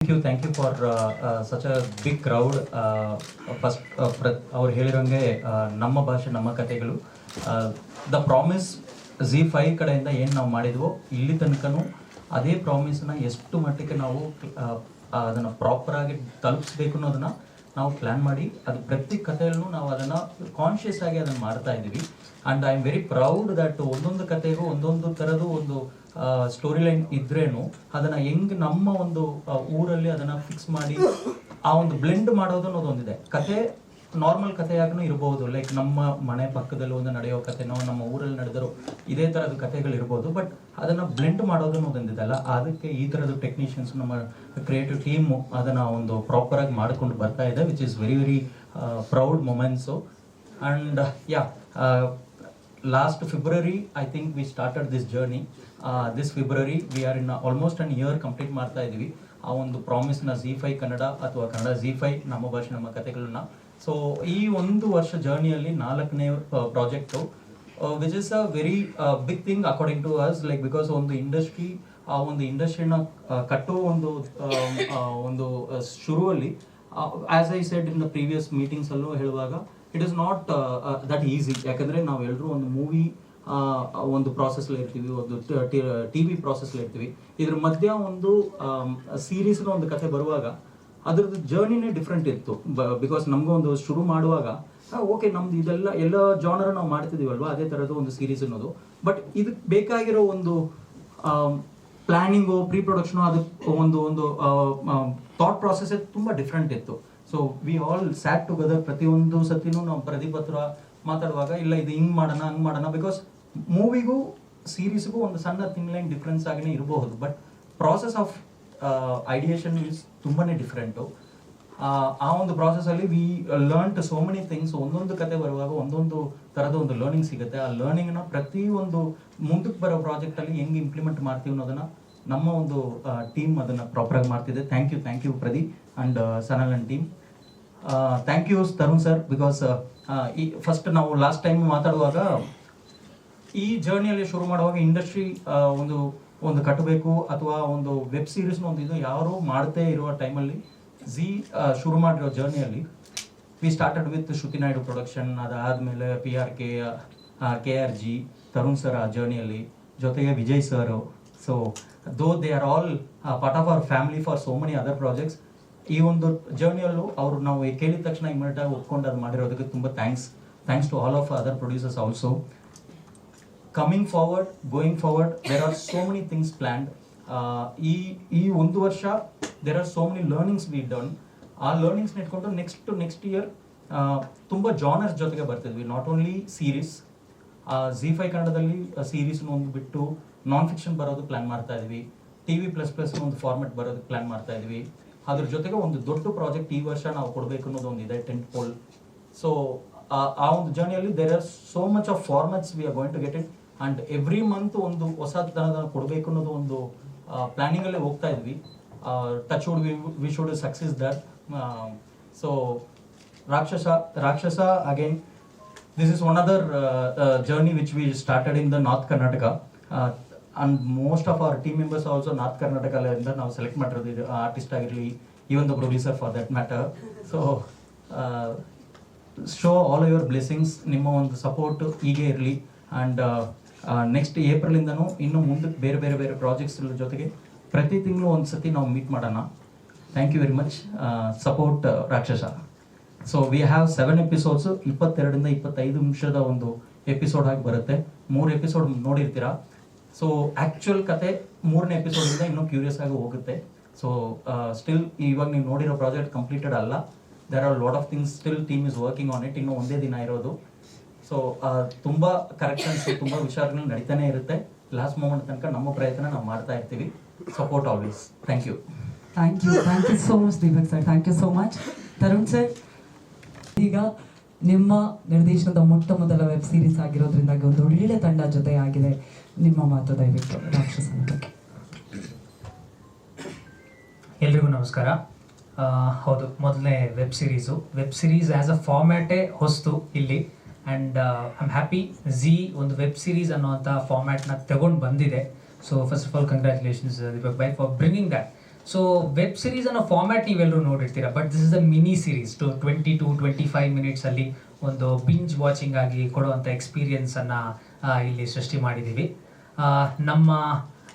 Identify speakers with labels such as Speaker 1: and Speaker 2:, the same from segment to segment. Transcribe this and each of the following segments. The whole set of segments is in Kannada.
Speaker 1: Thank you for such a big crowd. First, ಅವ್ರು ಹೇಳಿರೋಂಗೆ ನಮ್ಮ ಭಾಷೆ ನಮ್ಮ ಕಥೆಗಳು ದ ಪ್ರಾಮಿಸ್ Z5 ಕಡೆಯಿಂದ ಏನು ನಾವು ಮಾಡಿದ್ವೋ ಇಲ್ಲಿ ತನಕನೂ ಅದೇ ಪ್ರಾಮಿಸ್ನ ಎಷ್ಟು ಮಟ್ಟಿಗೆ ನಾವು ಅದನ್ನು ಪ್ರಾಪರಾಗಿ ತಲುಪಿಸ್ಬೇಕು ಅನ್ನೋದನ್ನು ನಾವು ಪ್ಲ್ಯಾನ್ ಮಾಡಿ ಅದು ಪ್ರತಿ ಕಥೆಯಲ್ಲೂ ನಾವು ಅದನ್ನು ಕಾನ್ಷಿಯಸ್ ಆಗಿ ಅದನ್ನು ಮಾಡ್ತಾ ಇದ್ದೀವಿ. And I am very proud that ಒಂದೊಂದು ಕಥೆಗೂ ಒಂದೊಂದು ಥರದ್ದು ಒಂದು ಸ್ಟೋರಿ ಲೈನ್ ಇದ್ರೇನು ಅದನ್ನು ಹೆಂಗೆ ನಮ್ಮ ಒಂದು ಊರಲ್ಲಿ ಅದನ್ನು ಫಿಕ್ಸ್ ಮಾಡಿ ಆ ಒಂದು ಬ್ಲೆಂಡ್ ಮಾಡೋದು ಅನ್ನೋದೊಂದಿದೆ. ಕತೆ ನಾರ್ಮಲ್ ಕಥೆಯಾಗೂ ಇರ್ಬೋದು, ಲೈಕ್ ನಮ್ಮ ಮನೆ ಪಕ್ಕದಲ್ಲಿ ಒಂದು ನಡೆಯೋ ಕಥೆನೋ ನಮ್ಮ ಊರಲ್ಲಿ ನಡೆದಿರೋ ಇದೇ ಥರದ ಕಥೆಗಳಿರ್ಬೋದು. ಬಟ್ ಅದನ್ನು ಬ್ಲೆಂಡ್ ಮಾಡೋದು ಅನ್ನೋದೊಂದಿದೆಲ್ಲ, ಅದಕ್ಕೆ ಈ ಥರದ ಟೆಕ್ನಿಷಿಯನ್ಸ್ ನಮ್ಮ ಕ್ರಿಯೇಟಿವ್ ಟೀಮು ಅದನ್ನು ಒಂದು ಪ್ರಾಪರಾಗಿ ಮಾಡಿಕೊಂಡು ಬರ್ತಾ ಇದೆ, which is very very proud moments. And yeah, last February I think we started this journey. This February we are in almost an year complete ಮಾಡ್ತಾ ಇದ್ದೀವಿ ಆ ಒಂದು ಪ್ರಾಮಿಸ್ನ Z5 ಕನ್ನಡ ಅಥವಾ ಕನ್ನಡ Z5 ನಮ್ಮ ಭಾಷೆ ನಮ್ಮ ಕಥೆಗಳನ್ನ. ಸೊ ಈ ಒಂದು ವರ್ಷ ಜರ್ನಿಯಲ್ಲಿ 4ನೇ project which is a very big thing according to us, like because ಒಂದು ಇಂಡಸ್ಟ್ರಿ ಆ ಒಂದು ಇಂಡಸ್ಟ್ರಿನ ಕಟ್ಟೋ ಒಂದು ಶುರುವಲ್ಲಿ as I said in the previous ಮೀಟಿಂಗ್ಸಲ್ಲೂ ಹೇಳುವಾಗ it is not that easy. ಯಾಕಂದರೆ ನಾವು ಎಲ್ಲರೂ ಒಂದು ಮೂವಿ ಒಂದು ಪ್ರಾಸೆಸ್ಲಿ ಇರ್ತೀವಿ, ಒಂದು ಟಿ ವಿ ಪ್ರಾಸೆಸ್ಲಿ ಇರ್ತೀವಿ. ಇದ್ರ ಮಧ್ಯ ಒಂದು ಸೀರೀಸ್ನ ಒಂದು ಕತೆ ಬರುವಾಗ ಅದ್ರದ್ದು ಜರ್ನಿನೇ ಡಿಫ್ರೆಂಟ್ ಇತ್ತು. ಬಿಕಾಸ್ ನಮಗೂ ಒಂದು ಶುರು ಮಾಡುವಾಗ ಓಕೆ ನಮ್ದು ಇದೆಲ್ಲ ಎಲ್ಲ ಜಾನರ್ ನಾವು ಮಾಡ್ತಿದ್ದೀವಲ್ವ, ಅದೇ ಥರದ್ದು ಒಂದು ಸೀರೀಸ್ ಅನ್ನೋದು. ಬಟ್ ಇದಕ್ಕೆ ಬೇಕಾಗಿರೋ ಒಂದು ಪ್ಲ್ಯಾನಿಂಗು ಪ್ರೀ ಪ್ರೊಡಕ್ಷನು ಅದಕ್ಕೆ ಒಂದು ಥಾಟ್ ಪ್ರಾಸೆಸ್ಸೇ ತುಂಬ ಡಿಫ್ರೆಂಟ್ ಇತ್ತು. So we all sat together. ಪ್ರತಿಯೊಂದು ಸತಿನೂ ನಾವು ಪ್ರದೀಪ್ ಹತ್ರ ಮಾತಾಡುವಾಗ ಇಲ್ಲ ಇದು ಹಿಂಗೆ ಮಾಡೋಣ ಹಂಗೆ ಮಾಡೋಣ, ಬಿಕಾಸ್ ಮೂವಿಗೂ ಸೀರೀಸ್ಗೂ ಒಂದು ಸಣ್ಣ ಥಿಂಗ್ ಲೈನ್ ಡಿಫ್ರೆನ್ಸ್ ಆಗಿನೇ ಇರಬಹುದು, but process of ideation is ತುಂಬಾ ಡಿಫ್ರೆಂಟು. ಆ ಒಂದು ಪ್ರಾಸೆಸ್ಸಲ್ಲಿ we learn so many things. ಒಂದೊಂದು ಕತೆ ಬರುವಾಗ ಒಂದೊಂದು ಥರದ ಒಂದು ಲರ್ನಿಂಗ್ ಸಿಗುತ್ತೆ. ಆ ಲರ್ನಿಂಗ್ನ ಪ್ರತಿಯೊಂದು ಮುಂದಕ್ಕೆ ಬರೋ ಪ್ರಾಜೆಕ್ಟಲ್ಲಿ ಹೆಂಗೆ ಇಂಪ್ಲಿಮೆಂಟ್ ಮಾಡ್ತೀವಿ ಅನ್ನೋದನ್ನು ನಮ್ಮ ಒಂದು ಟೀಮ್ ಅದನ್ನು ಪ್ರಾಪರಾಗಿ ಮಾಡ್ತಿದೆ. Thank you Pradeep and Sanal and team. Thank you Tarun sir, because ಈ ಫಸ್ಟ್ ನಾವು ಲಾಸ್ಟ್ ಟೈಮ್ ಮಾತಾಡುವಾಗ ಈ ಜರ್ನಿಯಲ್ಲಿ ಶುರು ಮಾಡುವಾಗ ಇಂಡಸ್ಟ್ರಿ ಒಂದು ಕಟ್ಟಬೇಕು ಅಥವಾ ಒಂದು ವೆಬ್ ಸೀರೀಸ್ನ ಒಂದು ಇದು ಯಾರು ಮಾಡದೇ ಇರುವ ಟೈಮಲ್ಲಿ ಶುರು ಮಾಡಿರೋ ಜರ್ನಿಯಲ್ಲಿ we started with Shruti Naidu production. ಅದಾದಮೇಲೆ KRG ತರುಣ್ ಸರ್ ಆ ಜರ್ನಿಯಲ್ಲಿ, ಜೊತೆಗೆ Vijay sir. So though they are all part of our family for so many other projects. ಈ ಒಂದು ಜರ್ನಿಯಲ್ಲೂ ಅವರು ನಾವು ಕೇಳಿದ ತಕ್ಷಣ ಇಮಿಡಿಯೇಟಾಗಿ ಒಪ್ಕೊಂಡು ಅದು ಮಾಡಿರೋದಕ್ಕೆ ತುಂಬ thanks to all of other producers also. Coming forward, going forward, there are so many things planned. ಈ ಒಂದು ವರ್ಷ there are so many learnings we done. ಆ ಲರ್ನಿಂಗ್ಸ್ನ ಇಟ್ಕೊಂಡು ನೆಕ್ಸ್ಟ್ ಇಯರ್ ತುಂಬ ಜಾನರ್ಸ್ ಜೊತೆಗೆ ಬರ್ತಿದ್ವಿ. ನಾಟ್ ಓನ್ಲಿ ಸೀರೀಸ್, Z5 ಕನ್ನಡದಲ್ಲಿ ಸೀರೀಸ್ನ ಒಂದು ಬಿಟ್ಟು ನಾನ್ ಫಿಕ್ಷನ್ ಬರೋದು ಪ್ಲ್ಯಾನ್ ಮಾಡ್ತಾ ಇದ್ವಿ. TV++ ಒಂದು ಫಾರ್ಮೆಟ್ ಬರೋದಕ್ಕೆ ಪ್ಲ್ಯಾನ್ ಮಾಡ್ತಾ ಇದ್ವಿ. ಅದ್ರ ಜೊತೆಗೆ ಒಂದು ದೊಡ್ಡ ಪ್ರಾಜೆಕ್ಟ್ ಈ ವರ್ಷ ನಾವು ಕೊಡಬೇಕು ಅನ್ನೋದು ಒಂದಿದೆ, ಟೆಂಟ್ ಪೋಲ್. ಸೊ ಆ ಒಂದು ಜರ್ನಿಯಲ್ಲಿ there are so much of formats we are going to get it. And every month ಒಂದು ಹೊಸ ಥರದ ಕೊಡಬೇಕು ಅನ್ನೋದು ಒಂದು ಪ್ಲ್ಯಾನಿಂಗಲ್ಲೇ ಹೋಗ್ತಾ ಇದ್ವಿ. Touch wood we should success that. So Rakshasa again, this is one other journey which we started in the North Karnataka, and most of our team members also North Karnataka ಇಂದ ನಾವು ಸೆಲೆಕ್ಟ್ ಮಾಡಿರೋದು, ಆರ್ಟಿಸ್ಟ್ ಆಗಿರಲಿ, even the producer for that matter. So show all your blessings, ನಿಮ್ಮ ಒಂದು ಸಪೋರ್ಟ್ ಹೀಗೆ ಇರಲಿ. ಆ್ಯಂಡ್ ನೆಕ್ಸ್ಟ್ ಏಪ್ರಿಲಿಂದನೂ ಇನ್ನು ಮುಂದಕ್ಕೆ ಬೇರೆ ಪ್ರಾಜೆಕ್ಟ್ಸ್ ಜೊತೆಗೆ ಪ್ರತಿ ತಿಂಗಳು ಒಂದು ಸತಿ ನಾವು ಮೀಟ್ ಮಾಡೋಣ. Thank you very much. Support Rakshasa. So we have 7 episodes, 22 to 25 ನಿಮಿಷದ ಒಂದು ಎಪಿಸೋಡ್ ಆಗಿ ಬರುತ್ತೆ. 3 ಎಪಿಸೋಡ್ ನೋಡಿರ್ತೀರಾ. ಸೊ ಆ್ಯಕ್ಚುಯಲ್ ಕತೆ 3ನೇ ಎಪಿಸೋಡಿಂದ ಇನ್ನೂ ಕ್ಯೂರಿಯಸ್ ಆಗಿ ಹೋಗುತ್ತೆ. ಸೊ ಸ್ಟಿಲ್ ಇವಾಗ ನೀವು ನೋಡಿರೋ ಪ್ರಾಜೆಕ್ಟ್ ಕಂಪ್ಲೀಟೆಡ್ ಅಲ್ಲ. There are lot of things still team is working on it. ಇನ್ನೂ ಒಂದೇ ದಿನ ಇರೋದು. ಸೊ ತುಂಬ ಕರೆಕ್ಷನ್ಸ್, ತುಂಬ ವಿಚಾರಗಳು ನಡೀತಾನೆ ಇರುತ್ತೆ. ಲಾಸ್ಟ್ ಮೂಮೆಂಟ್ ತನಕ ನಮ್ಮ ಪ್ರಯತ್ನ ನಾವು ಮಾಡ್ತಾ ಇರ್ತೀವಿ. Support always. Thank you
Speaker 2: so much Deepak sir. Thank you so much. Tarun sir, ಈಗ ನಿಮ್ಮ ನಿರ್ದೇಶನದ ಮೊದಲ ವೆಬ್ ಸೀರೀಸ್ ಆಗಿರೋದ್ರಿಂದಾಗಿ ಒಂದು ಒಳ್ಳೆ ತಂಡ ಜೊತೆ ಆಗಿದೆ. ನಿಮ್ಮ ಮಾತು ದಯವಿಟ್ಟು ರಾಕ್ಷಸನ ಬಗ್ಗೆ.
Speaker 3: ಎಲ್ರಿಗೂ ನಮಸ್ಕಾರ. ಹೌದು, ಮೊದಲನೇ ವೆಬ್ ಸೀರೀಸ್ ಆ್ಯಸ್ ಅ ಫಾರ್ಮ್ಯಾಟೇ ಹೊಸ್ತು ಇಲ್ಲಿ. ಆ್ಯಂಡ್ ಐ ಆಮ್ ಹ್ಯಾಪಿ ಒಂದು ವೆಬ್ ಸೀರೀಸ್ ಅನ್ನೋವಂಥ ಫಾರ್ಮ್ಯಾಟ್ನ ತಗೊಂಡು ಬಂದಿದೆ. So first of all congratulations Deepak bhai for bringing that. So web series ಅನ್ನೋ ಫಾರ್ಮ್ಯಾಟ್ ನೀವೆಲ್ಲರೂ ನೋಡಿರ್ತೀರಾ, but this is a mini series 25 minutes ಅಲ್ಲಿ ಒಂದು ಬಿಂಜ್ ವಾಚಿಂಗ್ ಆಗಿ ಕೊಡುವಂಥ ಎಕ್ಸ್ಪೀರಿಯನ್ಸನ್ನು ಇಲ್ಲಿ ಸೃಷ್ಟಿ ಮಾಡಿದ್ದೀವಿ.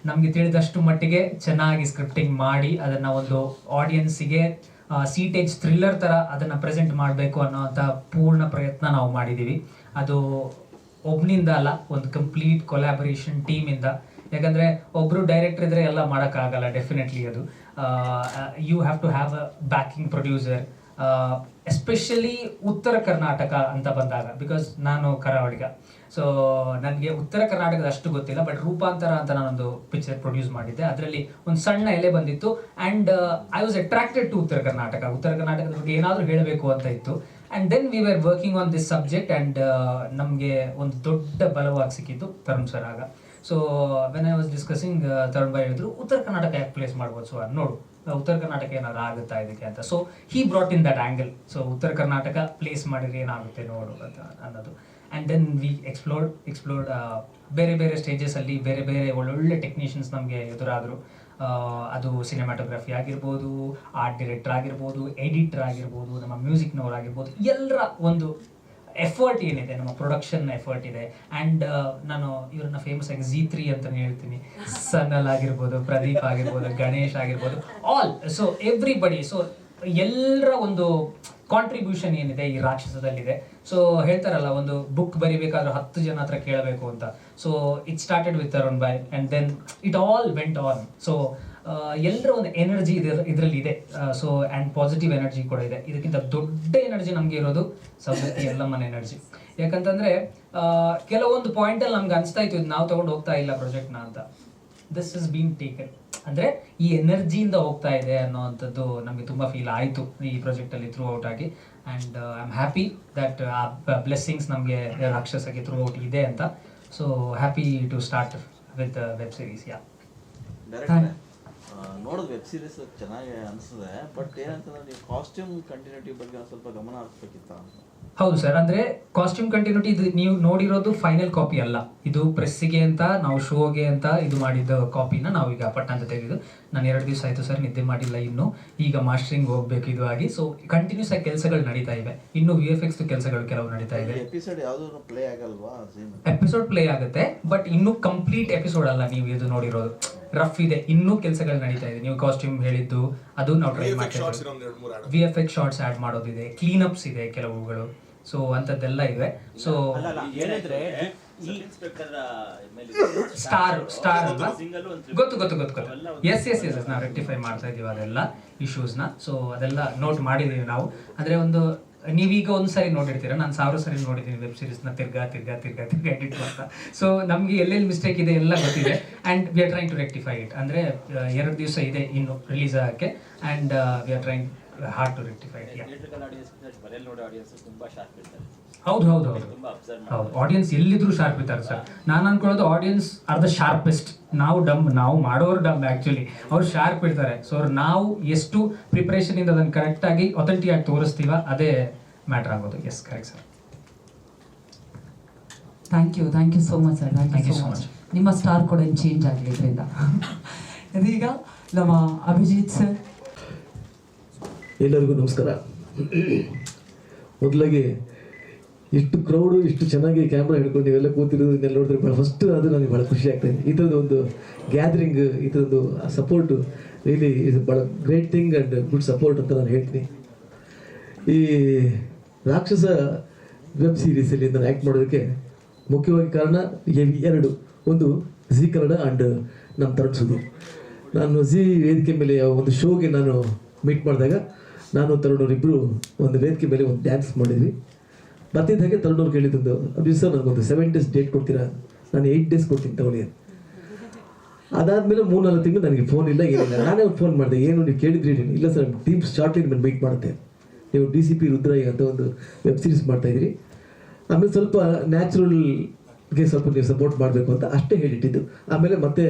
Speaker 3: ನಮಗೆ ತಿಳಿದಷ್ಟು ಮಟ್ಟಿಗೆ ಚೆನ್ನಾಗಿ ಸ್ಕ್ರಿಪ್ಟಿಂಗ್ ಮಾಡಿ ಅದನ್ನು ಒಂದು ಆಡಿಯನ್ಸಿಗೆ ಸೀಟೇಜ್ ಥ್ರಿಲ್ಲರ್ ಥರ ಅದನ್ನು ಪ್ರೆಸೆಂಟ್ ಮಾಡಬೇಕು ಅನ್ನೋವಂಥ ಪೂರ್ಣ ಪ್ರಯತ್ನ ನಾವು ಮಾಡಿದ್ದೀವಿ. ಅದು ಒಬ್ಬನಿಂದ ಅಲ್ಲ, ಒಂದು ಕಂಪ್ಲೀಟ್ ಕೊಲ್ಯಾಬರೇಷನ್ ಟೀಮಿಂದ. ಯಾಕಂದರೆ ಒಬ್ಬರು ಡೈರೆಕ್ಟರ್ ಇದ್ದರೆ ಎಲ್ಲ ಮಾಡೋಕ್ಕಾಗಲ್ಲ, ಡೆಫಿನೆಟ್ಲಿ ಅದು you have to have a backing producer. Especially Uttara Karnataka ಅಂತ ಬಂದಾಗ, ಬಿಕಾಸ್ ನಾನು ಕರಾವಳಿಗ, ಸೊ ನನಗೆ ಉತ್ತರ ಕರ್ನಾಟಕದ ಅಷ್ಟು ಗೊತ್ತಿಲ್ಲ. ಬಟ್ ರೂಪಾಂತರ ಅಂತ ನಾನೊಂದು ಪಿಕ್ಚರ್ ಪ್ರೊಡ್ಯೂಸ್ ಮಾಡಿದ್ದೆ, ಅದರಲ್ಲಿ ಒಂದು ಸಣ್ಣ ಎಲೆ ಬಂದಿತ್ತು. And I was attracted to ಉತ್ತರ ಕರ್ನಾಟಕದ ಬಗ್ಗೆ ಏನಾದರೂ ಹೇಳಬೇಕು ಅಂತ ಇತ್ತು. And then we were working on this subject. And ನಮಗೆ ಒಂದು ದೊಡ್ಡ ಬಲವಾಗಿ ಸಿಕ್ಕಿತ್ತು ತರುಣ್ ಸರ್ ಆಗ. So when I was discussing, Tarun bhai ಹೇಳಿದ್ರು ಉತ್ತರ ಕರ್ನಾಟಕ ಯಾಕೆ ಪ್ಲೇಸ್ ಮಾಡ್ಬೋದು, ಸೊ ನೋಡು ಉತ್ತರ ಕರ್ನಾಟಕ ಏನಾದ್ರು ಆಗುತ್ತಾ ಇದಕ್ಕೆ ಅಂತ. So he brought in that angle. So ಉತ್ತರ ಕರ್ನಾಟಕ ಪ್ಲೇಸ್ ಮಾಡಿದ್ರೆ ಏನಾಗುತ್ತೆ ನೋಡು ಅಂತ ಅನ್ನೋದು. ಆ್ಯಂಡ್ ದೆನ್ ವಿ ಎಕ್ಸ್ಪ್ಲೋರ್ಡ್ ಬೇರೆ ಬೇರೆ ಸ್ಟೇಜಸಲ್ಲಿ ಬೇರೆ ಬೇರೆ ಒಳ್ಳೊಳ್ಳೆ ಟೆಕ್ನಿಷಿಯನ್ಸ್ ನಮಗೆ ಎದುರಾದರು. ಅದು ಸಿನಿಮಾಟೋಗ್ರಫಿ ಆಗಿರ್ಬೋದು, ಆರ್ಟ್ ಡೈರೆಕ್ಟರ್ ಆಗಿರ್ಬೋದು, ಎಡಿಟರ್ ಆಗಿರ್ಬೋದು, ನಮ್ಮ ಮ್ಯೂಸಿಕ್ನವ್ರು ಆಗಿರ್ಬೋದು, ಎಲ್ಲರ ಒಂದು ಎಫರ್ಟ್ ಏನಿದೆ, ನಮ್ಮ ಪ್ರೊಡಕ್ಷನ್ ಎಫರ್ಟ್ ಇದೆ. ಆ್ಯಂಡ್ ನಾನು ಇವ್ರನ್ನ ಫೇಮಸ್ ಆಗಿ Z3 ಅಂತಲೇ ಹೇಳ್ತೀನಿ. ಸನಲ್ ಆಗಿರ್ಬೋದು, ಪ್ರದೀಪ್ ಆಗಿರ್ಬೋದು, ಗಣೇಶ್ ಆಗಿರ್ಬೋದು, ಆಲ್. So everybody. ಸೊ ಎಲ್ಲರ ಒಂದು ಕಾಂಟ್ರಿಬ್ಯೂಷನ್ ಏನಿದೆ ಈ ರಾಕ್ಷಸದಲ್ಲಿದೆ. ಸೊ ಹೇಳ್ತಾರಲ್ಲ, ಒಂದು ಬುಕ್ ಬರಿಬೇಕಾದ್ರೆ 10 ಜನ ಹತ್ರ ಕೇಳಬೇಕು ಅಂತ. So it started with Tarun boy and then it all went on. So ಎಲ್ಲರ ಒಂದು ಎನರ್ಜಿ ಇದರಲ್ಲಿ ಇದೆ. ಸೊ ಆ್ಯಂಡ್ ಪಾಸಿಟಿವ್ ಎನರ್ಜಿ ಕೂಡ ಇದೆ. ಇದಕ್ಕಿಂತ ದೊಡ್ಡ ಎನರ್ಜಿ ನಮಗೆ ಇರೋದು ಸೌದತ್ತಿ ಎಲ್ಲಮ್ಮನ ಎನರ್ಜಿ. ಯಾಕಂತಂದರೆ ಕೆಲವೊಂದು ಪಾಯಿಂಟಲ್ಲಿ ನಮ್ಗೆ ಅನಿಸ್ತಾ ಇತ್ತು ಇದು ನಾವು ತೊಗೊಂಡು ಹೋಗ್ತಾ ಇಲ್ಲ ಪ್ರಾಜೆಕ್ಟ್ನ ಅಂತ. This is been taken. ಅಂದರೆ ಈ ಎನರ್ಜಿಯಿಂದ ಹೋಗ್ತಾ ಇದೆ ಅನ್ನೋವಂಥದ್ದು ನಮಗೆ ತುಂಬ ಫೀಲ್ ಆಯಿತು ಈ ಪ್ರಾಜೆಕ್ಟಲ್ಲಿ ಥ್ರೂ ಔಟ್ ಆಗಿ. And I am happy that ಆ ಬ್ಲೆಸ್ಸಿಂಗ್ಸ್ ನಮಗೆ ರಾಕ್ಷಸಗೆ ಥ್ರೂ ಔಟ್ ಇದೆ ಅಂತ. So happy to start with web series. Yeah
Speaker 4: ನೋಡೋದು ವೆಬ್ ಸೀರೀಸ್ ಚೆನ್ನಾಗಿ ಅನಿಸ್ತದೆ. ಬಟ್ ಏನಂತಂದ್ರೆ ನೀವು ಕಾಸ್ಟ್ಯೂಮ್ ಕಂಟಿನ್ಯೂಟಿ ಬಗ್ಗೆ ಒಂದು ಸ್ವಲ್ಪ ಗಮನ ಹರಿಸ್ಬೇಕಿತ್ತ ಅಂತ.
Speaker 3: ಹೌದು ಸರ್, ಅಂದರೆ ಕಾಸ್ಟ್ಯೂಮ್ ಕಂಟಿನ್ಯೂಟಿ ಇದು ನೀವು ನೋಡಿರೋದು ಫೈನಲ್ ಕಾಪಿ ಅಲ್ಲ. ಇದು ಪ್ರೆಸ್ಸಿಗೆ ಅಂತ ನಾವು ಶೋಗೆ ಅಂತ ಇದು ಮಾಡಿದ್ದ ಕಾಪಿನ ನಾವೀಗ ಪಟ್ಟ ಅಂತ ತೆಗೆದು ನಾನು 2 ದಿವಸ ಆಯಿತು ಸರ್, ನಿದ್ದೆ ಮಾಡಿಲ್ಲ ಇನ್ನು. ಈಗ ಮಾಸ್ಟರಿಂಗ್ ಹೋಗಬೇಕು ಇದು ಆಗಿ. ಸೊ ಕಂಟಿನ್ಯೂಸ್ ಆಗಿ ಕೆಲಸಗಳು ನಡೀತಾ ಇವೆ. ಇನ್ನು VFX ಕೆಲಸಗಳು ಕೆಲವು ನಡೀತಾ ಇದೆ.
Speaker 4: ಎಪಿಸೋಡ್ ಯಾವುದು ಪ್ಲೇ ಆಗಲ್ವಾ?
Speaker 3: ಎಪಿಸೋಡ್ ಪ್ಲೇ ಆಗುತ್ತೆ, ಬಟ್ ಇನ್ನೂ ಕಂಪ್ಲೀಟ್ ಎಪಿಸೋಡ್ ಅಲ್ಲ ನೀವು ಇದು ನೋಡಿರೋದು. ರಫ್ ಇದೆ, ಇನ್ನೂ ಕೆಲಸಗಳು ನಡೀತಾ ಇದೆ. ನೀವು ಕಾಸ್ಟ್ಯೂಮ್ ಹೇಳಿದ್ದು ಅದು ನಾವು ಟ್ರೈ ಮಾಡ್ತೀವಿ. VFX ಶಾರ್ಟ್ಸ್ ಆ್ಯಡ್ ಮಾಡೋದಿದೆ, ಕ್ಲೀನಪ್ಸ್ ಇದೆ ಕೆಲವುಗಳು. ಸೊ ಅಂಥದ್ದೆಲ್ಲ ಇದೆ. ಸೊ ಸ್ಟಾರ್ ಗೊತ್ತು ಎಸ್ ನಾವು ರೆಕ್ಟಿಫೈ ಮಾಡ್ತಾ ಇದೀವಿ ಅದೆಲ್ಲ ಇಶ್ಯೂಸ್ನ. ಸೊ ಅದೆಲ್ಲ ನೋಟ್ ಮಾಡಿದ್ದೀವಿ ನಾವು. ಅಂದರೆ ಒಂದು ನೀವೀಗ ಒಂದು ಸಾರಿ ನೋಡಿರ್ತೀರ, ನಾನು 1000 ಸರಿ ನೋಡಿದ್ದೀನಿ ವೆಬ್ ಸೀರೀಸ್ನ ತಿರ್ಗಾ ಎಡಿಟ್ ಮಾಡ್ತಾ. ಸೊ ನಮಗೆ ಎಲ್ಲೆಲ್ಲಿ ಮಿಸ್ಟೇಕ್ ಇದೆ ಎಲ್ಲ ಗೊತ್ತಿದೆ. And we are trying to rectify it. ಅಂದರೆ 2 ದಿವಸ ಇದೆ ಇನ್ನು ರಿಲೀಸ್ ಆಗೋಕ್ಕೆ. And we are trying hard to rectify it. ಹೌದು ಆಡಿಯನ್ಸ್ ಎಲ್ಲಿದ್ರು ಶಾರ್ಪ್ ಇದ್ದಾರೆ ಸರ್. ನಾನು ಅನ್ಕೊಳ್ಳೋದು ಆಡಿಯನ್ಸ್ ಆರ್ ದ ಶಾರ್ಪೆಸ್ಟ್. ನಾವು ಮಾಡೋರು ಡಮ್ ಆ್ಯಕ್ಚುಲಿ. ಅವ್ರು ಶಾರ್ಪ್ ಇರ್ತಾರೆ. ಸೊ ನಾವು ಎಷ್ಟು ಪ್ರಿಪ್ರೇಷನ್ ಇಂದ ಅದನ್ನು ಕರೆಕ್ಟಾಗಿ ಅಥೆಂಟಿಕ್ ಆಗಿ ತೋರಿಸ್ತೀವ, ಅದೇ ಮ್ಯಾಟರ್ ಆಗೋದು. Yes, correct sir.
Speaker 2: Thank you so much sir. Thank you so much. ನಿಮ್ಮ ಸ್ಟಾರ್ ಕೂಡ ಚೇಂಜ್ ಆಗಲಿ ಇದರಿಂದ. ಇದೀಗ ನಮ್ಮ ಅಭಿಜಿತ್ ಸರ್.
Speaker 5: ಎಲ್ಲರಿಗೂ ನಮಸ್ಕಾರ. ಮೊದಲಾಗಿ ಇಷ್ಟು ಕ್ರೌಡು ಇಷ್ಟು ಚೆನ್ನಾಗಿ ಕ್ಯಾಮ್ರಾ ಹಿಡ್ಕೊಂಡು ನೀವೆಲ್ಲ ಕೂತಿರೋದನ್ನೆಲ್ಲ ನೋಡಿದ್ರೆ ಭಾಳ ಫಸ್ಟ್ ಅದು ನನಗೆ ಭಾಳ ಖುಷಿ ಆಗ್ತಾಯಿದೆ. ಈ ಥರದ್ದು ಒಂದು ಗ್ಯಾದರಿಂಗ್, ಈ ಥರದ್ದು ಸಪೋರ್ಟು ರಿಯಲಿ ಇದು ಭಾಳ great thing and good support ಅಂತ ನಾನು ಹೇಳ್ತೀನಿ. ಈ ರಾಕ್ಷಸ ವೆಬ್ ಸೀರೀಸಲ್ಲಿ ನಾನು ಆ್ಯಕ್ಟ್ ಮಾಡೋದಕ್ಕೆ ಮುಖ್ಯವಾಗಿ ಕಾರಣ 2. ಒಂದು ಜಿ ಕನ್ನಡ ಆ್ಯಂಡ್ ನಮ್ಮ ತರುಣ್ ಸುದೀರ್. ನಾನು ಜಿ ವೇದಿಕೆ ಮೇಲೆ ಒಂದು ಶೋಗೆ ನಾನು ಮೀಟ್ ಮಾಡಿದಾಗ ನಾನು ತರುಣವ್ರಿಬ್ಬರು ಒಂದು ವೇದಿಕೆ ಮೇಲೆ ಒಂದು ಡ್ಯಾನ್ಸ್ ಮಾಡಿದ್ವಿ. ಬರ್ತಿದ್ದ ಹಾಗೆ ತರುಣವ್ರು ಕೇಳಿದ್ದು, ಅಭಿಜಿತ್ ಸರ್ ನನಗೊಂದು 7 days ಡೇಟ್ ಕೊಡ್ತೀರಾ? ನಾನು 8 days ಕೊಡ್ತೀನಿ ತಗೊಳ್ಳಿ. ಅದಾದಮೇಲೆ 3-4 ತಿಂಗಳು ನನಗೆ ಫೋನ್ ಇಲ್ಲ, ಏನಿಲ್ಲ. ನಾನೇ ಒಂದು ಫೋನ್ ಮಾಡಿದೆ, ಏನು ನೀವು ಕೇಳಿದ್ರಿ? ಇಲ್ಲ ಸರ್, ಟೀಮ್ ಶಾರ್ಟ್ಲಿ ನಿಮ್ಮನ್ನು ಮೀಟ್ ಮಾಡುತ್ತೆ, ನೀವು DCP ರುದ್ರಯ್ಯ ಅಂತ ಒಂದು ವೆಬ್ ಸೀರೀಸ್ ಮಾಡ್ತಾಯಿದ್ರಿ. ಆಮೇಲೆ ಸ್ವಲ್ಪ ನ್ಯಾಚುರಲ್ಗೆ ಸ್ವಲ್ಪ ನೀವು ಸಪೋರ್ಟ್ ಮಾಡಬೇಕು ಅಂತ ಅಷ್ಟೇ ಹೇಳಿಟ್ಟಿದ್ದು. ಆಮೇಲೆ ಮತ್ತೆ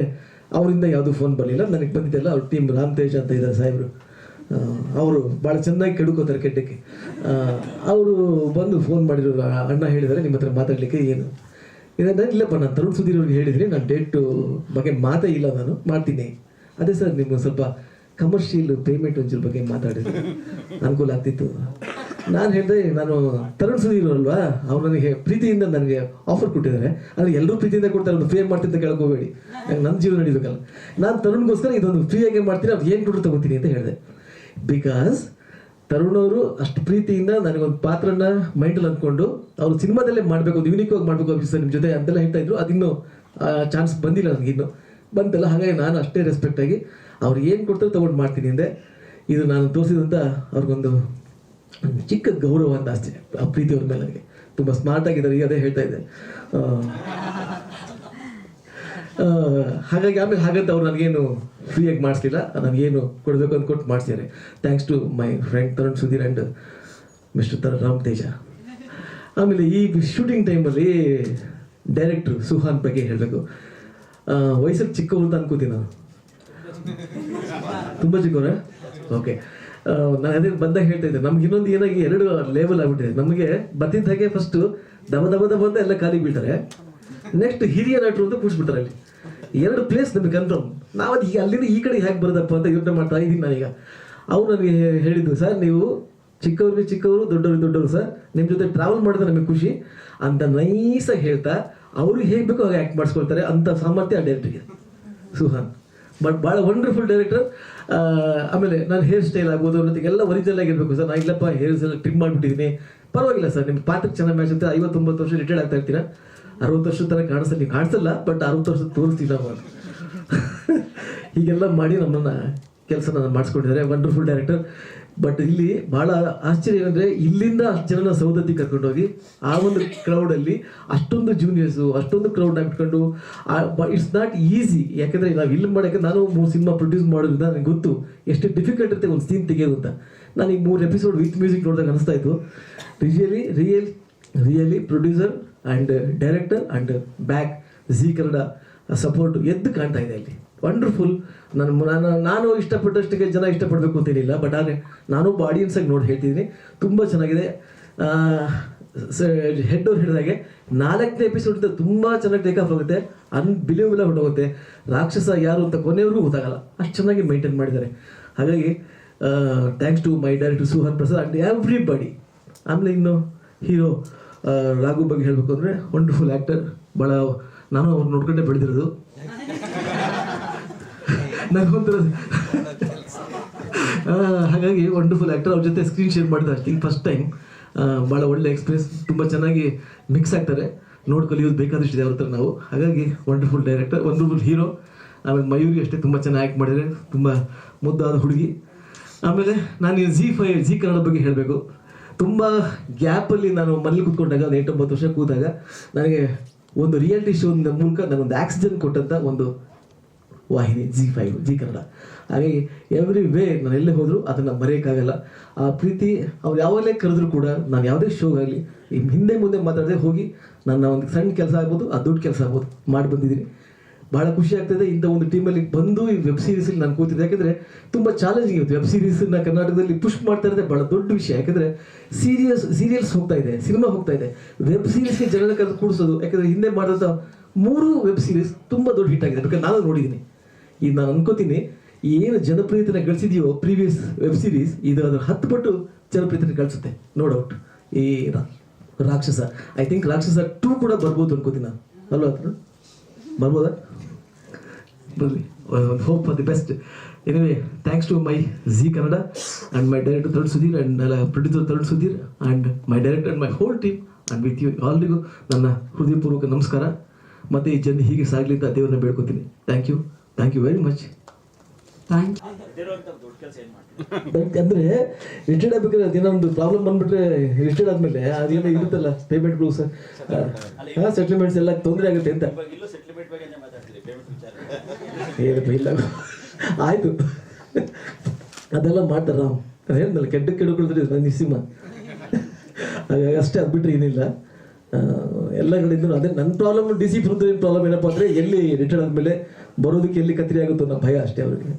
Speaker 5: ಅವರಿಂದ ಯಾವುದೂ ಫೋನ್ ಬರಲಿಲ್ಲ. ನನಗೆ ಬಂದಿದ್ದೆಲ್ಲ ಅವ್ರ ಟೀಮ್ ರಾಮತೇಜ್ ಅಂತ ಇದ್ದಾರೆ ಸಾಹೇಬರು, ಅವರು ಭಾಳ ಚೆನ್ನಾಗಿ ಕೆಡುಕೋತಾರೆ ಕೆಟ್ಟಕ್ಕೆ. ಅವರು ಬಂದು ಫೋನ್ ಮಾಡಿದ್ರು, ಅಣ್ಣ ಹೇಳಿದ್ದಾರೆ ನಿಮ್ಮ ಹತ್ರ ಮಾತಾಡಲಿಕ್ಕೆ. ಏನು ನಾನು ಇಲ್ಲಪ್ಪ, ನಾನು ತರುಣ್ ಸುಧೀರ್ ಅವ್ರಿಗೆ ಹೇಳಿದ್ರಿ, ನಾನು ಡೇಟು ಬಗ್ಗೆ ಮಾತೇ ಇಲ್ಲ, ನಾನು ಮಾಡ್ತೀನಿ. ಅದೇ ಸರ್ ನಿಮ್ಗೆ ಸ್ವಲ್ಪ ಕಮರ್ಷಿಯಲ್ ಪೇಮೆಂಟ್ ಒಂಚೂರು ಬಗ್ಗೆ ಮಾತಾಡಿದ್ರೆ ಅನುಕೂಲ ಆಗ್ತಿತ್ತು. ನಾನು ಹೇಳಿದೆ, ನಾನು ತರುಣ್ ಸುಧೀರ್ ಅಲ್ವಾ, ಅವ್ರು ನನಗೆ ಪ್ರೀತಿಯಿಂದ ನನಗೆ ಆಫರ್ ಕೊಟ್ಟಿದ್ದಾರೆ. ಆದರೆ ಎಲ್ಲರೂ ಪ್ರೀತಿಯಿಂದ ಕೊಡ್ತಾರೆ, ಒಂದು ಫ್ರೀ ಮಾಡ್ತಿದ್ದ ಕೇಳ್ಕೋಬೇಡಿ, ನಂಗೆ ನನ್ನ ಜೀವನ ನಡಿಬೇಕಲ್ಲ. ನಾನು ತರುಣ್ಗೋಸ್ಕರ ಇದೊಂದು ಫ್ರೀಯಾಗಿ ಮಾಡ್ತೀನಿ, ಅವ್ರು ಏನು ಕೊಟ್ಟರು ತಗೋತೀನಿ ಅಂತ ಹೇಳಿದೆ. ಬಿಕಾಸ್ ತರುಣ್ ಅವರು ಅಷ್ಟು ಪ್ರೀತಿಯಿಂದ ನನಗೊಂದು ಪಾತ್ರನ ಮೈಂಡಲ್ಲಿ ಅಂದ್ಕೊಂಡು ಅವರು ಸಿನಿಮಾದಲ್ಲೇ ಮಾಡಬೇಕು, ಒಂದು ಯೂನಿಕ್ ಆಗಿ ಮಾಡಬೇಕು ಸರ್ ನಿಮ್ಮ ಜೊತೆ ಅಂತೆಲ್ಲ ಹೇಳ್ತಾ ಇದ್ರು. ಅದಿನ್ನೂ ಚಾನ್ಸ್ ಬಂದಿಲ್ಲ ನನಗಿನ್ನು, ಬಂತಲ್ಲ. ಹಾಗಾಗಿ ನಾನು ಅಷ್ಟೇ ರೆಸ್ಪೆಕ್ಟಾಗಿ ಅವ್ರು ಏನು ಕೊಡ್ತಾರೆ ತೊಗೊಂಡು ಮಾಡ್ತೀನಿ ಅಂದೆ. ಇದು ನಾನು ತೋರಿಸಿದಂಥ ಅವ್ರಿಗೊಂದು ಚಿಕ್ಕ ಗೌರವ ಅಂತ ಅಷ್ಟೇ, ಆ ಪ್ರೀತಿ ಅವ್ರ ಮೇಲೆ. ನನಗೆ ತುಂಬ ಸ್ಮಾರ್ಟ್ ಆಗಿದ್ದಾರೆ, ಈಗ ಅದೇ ಹೇಳ್ತಾ ಇದ್ದೆ. ಹಾಗಾಗಿ ಆಮೇಲೆ ಹಾಗಂತ ಅವ್ರು ನನಗೇನು ಫ್ರೀಯಾಗಿ ಮಾಡಿಸ್ಲಿಲ್ಲ, ನನಗೇನು ಕೊಡಬೇಕು ಅಂತ ಕೊಟ್ಟು ಮಾಡಿಸಿದ್ದಾರೆ. Thanks to my friend Tarun Sudheer and mister Ram Teja. ಆಮೇಲೆ ಈ ಶೂಟಿಂಗ್ ಟೈಮಲ್ಲಿ ಡೈರೆಕ್ಟ್ರು ಸುಹಾನ್ ಬಗ್ಗೆ ಹೇಳಬೇಕು. ವಯಸ್ಸಲ್ಲಿ ಚಿಕ್ಕವರು ಅಂತ ಅನ್ಕೋತೀನಿ ನಾನು, ತುಂಬ ಚಿಕ್ಕವ್ರೆ. ಓಕೆ, ನಾನು ಅದೇ ಬಂದಾಗ ಹೇಳ್ತಾ ಇದ್ದೆ, ನಮ್ಗೆ ಇನ್ನೊಂದು ಏನಾಗಿ 2 ಲೆವೆಲ್ ಆಗ್ಬಿಟ್ಟಿದೆ. ನಮಗೆ ಬತ್ತಿದ್ದ ಹಾಗೆ ಫಸ್ಟು ದಬ ದಬ ದಬ ಅಂತ ಎಲ್ಲ ಕಾಲಿಗೆ ಬೀಳ್ತಾರೆ, ನೆಕ್ಸ್ಟ್ ಹಿರಿಯ ನಟರು ಅಂತ ಕೂರಿಸ್ಬಿಡ್ತಾರೆ. ಅಲ್ಲಿ 2 ಪ್ಲೇಸ್ ನಮಗೆ ಕನ್ಫರ್ಮ್. ನಾವು ಅದು ಈಗ ಅಲ್ಲಿಂದ ಈ ಕಡೆ ಹೇಗೆ ಬರೋದಪ್ಪ ಅಂತ ಯೋಚನೆ ಮಾಡ್ತಾ ಇದ್ದೀನಿ ನಾನೀಗ. ಅವ್ರು ನನಗೆ ಹೇಳಿದ್ದು, ಸರ್ ನೀವು ಚಿಕ್ಕವ್ರಿಗೆ ಚಿಕ್ಕವರು, ದೊಡ್ಡವ್ರಿಗೆ ದೊಡ್ಡವರು ಸರ್, ನಿಮ್ಮ ಜೊತೆ ಟ್ರಾವೆಲ್ ಮಾಡಿದ್ರೆ ನಮಗೆ ಖುಷಿ ಅಂತ ನೈಸಾಗಿ ಹೇಳ್ತಾ ಅವ್ರಿಗೆ ಹೇಗೆ ಬೇಕೋ ಹಾಗೆ ಆ್ಯಕ್ಟ್ ಮಾಡಿಸ್ಕೊಳ್ತಾರೆ ಅಂತ ಸಾಮರ್ಥ್ಯ ಆ ಡೈರೆಕ್ಟ್ರಿಗೆ, ಸುಹಾನ್. ಬಟ್ ಭಾಳ ವಂಡರ್ಫುಲ್ ಡೈರೆಕ್ಟರ್. ಆಮೇಲೆ ನಾನು ಹೇರ್ ಸ್ಟೈಲ್ ಆಗ್ಬೋದು ಎಲ್ಲ ಒರಿಜಿನಲ್ ಆಗಿರಬೇಕು ಸರ್. ನಾನು ಇಲ್ಲಪ್ಪ ಹೇರ್ಸ್ ಎಲ್ಲ ಟ್ರಿಮ್ ಮಾಡಿಬಿಟ್ಟಿದ್ದೀನಿ, ಪರವಾಗಿಲ್ಲ ಸರ್, ನಿಮ್ಮ ಪಾತ್ರಕ್ಕೆ ಚೆನ್ನಾಗಿ ಮ್ಯಾಚ್ ಅಂತ. 59 ವರ್ಷ ರಿಟೈರ್ಡ್ ಆಗ್ತಾ ಇರ್ತೀರಾ, 60 ವರ್ಷದ ಥರ ಕಾಣಿಸಲ್ಲ, ನೀವು ಕಾಣಿಸಲ್ಲ, ಬಟ್ 60 ವರ್ಷದ ತೋರಿಸ್ತೀವಿ ನಾವು. ಹೀಗೆಲ್ಲ ಮಾಡಿ ನಮ್ಮನ್ನು ಕೆಲಸ ಮಾಡಿಸ್ಕೊಂಡಿದ್ದಾರೆ. Wonderful director. ಬಟ್ ಇಲ್ಲಿ ಭಾಳ ಆಶ್ಚರ್ಯ ಏನಂದರೆ, ಇಲ್ಲಿಂದ ಅಷ್ಟು ಜನನ ಸೌದತ್ತಿ ಕರ್ಕೊಂಡೋಗಿ ಆ ಒಂದು ಕ್ರೌಡಲ್ಲಿ ಅಷ್ಟೊಂದು ಜೂನಿಯರ್ಸು, ಅಷ್ಟೊಂದು ಕ್ರೌಡ್ನ ಇಟ್ಕೊಂಡು, ಇಟ್ಸ್ ನಾಟ್ ಈಸಿ. ಯಾಕೆಂದರೆ ನಾವು ಇಲ್ಲಿ ಮಾಡೋಕ್ಕೆ ನಾನು 3 ಸಿನಿಮಾ ಪ್ರೊಡ್ಯೂಸ್ ಮಾಡೋದ್ರಿಂದ ನನಗೆ ಗೊತ್ತು ಎಷ್ಟು ಡಿಫಿಕಲ್ಟ್ ಇರುತ್ತೆ ಒಂದು ಸೀನ್ ತೆಗೆಯೋದು ಅಂತ. ನಾನು ಈಗ 3 ಎಪಿಸೋಡ್ ವಿತ್ ಮ್ಯೂಸಿಕ್ ನೋಡಿದಾಗ ಅನಿಸ್ತಾ ಇತ್ತು, really producer and director and back Zee Kannada support ಎದ್ದು ಕಾಣ್ತಾ ಇದೆ ಅಲ್ಲಿ. ವಂಡರ್ಫುಲ್. ನಾನು ಇಷ್ಟಪಟ್ಟಷ್ಟಕ್ಕೆ ಜನ ಇಷ್ಟಪಡಬೇಕು ಅಂತೇನಿಲ್ಲ, ಬಟ್ ಆದರೆ ನಾನೊಬ್ಬ ಆಡಿಯನ್ಸಾಗಿ ನೋಡಿ ಹೇಳ್ತಿದ್ದೀನಿ, ತುಂಬ ಚೆನ್ನಾಗಿದೆ. ಹೆಡ್ ಅವ್ರು ಹೇಳಿದಾಗೆ 4ನೇ ಎಪಿಸೋಡಿಂದ ತುಂಬ ಚೆನ್ನಾಗಿ ಟೇಕ್ ಆಫ್ ಆಗುತ್ತೆ, ಅನ್ಬಿಲೀವಬಲ್ ಹೊರಟೋಗುತ್ತೆ. ರಾಕ್ಷಸ ಯಾರು ಅಂತ ಕೊನೆಯವರೆಗೂ ಗೊತ್ತಾಗಲ್ಲ, ಅಷ್ಟು ಚೆನ್ನಾಗಿ ಮೈಂಟೈನ್ ಮಾಡಿದ್ದಾರೆ. ಹಾಗಾಗಿ thanks to my director Suhan Prasad and everybody. ಆಮೇಲೆ ಇನ್ನು ಹೀರೋ ರಾಘು ಬಗ್ಗೆ ಹೇಳಬೇಕು ಅಂದರೆ ವಂಡರ್ಫುಲ್ ಆ್ಯಕ್ಟರ್. ಭಾಳ ನಾನು ಅವ್ರು ನೋಡ್ಕೊಂಡೇ ಬೆಳೆದಿರೋದು. ನನಗೊಂಥರ ಹಾಗಾಗಿ ವಂಡರ್ಫುಲ್ ಆ್ಯಕ್ಟರ್. ಅವ್ರ ಜೊತೆ ಸ್ಕ್ರೀನ್ ಶೇರ್ ಮಾಡಿದ ಅಷ್ಟೇ ಫಸ್ಟ್ ಟೈಮ್. ಭಾಳ ಒಳ್ಳೆ ಎಕ್ಸ್ಪೀರಿಯನ್ಸ್, ತುಂಬ ಚೆನ್ನಾಗಿ ಮಿಕ್ಸ್ ಆಗ್ತಾರೆ, ನೋಡಿ ಕಲಿಯೋದು ಬೇಕಾದಷ್ಟಿದೆ ಅವ್ರ ಹತ್ರ ನಾವು. ಹಾಗಾಗಿ ವಂಡರ್ಫುಲ್ ಡೈರೆಕ್ಟರ್, ವಂಡರ್ಫುಲ್ ಹೀರೋ. ಆಮೇಲೆ ಮಯೂರಿ ಅಷ್ಟೇ ತುಂಬ ಚೆನ್ನಾಗಿ ಆ್ಯಕ್ಟ್ ಮಾಡಿದರೆ, ತುಂಬ ಮುದ್ದಾದ ಹುಡುಗಿ. ಆಮೇಲೆ ನಾನು ಝೀ ಕನ್ನಡ ಬಗ್ಗೆ ಹೇಳಬೇಕು. ತುಂಬ ಗ್ಯಾಪಲ್ಲಿ ನಾನು ಮನೇಲಿ ಕೂತ್ಕೊಂಡಾಗ, ಒಂದು 8-9 ವರ್ಷ ಕೂತಾಗ, ನನಗೆ ಒಂದು ರಿಯಾಲಿಟಿ ಶೋ ಮೂಲಕ ನನಗೊಂದು ಆಕ್ಸಿಜನ್ ಕೊಟ್ಟಂಥ ಒಂದು ವಾಹಿನಿ ಝೀ ಕನ್ನಡ. ಹಾಗಾಗಿ ಎವ್ರಿ ವೇ ನಾನು ಎಲ್ಲೇ ಹೋದರೂ ಅದನ್ನು ಮರೆಯೋಕ್ಕಾಗಲ್ಲ. ಆ ಪ್ರೀತಿ ಅವ್ರು ಯಾವಾಗಲೇ ಕರೆದ್ರು ಕೂಡ, ನಾನು ಯಾವುದೇ ಶೋ ಆಗಲಿ ಹಿಂದೆ ಮುಂದೆ ಮಾತಾಡದೆ ಹೋಗಿ ನನ್ನ ಒಂದು ಸಣ್ಣ ಕೆಲಸ ಆಗ್ಬೋದು, ಆ ದೊಡ್ಡ ಕೆಲಸ ಆಗ್ಬೋದು ಮಾಡಿ ಬಂದಿದ್ದೀನಿ. ಭಾಳ ಖುಷಿ ಆಗ್ತದೆ ಇಂಥ ಒಂದು ಟೀಮಲ್ಲಿ ಬಂದು ಈ ವೆಬ್ ಸೀರೀಸಲ್ಲಿ ನಾನು ಕೂತಿದ್ದೆ. ಯಾಕೆಂದರೆ ತುಂಬ ಚಾಲೆಂಜಿಂಗ್ ಇರುತ್ತೆ ವೆಬ್ ಸೀರೀಸನ್ನ ಕರ್ನಾಟಕದಲ್ಲಿ ಪುಷ್ ಮಾಡ್ತಾ ಇರೋದೇ ಭಾಳ ದೊಡ್ಡ ವಿಷಯ. ಯಾಕೆಂದರೆ ಸೀರಿಯಲ್ಸ್ ಹೋಗ್ತಾ ಇದೆ, ಸಿನಿಮಾ ಹೋಗ್ತಾ ಇದೆ, ವೆಬ್ ಸೀರೀಸ್ಗೆ ಜನರ ಕರೆದು ಕೂಡಿಸೋದು. ಯಾಕೆಂದರೆ ಹಿಂದೆ ಮಾಡಿದಂಥ 3 ವೆಬ್ ಸೀರೀಸ್ ತುಂಬ ದೊಡ್ಡ ಹಿಟ್ ಆಗಿದೆ, ಬೇಕಾದ್ರೆ ನಾನು ನೋಡಿದ್ದೀನಿ. ಈಗ ನಾನು ಅನ್ಕೋತೀನಿ, ಏನು ಜನಪ್ರಿಯತೆನ ಗಳಿಸಿದೆಯೋ ಪ್ರೀವಿಯಸ್ ವೆಬ್ ಸೀರೀಸ್, ಇದು ಅದರ 10 ಪಟ್ಟು ಜನಪ್ರಿಯತೆನ ಗಳಿಸುತ್ತೆ, ನೋ ಡೌಟ್. ಈ ರಾಕ್ಷಸ, ಐ ಥಿಂಕ್ ರಾಕ್ಷಸ 2 ಕೂಡ ಬರ್ಬೋದು ಅನ್ಕೋತೀನಿ ನಾನು, ಅಲ್ವಾ? ಹತ್ರ ಬರ್ಬೋದಾ? ಬರಲಿ, hope for the best. Anyway, thanks to my Zee Kannada and my director Tarun Sudheer and producer Tarun Sudheer and my director and my whole team and with you ಆಲ್ರಿಗೂ ನನ್ನ ಹೃದಯಪೂರ್ವಕ ನಮಸ್ಕಾರ. ಮತ್ತು ಈ ಜರ್ನಿ ಹೀಗೆ ಸಾಗಲಿ ಅಂತ ದೇವರನ್ನ ಬೇಡ್ಕೊತೀನಿ. Thank you very much.
Speaker 2: Thank
Speaker 5: ಅಂದರೆ ರಿಟೈರ್ಡ್ ಆಗ್ಬೇಕಾದ್ರೆ ಅದೇನೊಂದು ಪ್ರಾಬ್ಲಮ್ ಬಂದ್ಬಿಟ್ರೆ, ರಿಟೈರ್ಡ್ ಆದಮೇಲೆ ಅದೇನೋ ಇರುತ್ತಲ್ಲ ಪೇಮೆಂಟ್ಗಳು ಸರ್, ಸೆಟ್ಲ್ಮೆಂಟ್ಸ್ ಎಲ್ಲ ತೊಂದರೆ ಆಗುತ್ತೆ ಅಂತ. ಏನಪ್ಪ ಇಲ್ಲ, ಆಯಿತು, ಅದೆಲ್ಲ ಮಾಡ್ತಾರೆ. ನಾವು ಅದು ಹೇಳಿದ್ನಲ್ಲ, ಕೆಡ್ಡ ಕೆಡುಕೊಳ್ತಾರೆ ನನ್ನ ಸಿನಿಮಾ, ಹಾಗಾಗಿ ಅಷ್ಟೇ. ಅದು ಬಿಟ್ಟರೆ ಏನಿಲ್ಲ, ಎಲ್ಲ ಕಡೆಯಿಂದ ಅದೇ ನನ್ನ ಪ್ರಾಬ್ಲಮ್. DC ಪೃಥ್ವಿನ ಪ್ರಾಬ್ಲಮ್ ಏನಪ್ಪ ಅಂದರೆ, ಎಲ್ಲಿ ರಿಟೈರ್ಡ್ ಆದಮೇಲೆ ಬರೋದಕ್ಕೆ ಎಲ್ಲಿ ಕತ್ತರಿ ಆಗುತ್ತೋ ಅನ್ನೋ ಭಯ ಅಷ್ಟೇ ಅವ್ರಿಗೆ.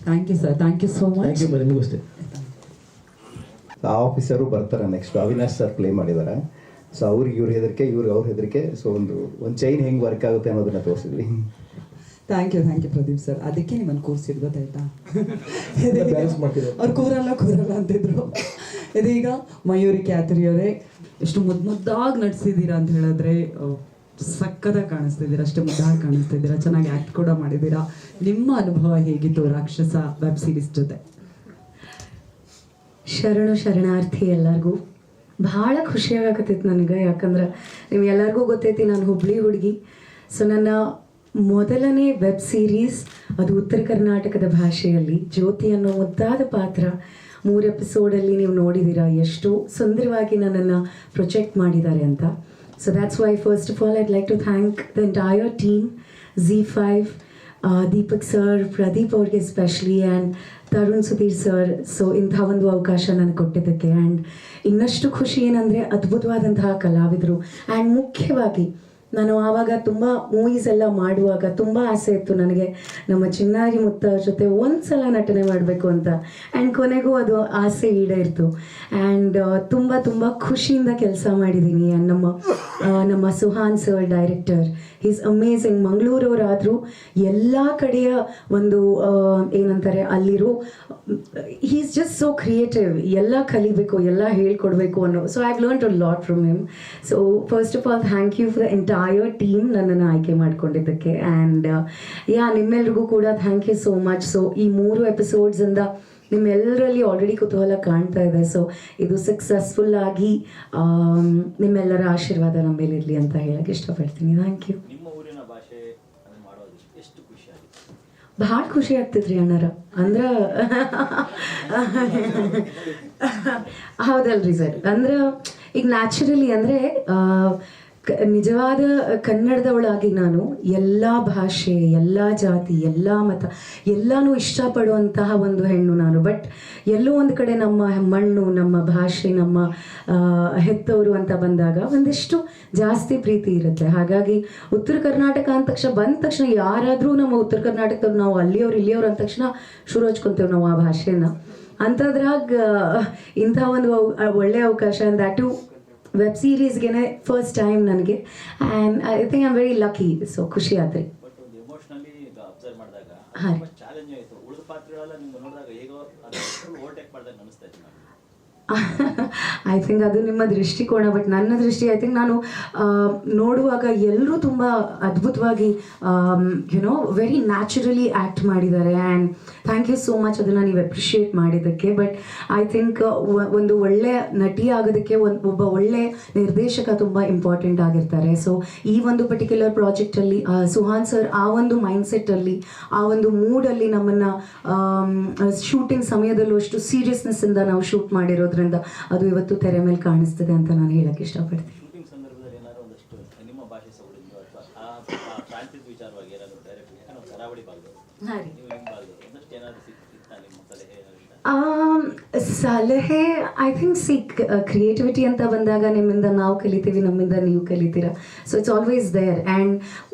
Speaker 2: Thank you sir, thank you so much.
Speaker 5: Thank you, ನಿಮಗೂ ಅಷ್ಟೇ.
Speaker 6: ಆ ಆಫೀಸರು ಬರ್ತಾರೆ ನೆಕ್ಸ್ಟ್, ಅವಿನಾಶ್ ಸರ್ ಪ್ಲೇ ಮಾಡಿದ್ದಾರೆ. ಸೊ ಅವ್ರಿಗೆ ಇವ್ರ ಹೆದರಿಕೆ, ಅವ್ರ ಹೆದರಿಕೆ. ಸೊ ಒಂದು ಚೈನ್ ಹೆಂಗೆ ವರ್ಕ್ ಆಗುತ್ತೆ ಅನ್ನೋದನ್ನ ತೋರಿಸಿದ್ವಿ.
Speaker 2: Thank you Pradeep sir. ಅದಕ್ಕೆ ನಿಮ್ಮನ್ನು ಕೂರಿಸಿದ್ ಗೊತ್ತಾಯ್ತಾ?
Speaker 5: Balance ಮಾಡ್ತಿದ್ದಾರೆ.
Speaker 2: ಅವ್ರು ಕೂರಲ್ಲ ಅಂತಿದ್ರು. ಇದೀಗ ಮಯೂರಿ ಕ್ಯಾತ್ರಿ ಅವರೇ, ಎಷ್ಟು ಮುದ್ದಾಗಿ ನಟಿಸಿದ್ದೀರಾ ಅಂತ ಹೇಳಿದ್ರೆ ಸಕ್ಕದಾಗಿ ಕಾಣಿಸ್ತಿದ್ದೀರಾ, ಅಷ್ಟೇ ಮುದ್ದಾಗಿ ಕಾಣಿಸ್ತಿದ್ದೀರಾ, ಚೆನ್ನಾಗಿ ಆ್ಯಕ್ಟ್ ಕೂಡ ಮಾಡಿದ್ದೀರಾ. ನಿಮ್ಮ ಅನುಭವ ಹೇಗಿತ್ತು ರಾಕ್ಷಸ ವೆಬ್ ಸೀರೀಸ್ ಜೊತೆ?
Speaker 7: ಶರಣಾರ್ಥಿ ಎಲ್ಲರಿಗೂ ಭಾಳ ಖುಷಿಯಾಗತ್ತಿತ್ತು ನನಗೆ. ಯಾಕಂದ್ರೆ ನಿಮ್ಗೆಲ್ಲರಿಗೂ ಗೊತ್ತೈತಿ ನಾನು ಹುಬ್ಳಿ ಹುಡುಗಿ. ಸೊ ನನ್ನ ಮೊದಲನೇ ವೆಬ್ ಸೀರೀಸ್ ಅದು ಉತ್ತರ ಕರ್ನಾಟಕದ ಭಾಷೆಯಲ್ಲಿ ಜ್ಯೋತಿ ಅನ್ನೋ ಮುದ್ದಾದ ಪಾತ್ರ 3 ಎಪಿಸೋಡಲ್ಲಿ ನೀವು ನೋಡಿದ್ದೀರಾ ಎಷ್ಟು ಸುಂದರವಾಗಿ ನನ್ನನ್ನು ಪ್ರೊಜೆಕ್ಟ್ ಮಾಡಿದ್ದಾರೆ ಅಂತ. So that's why first of all I'd like to thank the entire team, ZEE5, Deepak sir, Pradeep ಅವ್ರಿಗೆ especially, and Tarun Sudheer sir. So ಇಂಥ ಒಂದು ಅವಕಾಶ ನನಗೆ ಕೊಟ್ಟಿದ್ದಕ್ಕೆ. ಆ್ಯಂಡ್ ಇನ್ನಷ್ಟು ಖುಷಿ ಏನಂದರೆ ಅದ್ಭುತವಾದಂತಹ ಕಲಾವಿದರು. ಆ್ಯಂಡ್ ಮುಖ್ಯವಾಗಿ ನಾನು ಆವಾಗ ತುಂಬ ಮೂವೀಸ್ ಎಲ್ಲ ಮಾಡುವಾಗ ತುಂಬ ಆಸೆ ಇತ್ತು ನನಗೆ ನಮ್ಮ ಚಿನ್ನಾರಿ ಮುತ್ತ ಜೊತೆ ಒಂದ್ಸಲ ನಟನೆ ಮಾಡಬೇಕು ಅಂತ. ಆ್ಯಂಡ್ ಕೊನೆಗೂ ಅದು ಆಸೆ ಈಡೇರಿತು. ಆ್ಯಂಡ್ ತುಂಬ ಖುಷಿಯಿಂದ ಕೆಲಸ ಮಾಡಿದ್ದೀನಿ. ಆ್ಯಂಡ್ ನಮ್ಮ Suhan sir director, is amazing. ಮಂಗಳೂರವರಾದರೂ ಎಲ್ಲ ಕಡೆಯ ಒಂದು ಏನಂತಾರೆ ಅಲ್ಲಿರೋ ಈಸ್ ಜಸ್ಟ್ ಸೋ ಕ್ರಿಯೇಟಿವ್, ಎಲ್ಲ ಕಲಿಬೇಕು, ಎಲ್ಲ ಹೇಳ್ಕೊಡ್ಬೇಕು ಅನ್ನೋ. So I have learned a lot from him. So first of all thank you for the entire team ನನ್ನನ್ನು ಆಯ್ಕೆ ಮಾಡ್ಕೊಂಡಿದ್ದಕ್ಕೆ. ಆ್ಯಂಡ್ ನಿಮ್ಮೆಲ್ರಿಗೂ ಕೂಡ thank you so much. So ಈ 3 ಎಪಿಸೋಡ್ಸಿಂದ ನಿಮ್ಮೆಲ್ಲರಲ್ಲಿ ಆಲ್ರೆಡಿ ಕುತೂಹಲ ಕಾಣ್ತಾ ಇದೆ. ಸೊ ಇದು ಸಕ್ಸಸ್ಫುಲ್ ಆಗಿ ನಿಮ್ಮೆಲ್ಲರ ಆಶೀರ್ವಾದ ನಮ್ಮ ಮೇಲೆ ಇರಲಿ ಅಂತ ಹೇಳಕ್ಕೆ ಇಷ್ಟಪಡ್ತೀನಿ. Thank you.
Speaker 4: ನಿಮ್ಮ ಊರಿನ ಭಾಷೆ ಮಾಡೋದು ಎಷ್ಟು ಖುಷಿ ಆಗಿದೆ?
Speaker 7: ಭಾಳ ಖುಷಿ ಆಗ್ತೈತ್ರಿ ಅಣ್ಣಾರ. ಅಂದ್ರೆ ಹೌದಲ್ರಿ ಸರ್. ಅಂದ್ರೆ ಈಗ ನ್ಯಾಚುರಲಿ ಅಂದರೆ ನಿಜವಾದ ಕನ್ನಡದವಳಾಗಿ ನಾನು ಎಲ್ಲ ಭಾಷೆ, ಎಲ್ಲ ಜಾತಿ, ಎಲ್ಲ ಮತ ಎಲ್ಲನೂ ಇಷ್ಟಪಡುವಂತಹ ಒಂದು ಹೆಣ್ಣು ನಾನು. ಬಟ್ ಎಲ್ಲೋ ಒಂದು ಕಡೆ ನಮ್ಮ ಮಣ್ಣು, ನಮ್ಮ ಭಾಷೆ, ನಮ್ಮ ಹೆತ್ತವರು ಅಂತ ಬಂದಾಗ ಒಂದಿಷ್ಟು ಜಾಸ್ತಿ ಪ್ರೀತಿ ಇರುತ್ತೆ. ಹಾಗಾಗಿ ಉತ್ತರ ಕರ್ನಾಟಕ ಬಂದ ತಕ್ಷಣ ಯಾರಾದರೂ ನಮ್ಮ ಉತ್ತರ ಕರ್ನಾಟಕದವ್ರು ನಾವು ಅಲ್ಲಿಯವ್ರು ಇಲ್ಲಿಯವ್ರು ಅಂದ ತಕ್ಷಣ ಶುರು ಹಚ್ಕೊತೇವೆ ನಾವು ಆ ಭಾಷೆನ. ಅಂಥದ್ರಾಗ ಇಂಥ ಒಂದು ಒಳ್ಳೆಯ ಅವಕಾಶ, ಆ್ಯಂಡ್ ದ್ಯಾಟು ವೆಬ್ ಸೀರೀಸ್ಗೆ ಫಸ್ಟ್ ಟೈಮ್ ನನಗೆ. And I think I am very lucky. So ಖುಷಿ ಆತ್ರಿ.
Speaker 4: ಬಟ್ ಒಂದು ಎಮೋಷನಲಿ ಅಬ್ಸರ್ವ್ ಮಾಡಿದಾಗ
Speaker 7: ಹಾಂ.
Speaker 4: ಚಾಲೆಂಜ್ ಆಯಿತು. ಉಳಿದ ಪಾತ್ರಗಳೆಲ್ಲ ನಿಮ್ಗೆ ನೋಡಿದಾಗ ಹೇಗೋ ಓವರ್ಟೇಕ್ ಮಾಡಿದಾಗ ಅನಿಸ್ತಾ ಇತ್ತು ನನಗೆ.
Speaker 7: ಐ ಥಿಂಕ್ ಅದು ನಿಮ್ಮ ದೃಷ್ಟಿಕೋನ. ಬಟ್ ನನ್ನ ದೃಷ್ಟಿ ಐ ಥಿಂಕ್ ನಾನು ನೋಡುವಾಗ ಎಲ್ಲರೂ ತುಂಬ ಅದ್ಭುತವಾಗಿ ವೆರಿ ನ್ಯಾಚುರಲಿ ಆ್ಯಕ್ಟ್ ಮಾಡಿದ್ದಾರೆ. And thank you so much ಅದನ್ನು ನೀವು ಅಪ್ರಿಷಿಯೇಟ್ ಮಾಡಿದ್ದಕ್ಕೆ. ಬಟ್ ಐ ಥಿಂಕ್ ಒಂದು ಒಳ್ಳೆಯ ನಟಿ ಆಗೋದಕ್ಕೆ ಒಬ್ಬ ಒಳ್ಳೆ ನಿರ್ದೇಶಕ ತುಂಬ ಇಂಪಾರ್ಟೆಂಟ್ ಆಗಿರ್ತಾರೆ. ಸೊ ಈ ಒಂದು ಪರ್ಟಿಕ್ಯುಲರ್ ಪ್ರಾಜೆಕ್ಟಲ್ಲಿ ಸುಹಾನ್ ಸರ್ ಆ ಒಂದು ಮೈಂಡ್ಸೆಟ್ಟಲ್ಲಿ, ಆ ಒಂದು ಮೂಡಲ್ಲಿ ನಮ್ಮನ್ನು ಶೂಟಿಂಗ್ ಸಮಯದಲ್ಲೂ ಅಷ್ಟು ಸೀರಿಯಸ್ನೆಸ್ಸಿಂದ ನಾವು ಶೂಟ್ ಮಾಡಿರೋದ್ರಿಂದ ಅದು ಇವತ್ತು ತೆರೆ ಮೇಲೆ ಕಾಣಿಸ್ತಿದೆ ಅಂತ ನಾನು ಹೇಳಕ್ಕೆ ಇಷ್ಟಪಡ್ತೀನಿ.
Speaker 4: ಶೂಟಿಂಗ್ ಸಂದರ್ಭದಲ್ಲಿ ಏನಾದ್ರು ಒಂದಷ್ಟು ನಿಮ್ಮ ಭಾಷೆ ಸೌಡಿದ್ದು ಅಥವಾ ಆ ಪ್ರಾಂತ್ಯದ ವಿಚಾರವಾಗಿ ಏನಾದರೂ ಡೈರೆಕ್ಟ್ ನಾವು ಕರಾವಳಿ ಭಾಗದವರು, ನೀವು ನಿಮ್ಮ ಭಾಗದವರು ಒಂದಷ್ಟು ಏನಾದರೂ ಸಿಕ್ತಾ ನಿಮ್ಮ ಸಲಹೆ ಏನಾದ್ರು?
Speaker 7: ಸಲಹೆ ಐ ಥಿಂಕ್ ಕ್ರಿಯೇಟಿವಿಟಿ ಅಂತ ಬಂದಾಗ ನಿಮ್ಮಿಂದ ನಾವು ಕಲಿತೀವಿ, ನಮ್ಮಿಂದ ನೀವು ಕಲಿತೀರಾ. So it's always there. And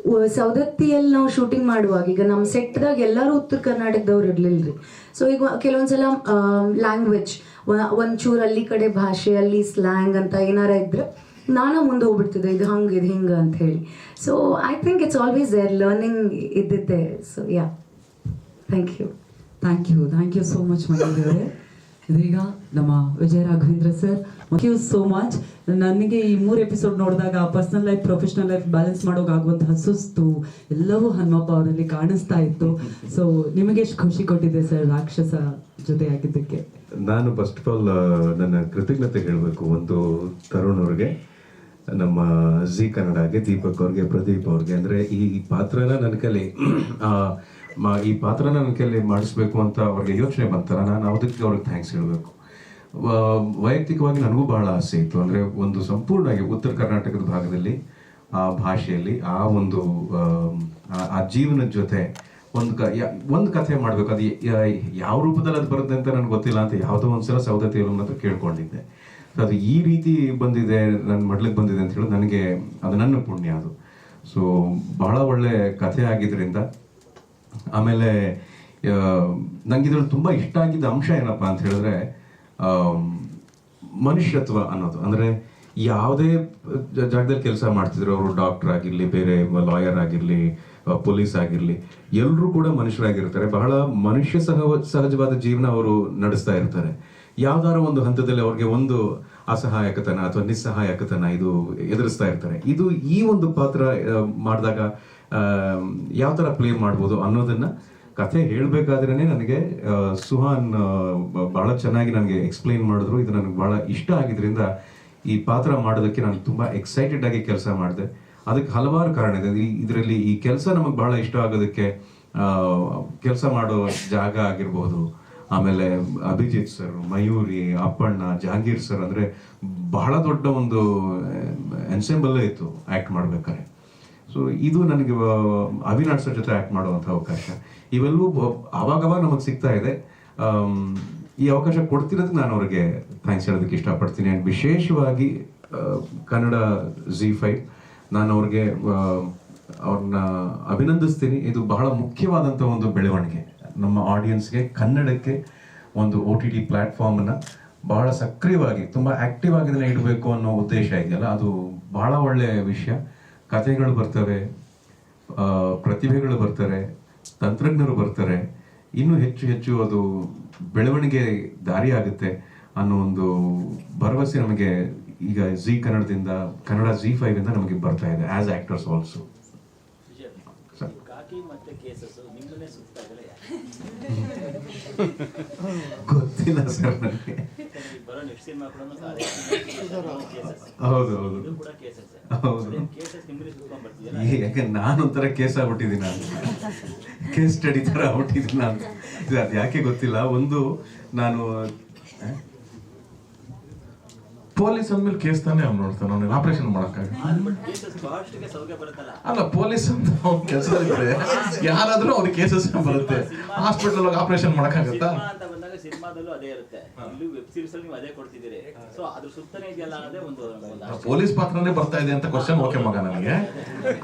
Speaker 7: ಸೌದತ್ತಿಯಲ್ಲಿ ನಾವು ಶೂಟಿಂಗ್ ಮಾಡುವಾಗ ಈಗ ನಮ್ಮ ಸೆಟ್ದಾಗ ಎಲ್ಲರೂ ಉತ್ತರ ಕರ್ನಾಟಕದವ್ರು ಇರಲಿಲ್ಲ ರೀ. ಸೊ ಈಗ ಕೆಲವೊಂದ್ಸಲ ಲ್ಯಾಂಗ್ವೇಜ್ ಒಂಚೂರು ಅಲ್ಲಿ ಕಡೆ ಭಾಷೆಯಲ್ಲಿ ಸ್ಲ್ಯಾಂಗ್ ಅಂತ ಏನಾರ ಇದ್ರೆ ನಾನು ಮುಂದೆ ಹೋಗ್ಬಿಡ್ತಿದ್ದೆ, ಇದು ಹಂಗೆ ಇದು ಹಿಂಗೆ ಅಂತ ಹೇಳಿ. So I think it's always there, learning ಇದ್ದಿದ್ದೆ. So yeah, thank you.
Speaker 2: Thank you so much Mayuri ಅವರೇ. ಇದೀಗ ನಮ್ಮ Vijay Raghavendra sir, thank you so much. ನನಗೆ ಈ 3 ಎಪಿಸೋಡ್ ನೋಡಿದಾಗ personal life professional life balance ಮಾಡೋಕ್ಕಾಗುವಂತಹ ಸುಸ್ತು ಎಲ್ಲವೂ ಹನುಮಪ್ಪ ಅವರಲ್ಲಿ ಕಾಣಿಸ್ತಾ ಇತ್ತು. ಸೊ ನಿಮಗೆ ಎಷ್ಟು ಖುಷಿ ಕೊಟ್ಟಿದೆ ಸರ್ ರಾಕ್ಷಸ ಜೊತೆ ಆಗಿದ್ದಕ್ಕೆ?
Speaker 8: ನಾನು ಫಸ್ಟ್ ಆಫ್ ಆಲ್ ನನ್ನ ಕೃತಜ್ಞತೆ ಹೇಳಬೇಕು. ಒಂದು ತರುಣ್ ಅವ್ರಿಗೆ, ನಮ್ಮ ಝೀ ಕನ್ನಡಗೆ, ದೀಪಕ್ ಅವ್ರಿಗೆ, ಪ್ರದೀಪ್ ಅವ್ರಿಗೆ. ಅಂದರೆ ಈ ಪಾತ್ರನ ನನ್ನ ಕೈಲಿ ಈ ಪಾತ್ರನ ನನ್ನ ಕೈಲಿ ಮಾಡಿಸ್ಬೇಕು ಅಂತ ಅವ್ರಿಗೆ ಯೋಚನೆ ಬಂತಲ್ಲ, ನಾನು ಅದಕ್ಕೆ ಅವ್ರಿಗೆ ಥ್ಯಾಂಕ್ಸ್ ಹೇಳಬೇಕು. ವೈಯಕ್ತಿಕವಾಗಿ ನನಗೂ ಬಹಳ ಆಸೆ ಇತ್ತು. ಅಂದರೆ ಒಂದು ಸಂಪೂರ್ಣವಾಗಿ ಉತ್ತರ ಕರ್ನಾಟಕದ ಭಾಗದಲ್ಲಿ ಆ ಭಾಷೆಯಲ್ಲಿ ಆ ಒಂದು ಆ ಜೀವನದ ಜೊತೆ ಒಂದು ಕಥೆ ಮಾಡಬೇಕು. ಅದು ಯಾವ ರೂಪದಲ್ಲಿ ಅದು ಬರುತ್ತೆ ಅಂತ ನನಗೆ ಗೊತ್ತಿಲ್ಲ ಅಂತ ಯಾವುದೋ ಒಂದ್ಸಲ ಸೌದತ್ತಿ ಅವ್ರ ಹತ್ರ ಕೇಳ್ಕೊಂಡಿದ್ದೆ. ಅದು ಈ ರೀತಿ ಬಂದಿದೆ, ನನ್ನ ಮಡ್ಲಿಗೆ ಬಂದಿದೆ ಅಂತ ಹೇಳಿ ನನಗೆ ಅದು ನನ್ನ ಪುಣ್ಯ ಅದು. ಸೊ ಬಹಳ ಒಳ್ಳೆ ಕಥೆ ಆಗಿದ್ದರಿಂದ. ಆಮೇಲೆ ನಂಗೆ ಇದ್ರಲ್ಲಿ ತುಂಬ ಇಷ್ಟ ಆಗಿದ್ದ ಅಂಶ ಏನಪ್ಪ ಅಂತ ಹೇಳಿದ್ರೆ ಮನುಷ್ಯತ್ವ ಅನ್ನೋದು. ಅಂದರೆ ಯಾವುದೇ ಜಾಗದಲ್ಲಿ ಕೆಲಸ ಮಾಡ್ತಿದ್ರು ಅವರು, ಡಾಕ್ಟರ್ ಆಗಿರಲಿ, ಬೇರೆ ಲಾಯರ್ ಆಗಿರಲಿ, ಪೊಲೀಸ್ ಆಗಿರಲಿ, ಎಲ್ಲರೂ ಕೂಡ ಮನುಷ್ಯರಾಗಿರ್ತಾರೆ. ಬಹಳ ಮನುಷ್ಯ ಸಹಜವಾದ ಜೀವನ ಅವರು ನಡೆಸ್ತಾ ಇರ್ತಾರೆ. ಯಾವ್ದಾರ ಒಂದು ಹಂತದಲ್ಲಿ ಅವ್ರಿಗೆ ಒಂದು ಅಸಹಾಯಕತನ ಅಥವಾ ನಿಸ್ಸಹಾಯಕತನ ಇದು ಎದುರಿಸ್ತಾ ಇರ್ತಾರೆ. ಇದು ಈ ಒಂದು ಪಾತ್ರ ಮಾಡಿದಾಗ ಯಾವ ಥರ ಪ್ಲೇ ಮಾಡ್ಬೋದು ಅನ್ನೋದನ್ನ ಕಥೆ ಹೇಳಬೇಕಾದ್ರೇ ನನಗೆ ಸುಹಾನ್ ಬಹಳ ಚೆನ್ನಾಗಿ ನನಗೆ ಎಕ್ಸ್ಪ್ಲೈನ್ ಮಾಡಿದ್ರು. ಇದು ನನಗೆ ಬಹಳ ಇಷ್ಟ ಆಗಿದ್ರಿಂದ ಈ ಪಾತ್ರ ಮಾಡೋದಕ್ಕೆ ನಾನು ತುಂಬ ಎಕ್ಸೈಟೆಡ್ ಆಗಿ ಕೆಲಸ ಮಾಡಿದೆ. ಅದಕ್ಕೆ ಹಲವಾರು ಕಾರಣ ಇದೆ. ಇದರಲ್ಲಿ ಈ ಕೆಲಸ ನಮಗೆ ಬಹಳ ಇಷ್ಟ ಆಗೋದಕ್ಕೆ ಕೆಲಸ ಮಾಡೋ ಜಾಗ ಆಗಿರ್ಬೋದು, ಆಮೇಲೆ ಅಭಿಜಿತ್ ಸರ್, ಮಯೂರಿ, ಅಪ್ಪಣ್ಣ, ಜಹಾಂಗೀರ್ ಸರ್, ಅಂದರೆ ಬಹಳ ದೊಡ್ಡ ಒಂದು ಎನ್ಸೆಂಬಲ್ಲೇ ಇತ್ತು ಆ್ಯಕ್ಟ್ ಮಾಡ್ಬೇಕಾದ್ರೆ. ಸೊ ಇದು ನನಗೆ ಅವಿನಾಶ್ ಸರ್ ಜೊತೆ ಆ್ಯಕ್ಟ್ ಮಾಡುವಂಥ ಅವಕಾಶ. ಇವೆಲ್ಲವೂ ಅವಾಗವಾಗ ನಮಗೆ ಸಿಗ್ತಾ ಇದೆ. ಈ ಅವಕಾಶ ಕೊಡ್ತಿರೋದಕ್ಕೆ ನಾನು ಅವ್ರಿಗೆ ಥ್ಯಾಂಕ್ಸ್ ಹೇಳೋದಕ್ಕೆ ಇಷ್ಟಪಡ್ತೀನಿ. ಆ್ಯಂಡ್ ವಿಶೇಷವಾಗಿ ಕನ್ನಡ ZEE5 ನಾನು ಅವ್ರಿಗೆ ಅವ್ರನ್ನ ಅಭಿನಂದಿಸ್ತೀನಿ. ಇದು ಬಹಳ ಮುಖ್ಯವಾದಂಥ ಒಂದು ಬೆಳವಣಿಗೆ. ನಮ್ಮ ಆಡಿಯನ್ಸ್ಗೆ ಕನ್ನಡಕ್ಕೆ ಒಂದು OTT ಪ್ಲ್ಯಾಟ್ಫಾರ್ಮನ್ನು ಬಹಳ ಸಕ್ರಿಯವಾಗಿ, ತುಂಬ ಆ್ಯಕ್ಟಿವ್ ಆಗಿ ಇದನ್ನು ಇಡಬೇಕು ಅನ್ನೋ ಉದ್ದೇಶ ಇದೆಯಲ್ಲ, ಅದು ಬಹಳ ಒಳ್ಳೆಯ ವಿಷಯ. ಕಥೆಗಳು ಬರ್ತವೆ, ಪ್ರತಿಭೆಗಳು ಬರ್ತಾರೆ, ತಂತ್ರಜ್ಞರು ಬರ್ತಾರೆ, ಇನ್ನೂ ಹೆಚ್ಚು ಹೆಚ್ಚು ಅದು ಬೆಳವಣಿಗೆ ದಾರಿ ಆಗುತ್ತೆ ಅನ್ನೋ ಒಂದು ಭರವಸೆ ನಮಗೆ ಈಗ ಕನ್ನಡದಿಂದ, ಕನ್ನಡ ZEE5 ಇಂದ ನಮಗೆ ಬರ್ತಾ ಇದೆ ಆಸ್ ಆಕ್ಟರ್ಸ್ ಆಲ್ಸೋ.
Speaker 4: ಕಾಕಿ ಮತ್ತೆ ಕೇಸಸ್ ನಿಮ್ಮನ್ನೇ ಸುತ್ತಾ ಇದ್ದಾರೆ.
Speaker 8: ಗೊತ್ತಿಲ್ಲ ಸರ್ ನನಗೆ.
Speaker 4: ಬರೋ ನೆಕ್ಸ್ಟ್ ಸಿನಿಮಾ ಕೂಡ
Speaker 8: ಹೌದು ಹೌದು ಹೌದು. ಯಾಕೆ ನಾನೊಂಥರ ಕೇಸ್ ಆಗ್ಬಿಟ್ಟಿದ್ದೀನಿ, ನಾನು ಕೇಸ್ ಸ್ಟಡಿ ಥರ ಆಗ್ಬಿಟ್ಟಿದ್ದೀನಿ ನಾನು. ಇದು ಅದು ಯಾಕೆ ಗೊತ್ತಿಲ್ಲ. ಒಂದು ನಾನು
Speaker 9: ಪೊಲೀಸ್ ಅಂದ್ಮೇಲೆ ಕೇಸ್ ತಾನೇ ಅವ್ನು ನೋಡ್ತಾನೆ, ಅವ್ನಿಗೆ ಆಪರೇಷನ್ ಮಾಡಕ್ಕಾಗ ಅಲ್ಲ. ಪೊಲೀಸ್ ಅಂತ ಅವ್ನ ಕೆಲಸದಲ್ಲಿ ಯಾರಾದ್ರೂ ಅವ್ರಿಗೆ ಕೇಸಸ್ ಬರುತ್ತೆ. ಹಾಸ್ಪಿಟಲ್ ಆಪರೇಷನ್ ಮಾಡಕ್ಕಾಗತ್ತಾ?
Speaker 4: ಸಿನಿಮಾದಲ್ಲೂ ಅದೇ ಇರುತ್ತೆ, ಇಲ್ಲೂ ವೆಬ್ ಸೀರೀಸ್ ಅಲ್ಲಿ ನೀವು ಅದೇ ಕೊಡ್ತಿದ್ದೀರಿ. ಸೊ ಅದ್ರ ಸುತ್ತನೇ ಇದೆಯಲ್ಲ ಅನ್ನೋದೇ ಒಂದು
Speaker 9: ಪೊಲೀಸ್ ಪಾತ್ರನೇ ಬರ್ತಾ ಇದೆ ಅಂತ ಕ್ವಶನ್ ಓಕೆ ಮಗ ನನಗೆ.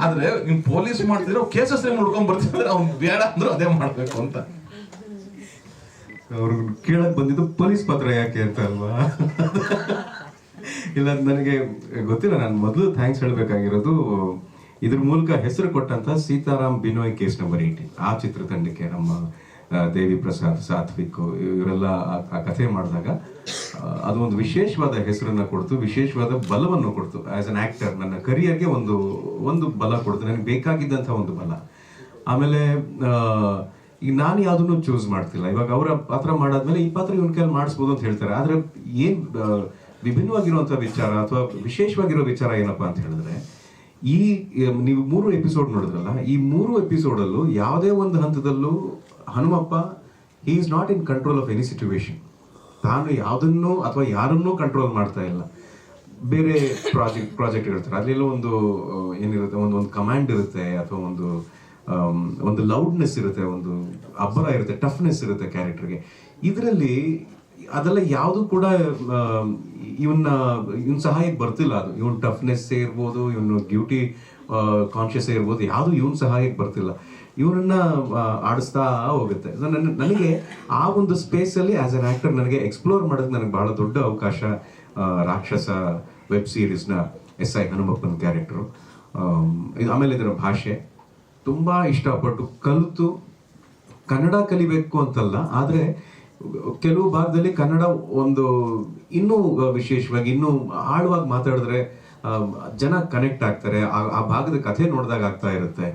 Speaker 9: ಆದ್ರೆ ನೀನ್ ಪೊಲೀಸ್ ಮಾಡ್ತಿದ್ರೆ ಕೇಸಸ್ ನೋಡ್ಕೊಂಡ್ ಬರ್ತಿದ್ರೆ ಅವ್ನು ಬೇಡ ಅಂದ್ರೂ ಅದೇ ಮಾಡ್ಬೇಕು ಅಂತ.
Speaker 8: ಅವ್ರು ಕೇಳಕ್ ಬಂದಿದ್ದು ಪೊಲೀಸ್ ಪಾತ್ರ ಯಾಕೆ ಅಂತ ಅಲ್ವಾ? ಇಲ್ಲ, ನನಗೆ ಗೊತ್ತಿಲ್ಲ. ನಾನು ಮೊದಲು ಥ್ಯಾಂಕ್ಸ್ ಹೇಳಬೇಕಾಗಿರೋದು ಇದ್ರ ಮೂಲಕ ಹೆಸರು ಕೊಟ್ಟಂತ ಸೀತಾರಾಮ್ ಬಿನೋಯ್ ಕೇಸ್ ನಂಬರ್ 18 ಆ ಚಿತ್ರತಂಡಕ್ಕೆ, ನಮ್ಮ ದೇವಿ ಪ್ರಸಾದ್, ಸಾತ್ವಿಕ್ ಇವರೆಲ್ಲ ಆ ಕಥೆ ಮಾಡಿದಾಗ ಅದು ಒಂದು ವಿಶೇಷವಾದ ಹೆಸರನ್ನ ಕೊಡ್ತು, ವಿಶೇಷವಾದ ಬಲವನ್ನು ಕೊಡ್ತು. ಆಸ್ ಅನ್ ಆಕ್ಟರ್ ನನ್ನ ಕರಿಯರ್ಗೆ ಒಂದು ಬಲ ಕೊಡ್ತು, ನನಗೆ ಬೇಕಾಗಿದ್ದಂಥ ಒಂದು ಬಲ. ಆಮೇಲೆ ಈಗ ನಾನು ಯಾವುದನ್ನು ಚೂಸ್ ಮಾಡ್ತಿಲ್ಲ. ಇವಾಗ ಅವರ ಪಾತ್ರ ಮಾಡಾದ್ಮೇಲೆ ಈ ಪಾತ್ರ ಇವನ್ ಕೈಲಿ ಮಾಡಿಸ್ಬೋದು ಅಂತ ಹೇಳ್ತಾರೆ. ಆದ್ರೆ ಏನ್ ವಿಭಿನ್ನವಾಗಿರುವಂಥ ವಿಚಾರ ಅಥವಾ ವಿಶೇಷವಾಗಿರೋ ವಿಚಾರ ಏನಪ್ಪಾ ಅಂತ ಹೇಳಿದ್ರೆ, ಈ ನೀವು 3 ಎಪಿಸೋಡ್ ನೋಡಿದ್ರಲ್ಲ, ಈ 3 ಎಪಿಸೋಡಲ್ಲೂ ಯಾವುದೇ ಒಂದು ಹಂತದಲ್ಲೂ Hanumappa he is not in control of any situation. ತಾನು ಯಾವುದನ್ನು ಅಥವಾ ಯಾರನ್ನೂ ಕಂಟ್ರೋಲ್ ಮಾಡ್ತಾ ಇಲ್ಲ. ಬೇರೆ ಪ್ರಾಜೆಕ್ಟ್ ಇರ್ತಾರೆ, ಅಲ್ಲೆಲ್ಲೋ ಒಂದು ಏನಿರುತ್ತೆ, ಒಂದು ಕಮಾಂಡ್ ಇರುತ್ತೆ ಅಥವಾ ಒಂದು ಲೌಡ್ನೆಸ್ ಇರುತ್ತೆ, ಒಂದು ಅಬ್ಬರ ಇರುತ್ತೆ, ಟಫ್ನೆಸ್ ಇರುತ್ತೆ ಕ್ಯಾರೆಕ್ಟರ್ಗೆ. ಇದರಲ್ಲಿ ಅದೆಲ್ಲ ಯಾವುದು ಕೂಡ ಇವನ್ ಸಹಾಯಕ್ಕೆ ಬರ್ತಿಲ್ಲ. ಅದು ಇವನ್ ಟಫ್ನೆಸ್ ಇರ್ಬೋದು, ಇವನು ಡ್ಯೂಟಿ ಕಾನ್ಶಿಯಸ್ ಇರ್ಬೋದು, ಯಾವುದು ಇವನ್ ಸಹಾಯಕ್ಕೆ ಬರ್ತಿಲ್ಲ. ಇವನನ್ನ ಆಡಿಸ್ತಾ ಹೋಗುತ್ತೆ. ನನಗೆ ಆ ಒಂದು ಸ್ಪೇಸಲ್ಲಿ ಆಸ್ ಅನ್ ಆಕ್ಟರ್ ನನಗೆ ಎಕ್ಸ್ಪ್ಲೋರ್ ಮಾಡೋದು ನನಗೆ ಬಹಳ ದೊಡ್ಡ ಅವಕಾಶ. ರಾಕ್ಷಸ ವೆಬ್ ಸೀರೀಸ್ನ SI ಹನುಮಪ್ಪನ ಕ್ಯಾರೆಕ್ಟರು. ಆಮೇಲೆ ಇದರ ಭಾಷೆ ತುಂಬ ಇಷ್ಟಪಟ್ಟು ಕಲಿತು ಕನ್ನಡ ಕಲಿಬೇಕು ಅಂತಲ್ಲ, ಆದರೆ ಕೆಲವು ಭಾಗದಲ್ಲಿ ಕನ್ನಡ ಒಂದು ಇನ್ನೂ ವಿಶೇಷವಾಗಿ ಇನ್ನೂ ಆಳವಾಗಿ ಮಾತಾಡಿದ್ರೆ ಜನ ಕನೆಕ್ಟ್ ಆಗ್ತಾರೆ. ಆ ಭಾಗದ ಕಥೆ ನೋಡಿದಾಗ ಆಗ್ತಾ ಇರುತ್ತೆ.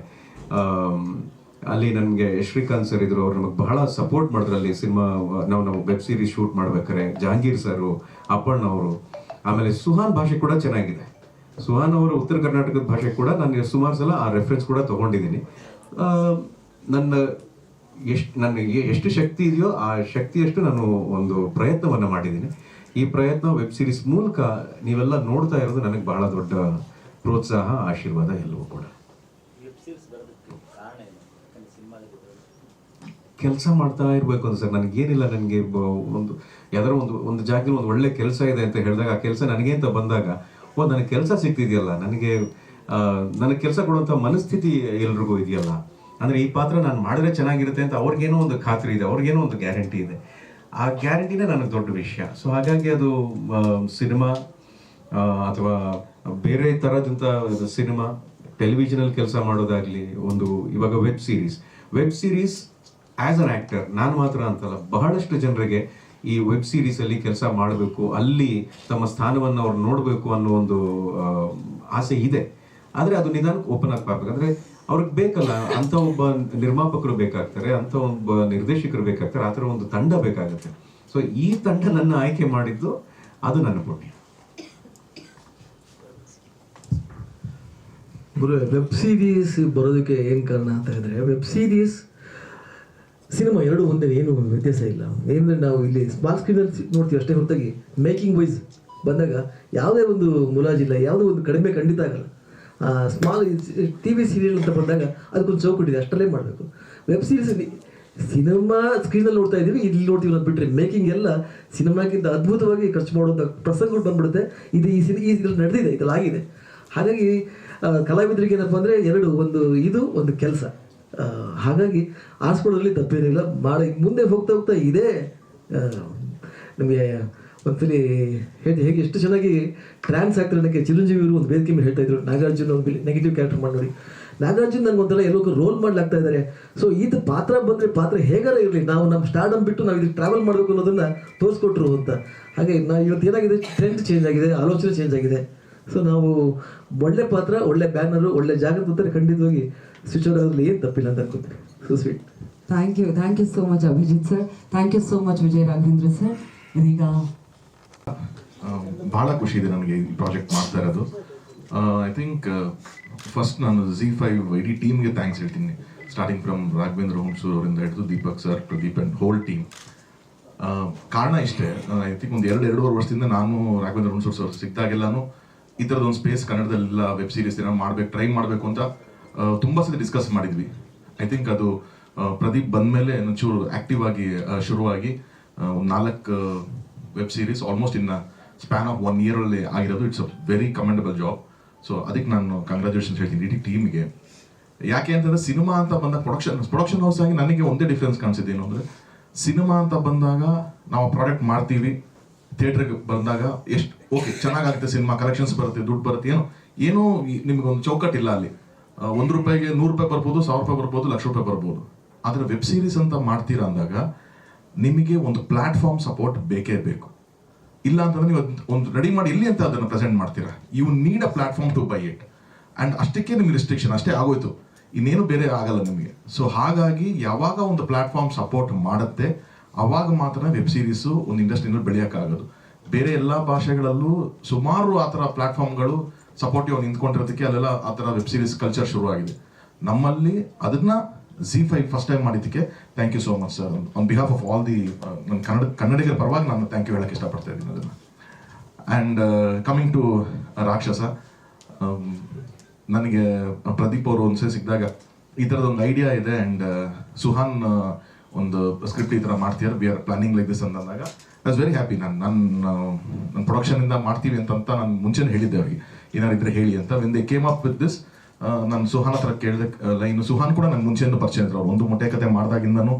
Speaker 8: ಅಲ್ಲಿ ನನಗೆ ಶ್ರೀಕಾಂತ್ ಸರ್ ಇದ್ರು, ಅವ್ರು ನಮಗೆ ಬಹಳ ಸಪೋರ್ಟ್ ಮಾಡಿದ್ರು. ಅಲ್ಲಿ ಸಿನಿಮಾ ನಾವು ವೆಬ್ ಸೀರೀಸ್ ಶೂಟ್ ಮಾಡ್ಬೇಕಾರೆ ಜಹಾಂಗೀರ್ ಸರು, ಅಪ್ಪಣ್ಣ ಅವರು, ಆಮೇಲೆ ಸುಹಾನ್ ಭಾಷೆ ಕೂಡ ಚೆನ್ನಾಗಿದೆ. ಸುಹಾನ್ ಅವರು ಉತ್ತರ ಕರ್ನಾಟಕದ ಭಾಷೆ ಕೂಡ ನಾನು ಸುಮಾರು ಸಲ ಆ ರೆಫರೆನ್ಸ್ ಕೂಡ ತಗೊಂಡಿದ್ದೀನಿ. ನನಗೆ ಎಷ್ಟು ಶಕ್ತಿ ಇದೆಯೋ ಆ ಶಕ್ತಿಯಷ್ಟು ನಾನು ಒಂದು ಪ್ರಯತ್ನವನ್ನು ಮಾಡಿದ್ದೀನಿ. ಈ ಪ್ರಯತ್ನ ವೆಬ್ ಸೀರೀಸ್ ಮೂಲಕ ನೀವೆಲ್ಲ ನೋಡ್ತಾ ಇರೋದು ನನಗೆ ಬಹಳ ದೊಡ್ಡ ಪ್ರೋತ್ಸಾಹ, ಆಶೀರ್ವಾದ ಎಲ್ಲವೂ ಕೂಡ. ಕೆಲಸ ಮಾಡ್ತಾ ಇರಬೇಕು ಅಂತ ಸರ್, ನನಗೇನಿಲ್ಲ. ನನಗೆ ಯಾವ್ದಾರ ಒಂದು ಜಾಗದಲ್ಲಿ ಒಂದು ಒಳ್ಳೆ ಕೆಲಸ ಇದೆ ಅಂತ ಹೇಳಿದಾಗ ಆ ಕೆಲಸ ನನಗೆ ಅಂತ ಬಂದಾಗ ನನಗೆ ಕೆಲಸ ಸಿಗ್ತಿದೆಯಲ್ಲ, ನನಗೆ ಕೆಲಸ ಕೊಡುವಂಥ ಮನಸ್ಥಿತಿ ಎಲ್ರಿಗೂ ಇದೆಯಲ್ಲ. ಅಂದರೆ ಈ ಪಾತ್ರ ನಾನು ಮಾಡಿದ್ರೆ ಚೆನ್ನಾಗಿರುತ್ತೆ ಅಂತ ಅವ್ರಿಗೇನೋ ಒಂದು ಖಾತ್ರಿ ಇದೆ, ಅವ್ರಿಗೇನೋ ಒಂದು ಗ್ಯಾರಂಟಿ ಇದೆ. ಆ ಗ್ಯಾರಂಟಿನೇ ನನಗೆ ದೊಡ್ಡ ವಿಷಯ. ಸೊ ಹಾಗಾಗಿ ಅದು ಸಿನಿಮಾ ಅಥವಾ ಬೇರೆ ಥರದಂಥ ಸಿನಿಮಾ ಟೆಲಿವಿಷನಲ್ಲಿ ಕೆಲಸ ಮಾಡೋದಾಗ್ಲಿ, ಒಂದು ಇವಾಗ web series as an actor ನಾನು ಮಾತ್ರ ಅಂತಲ್ಲ, ಬಹಳಷ್ಟು ಜನರಿಗೆ ಈ ವೆಬ್ ಸೀರೀಸಲ್ಲಿ ಕೆಲಸ ಮಾಡಬೇಕು, ಅಲ್ಲಿ ತಮ್ಮ ಸ್ಥಾನವನ್ನು ಅವ್ರು ನೋಡಬೇಕು ಅನ್ನೋ ಒಂದು ಆಸೆ ಇದೆ. ಆದರೆ ಅದು ನಿಧಾನಕ್ಕೆ ಓಪನ್ ಆಗಬೇಕು. ಅಂದರೆ ಅವ್ರಿಗೆ ಬೇಕಲ್ಲ, ಅಂಥ ಒಬ್ಬ ನಿರ್ಮಾಪಕರು ಬೇಕಾಗ್ತಾರೆ, ಅಂಥ ಒಬ್ಬ ನಿರ್ದೇಶಕರು ಬೇಕಾಗ್ತಾರೆ, ಆ ಥರ ಒಂದು ತಂಡ ಬೇಕಾಗುತ್ತೆ. ಸೊ ಈ ತಂಡ ನನ್ನ ಆಯ್ಕೆ ಮಾಡಿದ್ದು ಅದು ನನ್ನ ಪುಣ್ಯ.
Speaker 5: ಗುರು, ವೆಬ್ ಸೀರೀಸ್ ಬರೋದಕ್ಕೆ ಏನು ಕಾರಣ ಅಂತ ಹೇಳಿದ್ರೆ, ವೆಬ್ ಸೀರೀಸ್ ಸಿನಿಮಾ ಎರಡು ಒಂದೇ, ಏನು ವ್ಯತ್ಯಾಸ ಇಲ್ಲ. ಏನಂದರೆ ನಾವು ಇಲ್ಲಿ ಸ್ಮಾಲ್ ಸ್ಕ್ರೀನಲ್ಲಿ ನೋಡ್ತೀವಿ ಅಷ್ಟೇ ಹೊರತಾಗಿ ಮೇಕಿಂಗ್ ವೈಸ್ ಬಂದಾಗ ಯಾವುದೇ ಒಂದು ಮುಲಾಜಿಲ್ಲ, ಯಾವುದೇ ಒಂದು ಕಡಿಮೆ ಖಂಡಿತ ಆಗಲ್ಲ. ಸ್ಮಾಲ್ TV ಸೀರಿಯಲ್ ಅಂತ ಬಂದಾಗ ಅದಕ್ಕೊಂದು ಚೌಕಟ್ಟಿದೆ, ಅಷ್ಟಲ್ಲೇ ಮಾಡಬೇಕು. ವೆಬ್ ಸೀರೀಸ್ ಸಿನಿಮಾ ಸ್ಕ್ರೀನಲ್ಲಿ ನೋಡ್ತಾ ಇದ್ದೀವಿ, ಇಲ್ಲಿ ನೋಡ್ತೀವಿ ಅಂತ ಬಿಟ್ಟರೆ ಮೇಕಿಂಗ್ ಎಲ್ಲ ಸಿನಿಮಾಕ್ಕಿಂತ ಅದ್ಭುತವಾಗಿ ಖರ್ಚು ಮಾಡೋಂಥ ಪ್ರಸಂಗಗಳು ಬಂದ್ಬಿಡುತ್ತೆ. ಇದು ಈ ಇದ್ರಲ್ಲಿ ನಡೆದಿದೆ, ಇದ್ರಲ್ಲಿ ಆಗಿದೆ. ಹಾಗಾಗಿ ಕಲಾವಿದರಿಗೆ ಏನಪ್ಪ ಅಂದರೆ ಒಂದು ಇದು ಒಂದು ಕೆಲಸ, ಹಾಗಾಗಿ ಆರಿಸ್ಕೊಳ್ಳೋದ್ರಲ್ಲಿ ತಪ್ಪೇನಿಲ್ಲ. ಮುಂದೆ ಹೋಗ್ತಾ ಹೋಗ್ತಾ ಇದೇ ನಮಗೆ ಒಂದ್ಸಲಿ ಹೇಗೆ ಎಷ್ಟು ಚೆನ್ನಾಗಿ ಟ್ರಾನ್ಸ್ ಆಗ್ತಾರೆ ನನಗೆ. ಚಿರಂಜೀವಿ ಅವರು ಒಂದು ವೇದಿಕೆ ಮೇಲೆ ಹೇಳ್ತಾ ಇದ್ರು, ನಾಗಾರ್ಜುನ ಒಂದು ನೆಗೆಟಿವ್ ಕ್ಯಾರೆಕ್ಟರ್ ಮಾಡಿ ನೋಡಿ, ನಾಗಾರ್ಜುನ್ ನನಗೆ ಒಂಥರ ಎಲ್ಲೋ ರೋಲ್ ಮಾಡ್ಲಾಗ್ತಾ ಇದ್ದಾರೆ. ಸೊ ಇದು ಪಾತ್ರ ಬಂದರೆ ಪಾತ್ರ ಹೇಗಾರ ಇರಲಿ, ನಾವು ನಮ್ಮ ಸ್ಟಾರ್ಡಮ್ ಬಿಟ್ಟು ನಾವು ಇದಕ್ಕೆ ಟ್ರಾವೆಲ್ ಮಾಡಬೇಕು ಅನ್ನೋದನ್ನು ತೋರಿಸ್ಕೊಟ್ರು ಅಂತ. ಹಾಗೆ ನಾವು ಇವತ್ತು ಏನಾಗಿದೆ, ಟ್ರೆಂಡ್ ಚೇಂಜ್ ಆಗಿದೆ, ಆಲೋಚನೆ ಚೇಂಜ್ ಆಗಿದೆ. ಸೊ ನಾವು ಒಳ್ಳೆ ಪಾತ್ರ, ಒಳ್ಳೆ ಬ್ಯಾನರು, ಒಳ್ಳೆ ಜಾಗ ಕೂತಾರೆ, ಖಂಡಿತವಾಗಿ ಸ್ವಿಚ್ ಓವರ್ ಆಗೋದ್ರಲ್ಲಿ ಏನು ತಪ್ಪಿಲ್ಲ ಅಂತ ಅನ್ಕೋತೀನಿ. So sweet.
Speaker 2: Thank you so much Abhijit sir. Thank you so much Vijaya Raghavendra sir. ಇದೀಗ
Speaker 9: ಬಹಳ ಖುಷಿ ಇದೆ ನನಗೆ ಈ ಪ್ರಾಜೆಕ್ಟ್ ಮಾಡ್ತಾ ಇರೋದು. ಐ ಥಿಂಕ್ ಫಸ್ಟ್ ನಾನು ZEE5 ಇಡೀ ಟೀಮ್ಗೆ ಥ್ಯಾಂಕ್ಸ್ ಹೇಳ್ತೀನಿ. ಸ್ಟಾರ್ಟಿಂಗ್ ಫ್ರಮ್ ರಾಘವೇಂದ್ರ ಹುಣಸೂರು ಅವರಿಂದ ಹಿಡಿದು Deepak sir, Pradeep and whole team. ಕಾರಣ ಇಷ್ಟೇ, ಐ ಥಿಂಕ್ ಒಂದು 2-2.5 ವರ್ಷದಿಂದ ನಾನು ರಾಘವೇಂದ್ರ ಹುಣಸೂರು ಸರ್ ಸಿಕ್ಕಿದಾಗೆಲ್ಲಾನು ಈ ಥರದೊಂದು ಸ್ಪೇಸ್ ಕನ್ನಡದಲ್ಲ ವೆಬ್ ಸೀರೀಸ್ ಏನೋ ಟ್ರೈ ಮಾಡಬೇಕು ಅಂತ ತುಂಬ ಸತಿ ಡಿಸ್ಕಸ್ ಮಾಡಿದ್ವಿ. ಐ ಥಿಂಕ್ ಅದು ಪ್ರದೀಪ್ ಬಂದಮೇಲೆ ಒಂಚೂರು ಆ್ಯಕ್ಟಿವ್ ಆಗಿ ಶುರುವಾಗಿ 4 web series almost in span of 1 year ಆಗಿರೋದು. It's a very commendable job. So ಅದಕ್ಕೆ ನಾನು ಕಂಗ್ರ್ಯಾಚುಲೇಷನ್ಸ್ ಹೇಳ್ತೀನಿ ಇಡೀ ಟೀಮ್ಗೆ. ಯಾಕೆ ಅಂತಂದರೆ ಸಿನಿಮಾ ಅಂತ ಬಂದಾಗ ಪ್ರೊಡಕ್ಷನ್ ಹೌಸ್ ಆಗಿ ನನಗೆ ಒಂದೇ ಡಿಫ್ರೆನ್ಸ್ ಕಾಣಿಸಿದ್ದೇನು ಅಂದರೆ, ಸಿನಿಮಾ ಅಂತ ಬಂದಾಗ ನಾವು ಪ್ರಾಡಕ್ಟ್ ಮಾಡ್ತೀವಿ, ಥಿಯೇಟ್ರಿಗೆ ಬಂದಾಗ ಎಷ್ಟು ಓಕೆ ಚೆನ್ನಾಗಾಗುತ್ತೆ, ಸಿನಿಮಾ ಕಲೆಕ್ಷನ್ಸ್ ಬರುತ್ತೆ, ದುಡ್ಡು ಬರುತ್ತೆ, ಏನೋ ನಿಮಗೊಂದು ಚೌಕಟ್ಟಿಲ್ಲ ಅಲ್ಲಿ. 1 ರೂಪಾಯಿಗೆ 100 ರೂಪಾಯಿ ಬರ್ಬೋದು, 1000 ರೂಪಾಯಿ ಬರ್ಬೋದು, 1,00,000 ರೂಪಾಯಿ ಬರ್ಬೋದು. ಆದರೆ ವೆಬ್ ಸೀರೀಸ್ ಅಂತ ಮಾಡ್ತೀರಾ ಅಂದಾಗ ನಿಮಗೆ ಒಂದು ಪ್ಲಾಟ್ಫಾರ್ಮ್ ಸಪೋರ್ಟ್ ಬೇಕೇ ಬೇಕು. ಇಲ್ಲ ಅಂತಂದ್ರೆ ನೀವು ಒಂದು ರೆಡಿ ಮಾಡಿ ಇಲ್ಲಿ ಅಂತ ಅದನ್ನು ಪ್ರೆಸೆಂಟ್ ಮಾಡ್ತೀರಾ, you need a platform to buy it. And ಅಷ್ಟಕ್ಕೆ ನಿಮ್ಗೆ ರಿಸ್ಟ್ರಿಕ್ಷನ್ ಅಷ್ಟೇ ಆಗೋಯ್ತು, ಇನ್ನೇನು ಬೇರೆ ಆಗಲ್ಲ ನಿಮಗೆ. ಸೊ ಹಾಗಾಗಿ ಯಾವಾಗ ಒಂದು ಪ್ಲಾಟ್ಫಾರ್ಮ್ ಸಪೋರ್ಟ್ ಮಾಡುತ್ತೆ ಅವಾಗ ಮಾತ್ರ ವೆಬ್ ಸೀರೀಸು ಒಂದು ಇಂಡಸ್ಟ್ರಿನಲ್ಲಿ ಬೆಳೆಯೋಕ್ಕಾಗೋದು. ಬೇರೆ ಎಲ್ಲ ಭಾಷೆಗಳಲ್ಲೂ ಸುಮಾರು ಆ ಥರ ಪ್ಲಾಟ್ಫಾರ್ಮ್ಗಳು ಸಪೋರ್ಟಿವ್ ನಿಂತ್ಕೊಂಡಿರೋದಕ್ಕೆ ಅಲ್ಲೆಲ್ಲ ಆ ಥರ ವೆಬ್ ಸೀರೀಸ್ ಕಲ್ಚರ್ ಶುರುವಾಗಿದೆ. ನಮ್ಮಲ್ಲಿ ಅದನ್ನ ZEE5 ಫಸ್ಟ್ ಟೈಮ್ ಮಾಡಿದ್ದಕ್ಕೆ thank you so much sir. On behalf of all the ನನ್ನ ಕನ್ನಡಿಗರ ಪರವಾಗಿ ನಾನು ಥ್ಯಾಂಕ್ ಯು ಹೇಳಕ್ಕೆ ಇಷ್ಟಪಡ್ತಾ ಇದ್ದೀನಿ ಅದನ್ನು. ಆ್ಯಂಡ್ ಕಮಿಂಗ್ ಟು ರಾಕ್ಷಸ, ನನಗೆ ಪ್ರದೀಪ್ ಅವರು ಒಂದ್ಸರಿ ಸಿಕ್ಕಿದಾಗ ಈ ಥರದೊಂದು ಐಡಿಯಾ ಇದೆ ಆ್ಯಂಡ್ ಸುಹಾನ್ ಒಂದು ಸ್ಕ್ರಿಪ್ಟ್ ಈ ಥರ ಮಾಡ್ತೀರ, we are planning like this ಅಂತಂದಾಗ ಐ ವಾಸ್ ವೆರಿ ಹ್ಯಾಪಿ. ನನ್ನ ಪ್ರೊಡಕ್ಷನಿಂದ ಮಾಡ್ತೀವಿ ಅಂತ ನಾನು ಮುಂಚೆನೇ ಹೇಳಿದ್ದೆ ಅವ್ರಿಗೆ, ಏನಾರಿದ್ರೆ ಹೇಳಿ ಅಂತ. When they came up with this, ನಾನು ಸುಹಾನ್ ಹತ್ರ ಕೇಳಿದೆ ಲೈನು. ಸುಹಾನ್ ಕೂಡ ನನಗೆ ಮುಂಚೆಯಿಂದ ಪರಿಚಯ ಇದ್ರು, ಅವ್ರು ಒಂದು ಮೊಟ್ಟೆ ಕತೆ ಮಾಡಿದಾಗಿಂದನೂ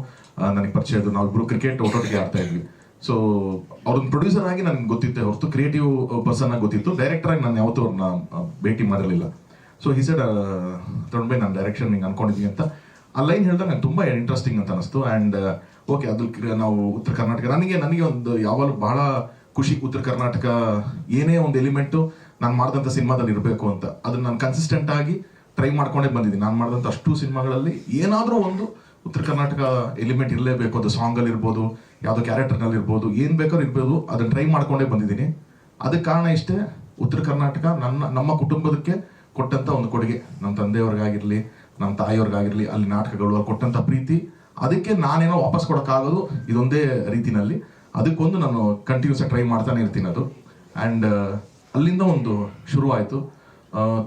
Speaker 9: ನನಗೆ ಪರಿಚಯ ಇದ್ರು. ನಾವಿಬ್ಬರು ಕ್ರಿಕೆಟ್ ಒಟ್ಟೊಟ್ಟಿಗೆ ಆಡ್ತಾ ಇದ್ವಿ. ಸೊ ಅವ್ರನ್ನ ಪ್ರೊಡ್ಯೂಸರ್ ಆಗಿ ನನಗೆ ಗೊತ್ತಿತ್ತೆ ಹೊರತು ಕ್ರಿಯೇಟಿವ್ ಪರ್ಸನ್ ಆಗಿ ಗೊತ್ತಿತ್ತು. ಡೈರೆಕ್ಟರ್ ಆಗಿ ನಾನು ಯಾವತ್ತೂ ಅವ್ರನ್ನ ಭೇಟಿ ಮಾಡಿರಲಿಲ್ಲ. ಸೊ ಈ ಸೈಡ್ ತೊಗೊಂಡ್ಬೈ ನಾನು ಡೈರೆಕ್ಷನ್ ಹಿಂಗೆ ಅನ್ಕೊಂಡಿದ್ದೀನಿ ಅಂತ ಆ ಲೈನ್ ಹೇಳಿದಾಗ ನಂಗೆ ತುಂಬ ಇಂಟ್ರೆಸ್ಟಿಂಗ್ ಅಂತ ಅನಿಸ್ತು. ಆ್ಯಂಡ್ ಓಕೆ, ಅದ್ರ ನಾವು ಉತ್ತರ ಕರ್ನಾಟಕ, ನನಗೆ ಒಂದು ಯಾವಾಗಲೂ ಬಹಳ ಖುಷಿ, ಉತ್ತರ ಕರ್ನಾಟಕ ಏನೇ ಒಂದು ಎಲಿಮೆಂಟು ನಾನು ಮಾಡಿದಂಥ ಸಿನಿಮಾದಲ್ಲಿ ಇರಬೇಕು ಅಂತ. ಅದನ್ನು ನಾನು ಕನ್ಸಿಸ್ಟೆಂಟ್ ಆಗಿ ಟ್ರೈ ಮಾಡ್ಕೊಂಡೇ ಬಂದಿದ್ದೀನಿ. ನಾನು ಮಾಡಿದಂಥ ಅಷ್ಟು ಸಿನಿಮಾಗಳಲ್ಲಿ ಏನಾದರೂ ಒಂದು ಉತ್ತರ ಕರ್ನಾಟಕ ಎಲಿಮೆಂಟ್ ಇರಲೇಬೇಕು. ಅದು ಸಾಂಗಲ್ಲಿ ಇರ್ಬೋದು, ಯಾವುದೋ ಕ್ಯಾರೆಕ್ಟರ್ನಲ್ಲಿ ಇರ್ಬೋದು, ಏನು ಬೇಕಾದ್ರೂ ಇರ್ಬೋದು, ಅದನ್ನು ಟ್ರೈ ಮಾಡ್ಕೊಂಡೇ ಬಂದಿದ್ದೀನಿ. ಅದಕ್ಕೆ ಕಾರಣ ಇಷ್ಟೇ, ಉತ್ತರ ಕರ್ನಾಟಕ ನಮ್ಮ ಕುಟುಂಬದಕ್ಕೆ ಕೊಟ್ಟಂಥ ಒಂದು ಕೊಡುಗೆ. ನಮ್ಮ ತಂದೆಯವ್ರಿಗಾಗಿರಲಿ, ನಮ್ಮ ತಾಯಿಯವ್ರಿಗಾಗಿರಲಿ, ಅಲ್ಲಿ ನಾಟಕಗಳು ಅವ್ರು ಕೊಟ್ಟಂಥ ಪ್ರೀತಿ, ಅದಕ್ಕೆ ನಾನೇನೋ ವಾಪಸ್ ಕೊಡೋಕ್ಕಾಗೋದು ಇದೊಂದೇ ರೀತಿನಲ್ಲಿ. ಅದಕ್ಕೊಂದು ನಾನು ಕಂಟಿನ್ಯೂಸ್ ಆಗಿ ಟ್ರೈ ಮಾಡ್ತಾನೆ ಇರ್ತೀನಿ ಅದು. ಆ್ಯಂಡ್ ಅಲ್ಲಿಂದ ಒಂದು ಶುರುವಾಯಿತು.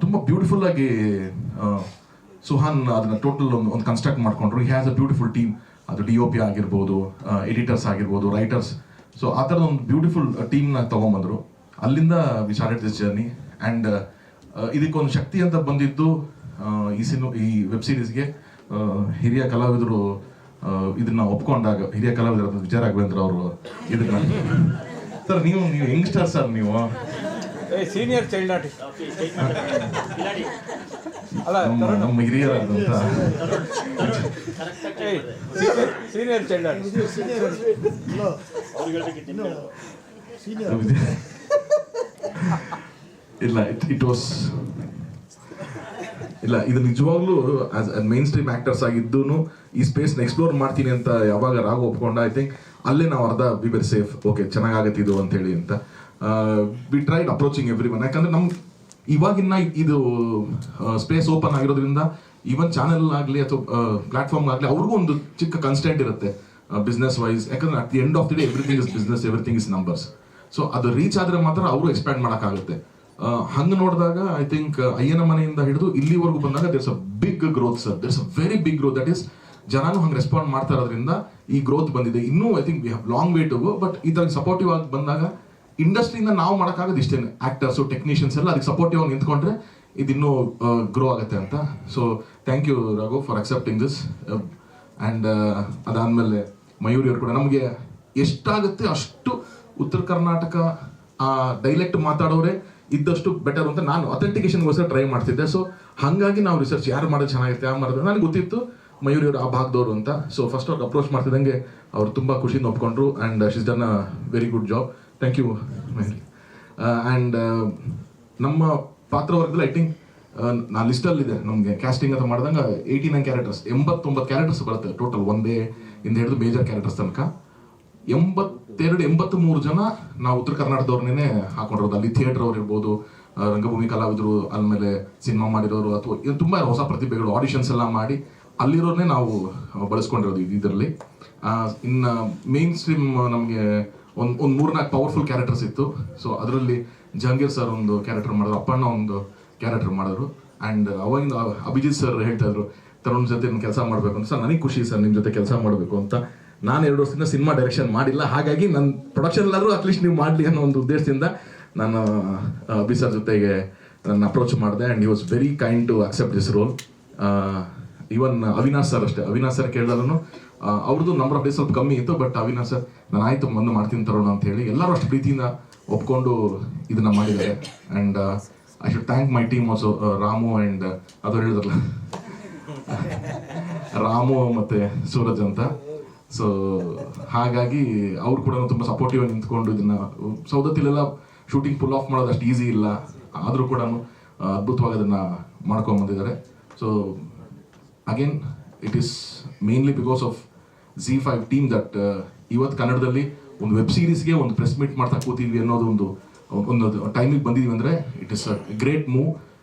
Speaker 9: ತುಂಬ ಬ್ಯೂಟಿಫುಲ್ ಆಗಿ ಸುಹಾನ್ ಅದನ್ನ ಟೋಟಲ್ ಒಂದು ಕನ್ಸ್ಟ್ರಕ್ಟ್ ಮಾಡ್ಕೊಂಡ್ರು. He has a beautiful team. ಅದು DOP ಆಗಿರ್ಬೋದು, ಎಡಿಟರ್ಸ್ ಆಗಿರ್ಬೋದು, ರೈಟರ್ಸ್. ಸೊ ಆ ಥರದ ಒಂದು ಬ್ಯೂಟಿಫುಲ್ ಟೀಮ್ನ ತೊಗೊಂಬಂದರು. ಅಲ್ಲಿಂದ we started this journey. And ಇದಕ್ಕೊಂದು ಶಕ್ತಿ ಅಂತ ಬಂದಿದ್ದು ಈ ವೆಬ್ ಸೀರೀಸ್ಗೆ ಹಿರಿಯ ಕಲಾವಿದರು ಇದನ್ನ ಒಪ್ಕೊಂಡಾಗ, ಹಿರಿಯ ಕಲಾವಿದರು ವಿಜಯ ರಾಘವೇಂದ್ರ ಅವರು ಇದನ್ನ, ಸರ್ ನೀವು ಯಂಗ್ಸ್ಟರ್ ಸರ್, ನೀವು
Speaker 10: senior child artist
Speaker 4: okay change ಮಾಡಿ ಕಿಲಾಡಿ
Speaker 10: ಅಲ್ಲ
Speaker 9: ನಮ್ಮ ಹಿರಿಯರಾದಂಥ
Speaker 4: ಕರೆಕ್ಟಾಗಿ
Speaker 10: ಸೀನಿಯರ್ ಚೈಲ್ಡ್ ಆರ್ಟಿಸ್ಟ್
Speaker 4: ಅವ್ರಿಗೆ ಹೇಳ್ಬೇಕಿತ್ತು
Speaker 9: ಇಲ್ಲ ಇಟ್ ವಾಸ್ ಇಲ್ಲ ಇದು ನಿಜವಾಗ್ಲೂ ಆಸ್ ಮೈನ್ ಸ್ಟ್ರೀಮ್ ಆಕ್ಟರ್ಸ್ ಆಗಿದ್ದು ಈ ಸ್ಪೇಸ್ನ ಎಕ್ಸ್ಪ್ಲೋರ್ ಮಾಡ್ತೀನಿ ಅಂತ ಯಾವಾಗ ರಾಘು ಒಪ್ಕೊಂಡ ಐ ಥಿಂಕ್ ಅಲ್ಲೇ ನಾವು ಅರ್ಧ ವಿ ವೆರ್ ಸೇಫ್ ಓಕೆ ಚೆನ್ನಾಗಾಗತ್ತೆ ಇದು ಅಂತ ಹೇಳಿ ಅಂತ we tried approaching every one. ಯಾಕಂದ್ರೆ ನಮ್ ಇವಾಗಿನ ಇದು ಸ್ಪೇಸ್ ಓಪನ್ ಆಗಿರೋದ್ರಿಂದ ಈವನ್ ಚಾನೆಲ್ ಆಗಲಿ ಅಥವಾ ಪ್ಲಾಟ್ಫಾರ್ಮ್ ಆಗಲಿ ಅವ್ರಿಗೂ ಒಂದು ಚಿಕ್ಕ ಕನ್ಸ್ಟೆಂಟ್ ಇರುತ್ತೆ ಬಿಸ್ನೆಸ್ ವೈಸ್. ಯಾಕಂದ್ರೆ at the end of the day everything is business, everything is numbers. So ಅದು ರೀಚ್ ಆದ್ರೆ ಮಾತ್ರ ಅವರು ಎಕ್ಸ್ಪ್ಯಾಂಡ್ ಮಾಡೋಕ್ಕಾಗುತ್ತೆ. ಹಂಗೆ ನೋಡಿದಾಗ ಐ ಥಿಂಕ್ ಅಯ್ಯನ ಮನೆಯಿಂದ ಹಿಡಿದು ಇಲ್ಲಿವರೆಗೂ ಬಂದಾಗ there's a big growth sir, there's a very big growth. That is ಜನನು ಹಂಗೆ ರೆಸ್ಪಾಂಡ್ ಮಾಡ್ತಾ ಇರೋದ್ರಿಂದ ಈ ಗ್ರೋತ್ ಬಂದಿದೆ. ಇನ್ನೂ I think we have long way to go. But ಈ ಥರ ಸಪೋರ್ಟಿವ್ ಆಗಿ ಬಂದಾಗ ಇಂಡಸ್ಟ್ರಿಯಿಂದ ನಾವು ಮಾಡೋಕ್ಕಾಗೋದು ಇಷ್ಟೇನೆ, ಆಕ್ಟರ್ಸು ಟೆಕ್ನಿಷಿಯನ್ಸ್ ಎಲ್ಲ ಅದಕ್ಕೆ ಸಪೋರ್ಟಿವ್ ಆಗಿ ನಿಂತ್ಕೊಂಡ್ರೆ ಇದಿನ್ನೂ ಗ್ರೋ ಆಗುತ್ತೆ ಅಂತ. So thank you Raghu for accepting this. And ಅದಾದಮೇಲೆ ಮಯೂರಿ ಅವರು ಕೂಡ ನಮಗೆ ಎಷ್ಟಾಗುತ್ತೆ ಅಷ್ಟು ಉತ್ತರ ಕರ್ನಾಟಕ ಡೈಲೆಕ್ಟ್ ಮಾತಾಡೋರೆ ಇದ್ದಷ್ಟು ಬೆಟರ್ ಅಂತ ನಾನು ಅಥೆಂಟಿಕೇಶನ್ಗೋಸ್ಕರ ಟ್ರೈ ಮಾಡ್ತಿದ್ದೆ. ಸೊ ಹಾಗಾಗಿ ನಾವು ರಿಸರ್ಚ್ ಯಾರು ಮಾಡೋದು ಚೆನ್ನಾಗಿರುತ್ತೆ, ಯಾರು ಮಾಡೋದು ನನಗೆ ಗೊತ್ತಿತ್ತು ಮಯೂರಿ ಅವರು ಆ ಭಾಗದವರು ಅಂತ. ಸೊ ಫಸ್ಟ್ ಅವ್ರಿಗೆ ಅಪ್ರೋಚ್ ಮಾಡ್ತಿದ್ದಂಗೆ ಅವ್ರು ತುಂಬ ಖುಷಿಯಿಂದ ಒಪ್ಕೊಂಡ್ರು. And she's done a very good job. Thank you Mayuri. And ನಮ್ಮ ಪಾತ್ರವರ್ಗದಲ್ಲಿ ಐ ಥಿಂಕ್ ನಾ ಲಿಸ್ಟಲ್ಲಿದೆ ನಮಗೆ ಕ್ಯಾಸ್ಟಿಂಗ್ ಅಂತ ಮಾಡಿದಂಗೆ 89 ಕ್ಯಾರೆಕ್ಟರ್ಸ್, 89 ಕ್ಯಾರೆಕ್ಟರ್ಸ್ ಬರುತ್ತೆ ಟೋಟಲ್, ಒಂದೇ ಇಂದ ಹಿಡಿದು ಮೇಜರ್ ಕ್ಯಾರೆಕ್ಟರ್ಸ್ ತನಕ. 83 ಜನ ನಾವು ಉತ್ತರ ಕರ್ನಾಟಕದವ್ರನ್ನೇ ಹಾಕೊಂಡಿರೋದು. ಅಲ್ಲಿ ಥಿಯೇಟರ್ ಅವ್ರು ಇರ್ಬೋದು, ರಂಗಭೂಮಿ ಕಲಾವಿದರು, ಆಮೇಲೆ ಸಿನಿಮಾ ಮಾಡಿರೋರು, ಅಥವಾ ತುಂಬ ಹೊಸ ಪ್ರತಿಭೆಗಳು ಆಡಿಷನ್ಸ್ ಎಲ್ಲ ಮಾಡಿ ಅಲ್ಲಿರೋರನ್ನೇ ನಾವು ಬಳಸ್ಕೊಂಡಿರೋದು ಇದರಲ್ಲಿ. ಇನ್ನು ಮೇನ್ ಸ್ಟ್ರೀಮ್ ನಮಗೆ ಒಂದು 3-4 ಪವರ್ಫುಲ್ ಕ್ಯಾರೆಕ್ಟರ್ಸ್ ಇತ್ತು. ಸೊ ಅದರಲ್ಲಿ ಜಹಾಂಗೀರ್ ಸರ್ ಒಂದು ಕ್ಯಾರೆಕ್ಟರ್ ಮಾಡಿದ್ರು, ಅಪ್ಪಣ್ಣ ಒಂದು ಕ್ಯಾರೆಕ್ಟರ್ ಮಾಡಿದ್ರು. ಆ್ಯಂಡ್ ಅವಾಗಿಂದ ಅಭಿಜಿತ್ ಸರ್ ಹೇಳ್ತಾ ಇದ್ರು ತರುಣ್ ಜೊತೆ ಕೆಲಸ ಮಾಡಬೇಕು ಅಂತ. ಸರ್ ನನಗೆ ಖುಷಿ ಸರ್ ನಿಮ್ಮ ಜೊತೆ ಕೆಲಸ ಮಾಡಬೇಕು ಅಂತ. ನಾನು 2 ವರ್ಷದಿಂದ ಸಿನಿಮಾ ಡೈರೆಕ್ಷನ್ ಮಾಡಿಲ್ಲ, ಹಾಗಾಗಿ ನನ್ನ ಪ್ರೊಡಕ್ಷನ್ಲಾದರೂ ಅಟ್ಲೀಸ್ಟ್ ನೀವು ಮಾಡಲಿ ಅನ್ನೋ ಒಂದು ಉದ್ದೇಶದಿಂದ ನಾನು ಅಭಿ ಸರ್ ಜೊತೆಗೆ ನನ್ನ ಅಪ್ರೋಚ್ ಮಾಡಿದೆ. And he was very kind to accept this role. Even Avinash sir ಅಷ್ಟೇ, ಅವಿನಾಶ್ ಸರ್ ಕೇಳಿದ್ರು ಅವ್ರದ್ದು ನಂಬರ್ ಆಫ್ ಡೇಸ್ ಸ್ವಲ್ಪ ಕಮ್ಮಿ ಇತ್ತು. ಬಟ್ ಅವಿನಾಶ್ ಸರ್ ನಾನು ಆಯಿತು ಬಂದು ಮಾಡ್ತೀನಿ ತರೋಣ ಅಂತ ಹೇಳಿ ಎಲ್ಲರೂ ಅಷ್ಟು ಪ್ರೀತಿಯಿಂದ ಒಪ್ಕೊಂಡು ಇದನ್ನ ಮಾಡಿದ್ದಾರೆ. And I should thank my team also, Ramu and ಅದು ಹೇಳಿದ್ರಲ್ಲ ರಾಮು ಮತ್ತು ಸೂರಜ್ ಅಂತ. ಸೊ ಹಾಗಾಗಿ ಅವ್ರು ಕೂಡ ತುಂಬ ಸಪೋರ್ಟಿವ್ ಆಗಿ ನಿಂತ್ಕೊಂಡು ಇದನ್ನ ಸೌದತ್ತಿಲೆಲ್ಲ ಶೂಟಿಂಗ್ ಫುಲ್ ಆಫ್ ಮಾಡೋದು ಅಷ್ಟು ಈಸಿ ಇಲ್ಲ, ಆದರೂ ಕೂಡ ಅದ್ಭುತವಾಗಿ ಅದನ್ನು ಮಾಡ್ಕೊಂಬಂದಿದ್ದಾರೆ. So again it is mainly because of Z5 team that ಇವತ್ತು ಕನ್ನಡದಲ್ಲಿ ಒಂದು ವೆಬ್ ಸೀರೀಸ್ಗೆ ಒಂದು ಪ್ರೆಸ್ ಮೀಟ್ ಮಾಡ್ತಾ ಕೂತಿದ್ವಿ ಅನ್ನೋದು ಒಂದು ಟೈಮಿಗೆ ಬಂದಿದ್ವಿ ಅಂದರೆ it is a great move.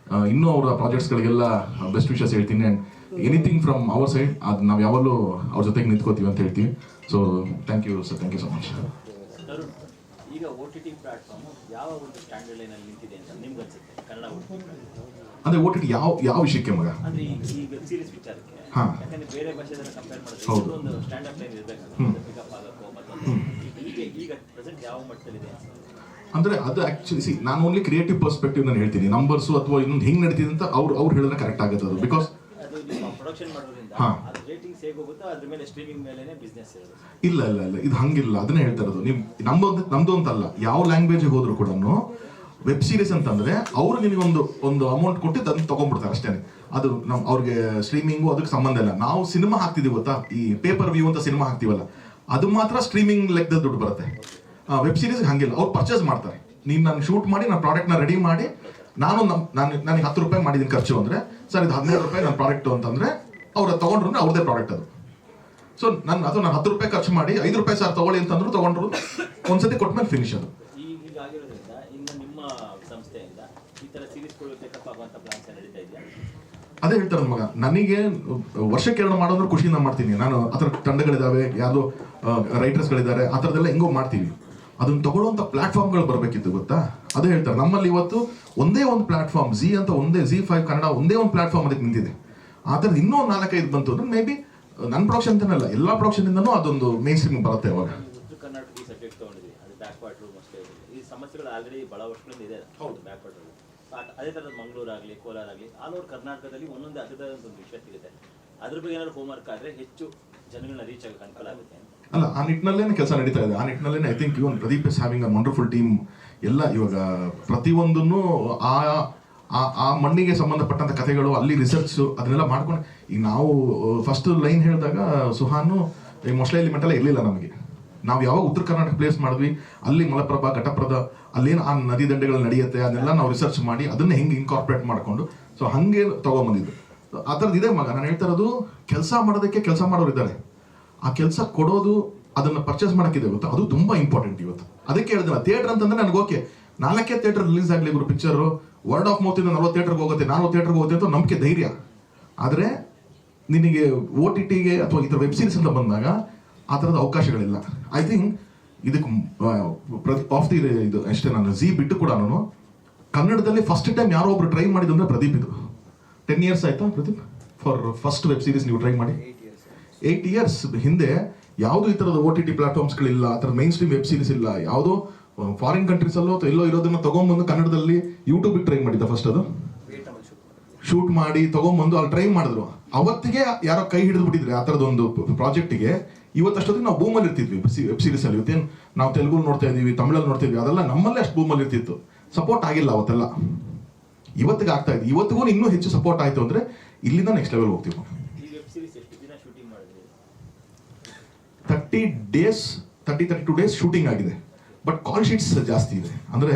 Speaker 9: ಇನ್ನೂ ಅವರ ಪ್ರಾಜೆಕ್ಟ್ಸ್ಗಳಿಗೆಲ್ಲ ಬೆಸ್ಟ್ ವಿಷಸ್ ಹೇಳ್ತೀನಿ. And anything from our side ಅದು ನಾವು ಯಾವಾಗಲೂ ಅವ್ರ ಜೊತೆಗೆ ನಿಂತ್ಕೋತೀವಿ ಅಂತ ಹೇಳ್ತೀವಿ. So thank you sir, thank you so much.
Speaker 4: Tarun, ಈಗ OTT ಪ್ಲಾಟ್ಫಾರ್ಮ್ ಯಾವ ಒಂದು ಸ್ಟ್ಯಾಂಡರ್ಡ್ ಲೈನಲ್ಲಿ ನಿಂತಿದೆ ಅಂತ ನಿಮ್ಗೆ ಅನ್ಸುತ್ತೆ ಕನ್ನಡ OTT?
Speaker 9: ಅಂದರೆ OTT ಯಾವ ವಿಷಯಕ್ಕೆ ಮಗ?
Speaker 4: ಅಂದರೆ ಈ ವೆಬ್ ಸೀರೀಸ್ ವಿಚಾರಕ್ಕೆ. ಯಾಕಂದ್ರೆ ಬೇರೆ ಭಾಷೆ ಕಂಪೇರ್ ಮಾಡಿದ್ರೆ ಒಂದು ಸ್ಟ್ಯಾಂಡರ್ಡ್ ಲೈನ್ ಇರಬೇಕಲ್ಲ, ಪಿಕಪ್ ಆಗಬೇಕು ಮತ್ತೊಂದು. ಈಗ ಪ್ರೆಸೆಂಟ್ ಯಾವ ಮಟ್ಟದಲ್ಲಿದೆ
Speaker 9: ಅಂದರೆ ಅದು ಆ್ಯಕ್ಚುಲಿ ನಾನು ಓನ್ಲಿ ಕ್ರಿಯೇಟಿವ್ ಪರ್ಸ್ಪೆಕ್ಟಿವ್ ನಾನು ಹೇಳ್ತೀನಿ. ನಂಬರ್ಸು ಅಥವಾ ಇನ್ನೊಂದು ಹೆಂಗೆ ನಡೀತಿದೆ ಅಂತ ಅವ್ರು ಹೇಳಿದ್ರೆ ಕರೆಕ್ಟ್ ಆಗುತ್ತೆ ಅದು. ಬಿಕಾಸ್
Speaker 4: ಅದು ನೀವು ಪ್ರೊಡಕ್ಷನ್ ಮಾಡೋದ್ರಿಂದ ಅದು ರೇಟಿಂಗ್ಸ್ ಹೇಗೆ ಹೋಗುತ್ತೋ ಅದ್ರ ಮೇಲೆ ಸ್ಟ್ರೀಮಿಂಗ್ ಮೇಲೆನೇ ಬಿಸ್ನೆಸ್ ಇರೋದು.
Speaker 9: ಇಲ್ಲ ಇದು ಹಂಗಿಲ್ಲ, ಅದನ್ನೇ ಹೇಳ್ತಾ ಇರೋದು. ನೀವು ನಮ್ದು ಅಂತಲ್ಲ, ಯಾವ ಲ್ಯಾಂಗ್ವೇಜಿಗೆ ಹೋದ್ರು ಕೂಡ ವೆಬ್ ಸೀರೀಸ್ ಅಂತಂದ್ರೆ ಅವರು ನಿಮಗೆ ಒಂದು ಅಮೌಂಟ್ ಕೊಟ್ಟು ಅದನ್ನ ತಗೊಂಡ್ಬಿಡ್ತಾರೆ ಅಷ್ಟೇ. ಅದು ಅವ್ರಿಗೆ ಸ್ಟ್ರೀಮಿಂಗು ಅದಕ್ಕೆ ಸಂಬಂಧ ಇಲ್ಲ. ನಾವು ಸಿನಿಮಾ ಹಾಕ್ತಿದೀವಿ ಗೊತ್ತಾ, ಈ ಪೇಪರ್ ವ್ಯೂ ಅಂತ ಸಿನಿಮಾ ಹಾಕ್ತೀವಲ್ಲ, ಅದು ಮಾತ್ರ ಸ್ಟ್ರೀಮಿಂಗ್ ಲೆಕ್ಕದ ದುಡ್ಡು ಬರುತ್ತೆ. ವೆಬ್ ಸೀರೀಸ್ ಹಂಗಿಲ್ಲ, ಅವ್ರು ಪರ್ಚೇಸ್ ಮಾಡ್ತಾರೆ. ನೀನು ನಾನು ಶೂಟ್ ಮಾಡಿ ನಾನು ಪ್ರಾಡಕ್ಟ್ನ ರೆಡಿ ಮಾಡಿ ನನಗೆ 10 ರೂಪಾಯಿ ಮಾಡಿದ್ದೀನಿ ಖರ್ಚು ಅಂದರೆ, ಸರ್ ಇದು 17 ರೂಪಾಯಿ ನನ್ನ ಪ್ರಾಡಕ್ಟ್ ಅಂತಂದ್ರೆ ಅವ್ರು ತಗೊಂಡ್ರು ಅವ್ರದೇ ಪ್ರಾಡಕ್ಟ್ ಅದು. ಸೊ ನಾನು 10 ರೂಪಾಯಿ ಖರ್ಚು ಮಾಡಿ 5 ರೂಪಾಯಿ ಸರ್ ತಗೊಳ್ಳಿ ಅಂತಂದ್ರು ತಗೊಂಡ್ರು, ಒಂದ್ಸತಿ ಕೊಟ್ಮೇಲೆ ಫಿನಿಶ್ ಅದು.
Speaker 4: ಈಗ ಆಗಿರೋದ್ರಿಂದ ಇನ್ನು ನಿಮ್ಮ ಸಂಸ್ಥೆಯಿಂದ ಈ ಥರ ಸೀರೀಸ್ಗಳು ಚೆಕಪ್ ಆಗುವಂಥ ಪ್ಲಾನ್ಸ್ ನಡೀತಾ ಇದೆಯಾ?
Speaker 9: ಅದೇ ಹೇಳ್ತಾರೆ ಮಗ, ನನಗೆ ವರ್ಷಕ್ಕೆ 2 ಮಾಡೋದ್ರೆ ಖುಷಿಯಿಂದ ಮಾಡ್ತೀನಿ. ನಾನು ಆ ಥರ ತಂಡಗಳಿದ್ದಾವೆ, ಯಾವುದೋ ರೈಟರ್ಸ್ಗಳಿದ್ದಾರೆ, ಆ ಥರದ್ದೆಲ್ಲ ಹೆಂಗೋ ಮಾಡ್ತೀವಿ. ಅದನ್ನು ತಗೊಳ್ಳುವಂಥ ಪ್ಲಾಟ್ಫಾರ್ಮ್ಗಳು ಬರಬೇಕಿತ್ತು ಗೊತ್ತಾ. ಅದೇ ಹೇಳ್ತಾರೆ ನಮ್ಮಲ್ಲಿ ಇವತ್ತು ಒಂದೇ ಒಂದು ಪ್ಲಾಟ್ಫಾರ್ಮ್ Z ಅಂತ, ಒಂದೇ Z5 ಕನ್ನಡ ಒಂದೇ ಒಂದು ಪ್ಲಾಟ್ಫಾರ್ಮ್ ಅದಕ್ಕೆ ನಿಂತಿದೆ. ಆ ಥರದ್ದು ಇನ್ನೂ 4-5 ಬಂತು ಅಂದ್ರೆ ಮೇ ಬಿ ನನ್ನ ಪ್ರೊಡಕ್ಷನ್ ಅಂತನಲ್ಲ, ಎಲ್ಲ ಪ್ರೊಡಕ್ಷನಿಂದನೂ ಅದೊಂದು ಮೇನ್ ಸ್ಟ್ರೀಮ್ ಬರುತ್ತೆ ಅವಾಗ.
Speaker 4: ಉತ್ತರ ಕರ್ನಾಟಕ ಈ ಸಬ್ಜೆಕ್ಟ್ ತೊಗೊಂಡಿದ್ವಿ, ಅದು ಬ್ಯಾಕ್ವರ್ಡ್ ಮೋಸ್ಟ್ಲಿ ಈ ಸಮಸ್ಯೆಗಳು ಆಲ್ರೆಡಿ ಭಾಳ ವರ್ಷಗಳಿಂದ ಇದೆ. ಹೌದು, ಬ್ಯಾಕ್ವರ್ಡ್. ಅದೇ ಥರದ ಮಂಗಳೂರು ಆಗಲಿ, ಕೋಲಾರ ಆಗಲಿ, ಆಲ್ ಓವರ್ ಕರ್ನಾಟಕದಲ್ಲಿ ಒಂದೊಂದು ಅದರದಂಥ ಒಂದು ವಿಷಯ ಸಿಗುತ್ತೆ. ಅದ್ರ ಬಗ್ಗೆ ಏನಾದ್ರು ಹೋಮ್ವರ್ಕ್ ಆದರೆ ಹೆಚ್ಚು ಜನಗಳನ್ನ ರೀಚ್ ಆಗೋಕ್ಕೆ ಅನುಕೂಲ ಆಗುತ್ತೆ ಅಂತ.
Speaker 9: ಅಲ್ಲ, ಆ ನಿಟ್ಟಿನಲ್ಲೇ ಕೆಲಸ ನಡೀತಾ ಇದೆ. ಆ ನಿಟ್ಟಿನಲ್ಲೇ I think even Pradeep is having a wonderful team. ಎಲ್ಲ ಇವಾಗ ಪ್ರತಿಯೊಂದನ್ನು ಆ ಮಣ್ಣಿಗೆ ಸಂಬಂಧಪಟ್ಟಂತ ಕಥೆಗಳು, ಅಲ್ಲಿ ರಿಸರ್ಚ್ ಅದನ್ನೆಲ್ಲ ಮಾಡ್ಕೊಂಡು, ಈಗ ನಾವು ಫಸ್ಟ್ ಲೈನ್ ಹೇಳಿದಾಗ ಸುಹಾನು ಮೊಸಳೆ ಎಲಿಮೆಂಟ್ ಎಲ್ಲ ಇರಲಿಲ್ಲ ನಮಗೆ. ನಾವು ಯಾವಾಗ ಉತ್ತರ ಕರ್ನಾಟಕ ಪ್ಲೇಸ್ ಮಾಡಿದ್ವಿ, ಅಲ್ಲಿ ಮಲಪ್ರಭಾ, ಘಟಪ್ರದ, ಅಲ್ಲೇನು ಆ ನದಿ ದಂಡೆಗಳು ನಡೆಯುತ್ತೆ ಅದನ್ನೆಲ್ಲ ನಾವು ರಿಸರ್ಚ್ ಮಾಡಿ ಅದನ್ನ ಹೆಂಗೆ ಇನ್ಕಾರ್ಪೊರೇಟ್ ಮಾಡಿಕೊಂಡು ಸೊ ಹಾಗೆ ತೊಗೊಂಬಂದಿದ್ದು. ಆ ಥರದ್ದು ಇದೆ ಮಗ. ನಾನು ಹೇಳ್ತಾ ಇರೋದು, ಕೆಲಸ ಮಾಡೋದಕ್ಕೆ ಕೆಲಸ ಮಾಡೋರು ಇದ್ದಾರೆ, ಆ ಕೆಲಸ ಕೊಡೋದು, ಅದನ್ನು ಪರ್ಚೇಸ್ ಮಾಡೋಕ್ಕಿದೆ ಗೊತ್ತಾ, ಅದು ತುಂಬ ಇಂಪಾರ್ಟೆಂಟ್ ಇವತ್ತು. ಅದಕ್ಕೆ ಹೇಳಿದ್ರೆ ಥಿಯೇಟರ್ ಅಂತಂದ್ರೆ ನನಗೆ ಓಕೆ, 4 ಥಿಯೇಟರ್ ರಿಲೀಸ್ ಆಗಲಿ ಗುರು ಪಿಕ್ಚರು, ವರ್ಡ್ ಆಫ್ ಮೌತ್ ಇಂದ 40 ಥಿಯೇಟರ್ಗೆ ಹೋಗುತ್ತೆ, 40 ಥಿಯೇಟರ್ಗೆ ಹೋಗುತ್ತೆ ಅಂತ ನಂಬಿಕೆ, ಧೈರ್ಯ. ಆದರೆ ನಿನಗೆ OTT ಅಥವಾ ಈ ಥರ ವೆಬ್ ಸೀರೀಸ್ ಅಂತ ಬಂದಾಗ ಆ ಥರದ ಅವಕಾಶಗಳಿಲ್ಲ. ಐ ಥಿಂಕ್ ಇದಕ್ಕೆ ಆಫ್ ದಿ ಇದು ಅಷ್ಟೇ, ನಾನು ಜಿ ಬಿಟ್ಟು ಕೂಡ ನಾನು ಕನ್ನಡದಲ್ಲಿ ಫಸ್ಟ್ ಟೈಮ್ ಯಾರೋ ಒಬ್ರು ಟ್ರೈ ಮಾಡಿದ್ದು ಅಂದರೆ ಪ್ರದೀಪ್. ಇದು 10 years ಆಯ್ತಾ Pradeep for first web series ನೀವು ಟ್ರೈ ಮಾಡಿ? 8 years ಹಿಂದೆ ಯಾವುದು ಈ ಥರದ OTT ಪ್ಲಾಟ್ಫಾರ್ಮ್ಸ್ಗಳಿಲ್ಲ, ಆ ಥರದ ಮೈನ್ ಸ್ಟ್ರೀಮ್ ವೆಬ್ ಸೀರೀಸ್ ಇಲ್ಲ. ಯಾವುದೋ ಫಾರಿನ್ ಕಂಟ್ರೀಸಲ್ಲೋ ಎಲ್ಲೋ ಇರೋದನ್ನ ತಗೊಂಡ್ಬಂದು ಕನ್ನಡದಲ್ಲಿ ಯೂಟ್ಯೂಬಿಗೆ ಟ್ರೈ ಮಾಡಿದ್ದ ಫಸ್ಟ್. ಅದು ಶೂಟ್ ಮಾಡಿ ತಗೊಂಡ್ಬಂದು ಅಲ್ಲಿ ಟ್ರೈ ಮಾಡಿದ್ರು. ಅವತ್ತಿಗೆ ಯಾರೋ ಕೈ ಹಿಡಿದು ಬಿಟ್ಟಿದ್ರೆ ಆ ಥರದ ಒಂದು ಪ್ರಾಜೆಕ್ಟಿಗೆ. ಇವತ್ತಷ್ಟೊತ್ತಿಗೆ ನಾವು ಬೂಮಲ್ಲಿ ಇರ್ತಿದ್ವಿ ವೆಬ್ ಸೀರೀಸ್ ಅಲ್ಲಿ. ಇವತ್ತೇನು ನಾವು ತೆಲುಗು ನೋಡ್ತಾ ಇದೀವಿ, ತಮಿಳಲ್ಲಿ ನೋಡ್ತಾ ಇದ್ವಿ, ಅದೆಲ್ಲ ನಮ್ಮಲ್ಲೇ ಅಷ್ಟು ಬೂಮಲ್ಲಿ ಇರ್ತಿತ್ತು. ಸಪೋರ್ಟ್ ಆಗಿಲ್ಲ ಅವತ್ತೆಲ್ಲ, ಇವತ್ತಿಗೆ ಆಗ್ತಾ ಇದೆ. ಇವತ್ತಿಗೂ ಇನ್ನೂ ಹೆಚ್ಚು ಸಪೋರ್ಟ್ ಆಯ್ತು ಅಂದ್ರೆ ಇಲ್ಲಿಂದ ನೆಕ್ಸ್ಟ್ ಲೆವೆಲ್ ಹೋಗ್ತೀವಿ. 32 ಡೇಸ್ ಶೂಟಿಂಗ್ ಆಗಿದೆ, ಬಟ್ ಕಾಲ್ ಶೀಟ್ಸ್ ಜಾಸ್ತಿ ಇದೆ. ಅಂದ್ರೆ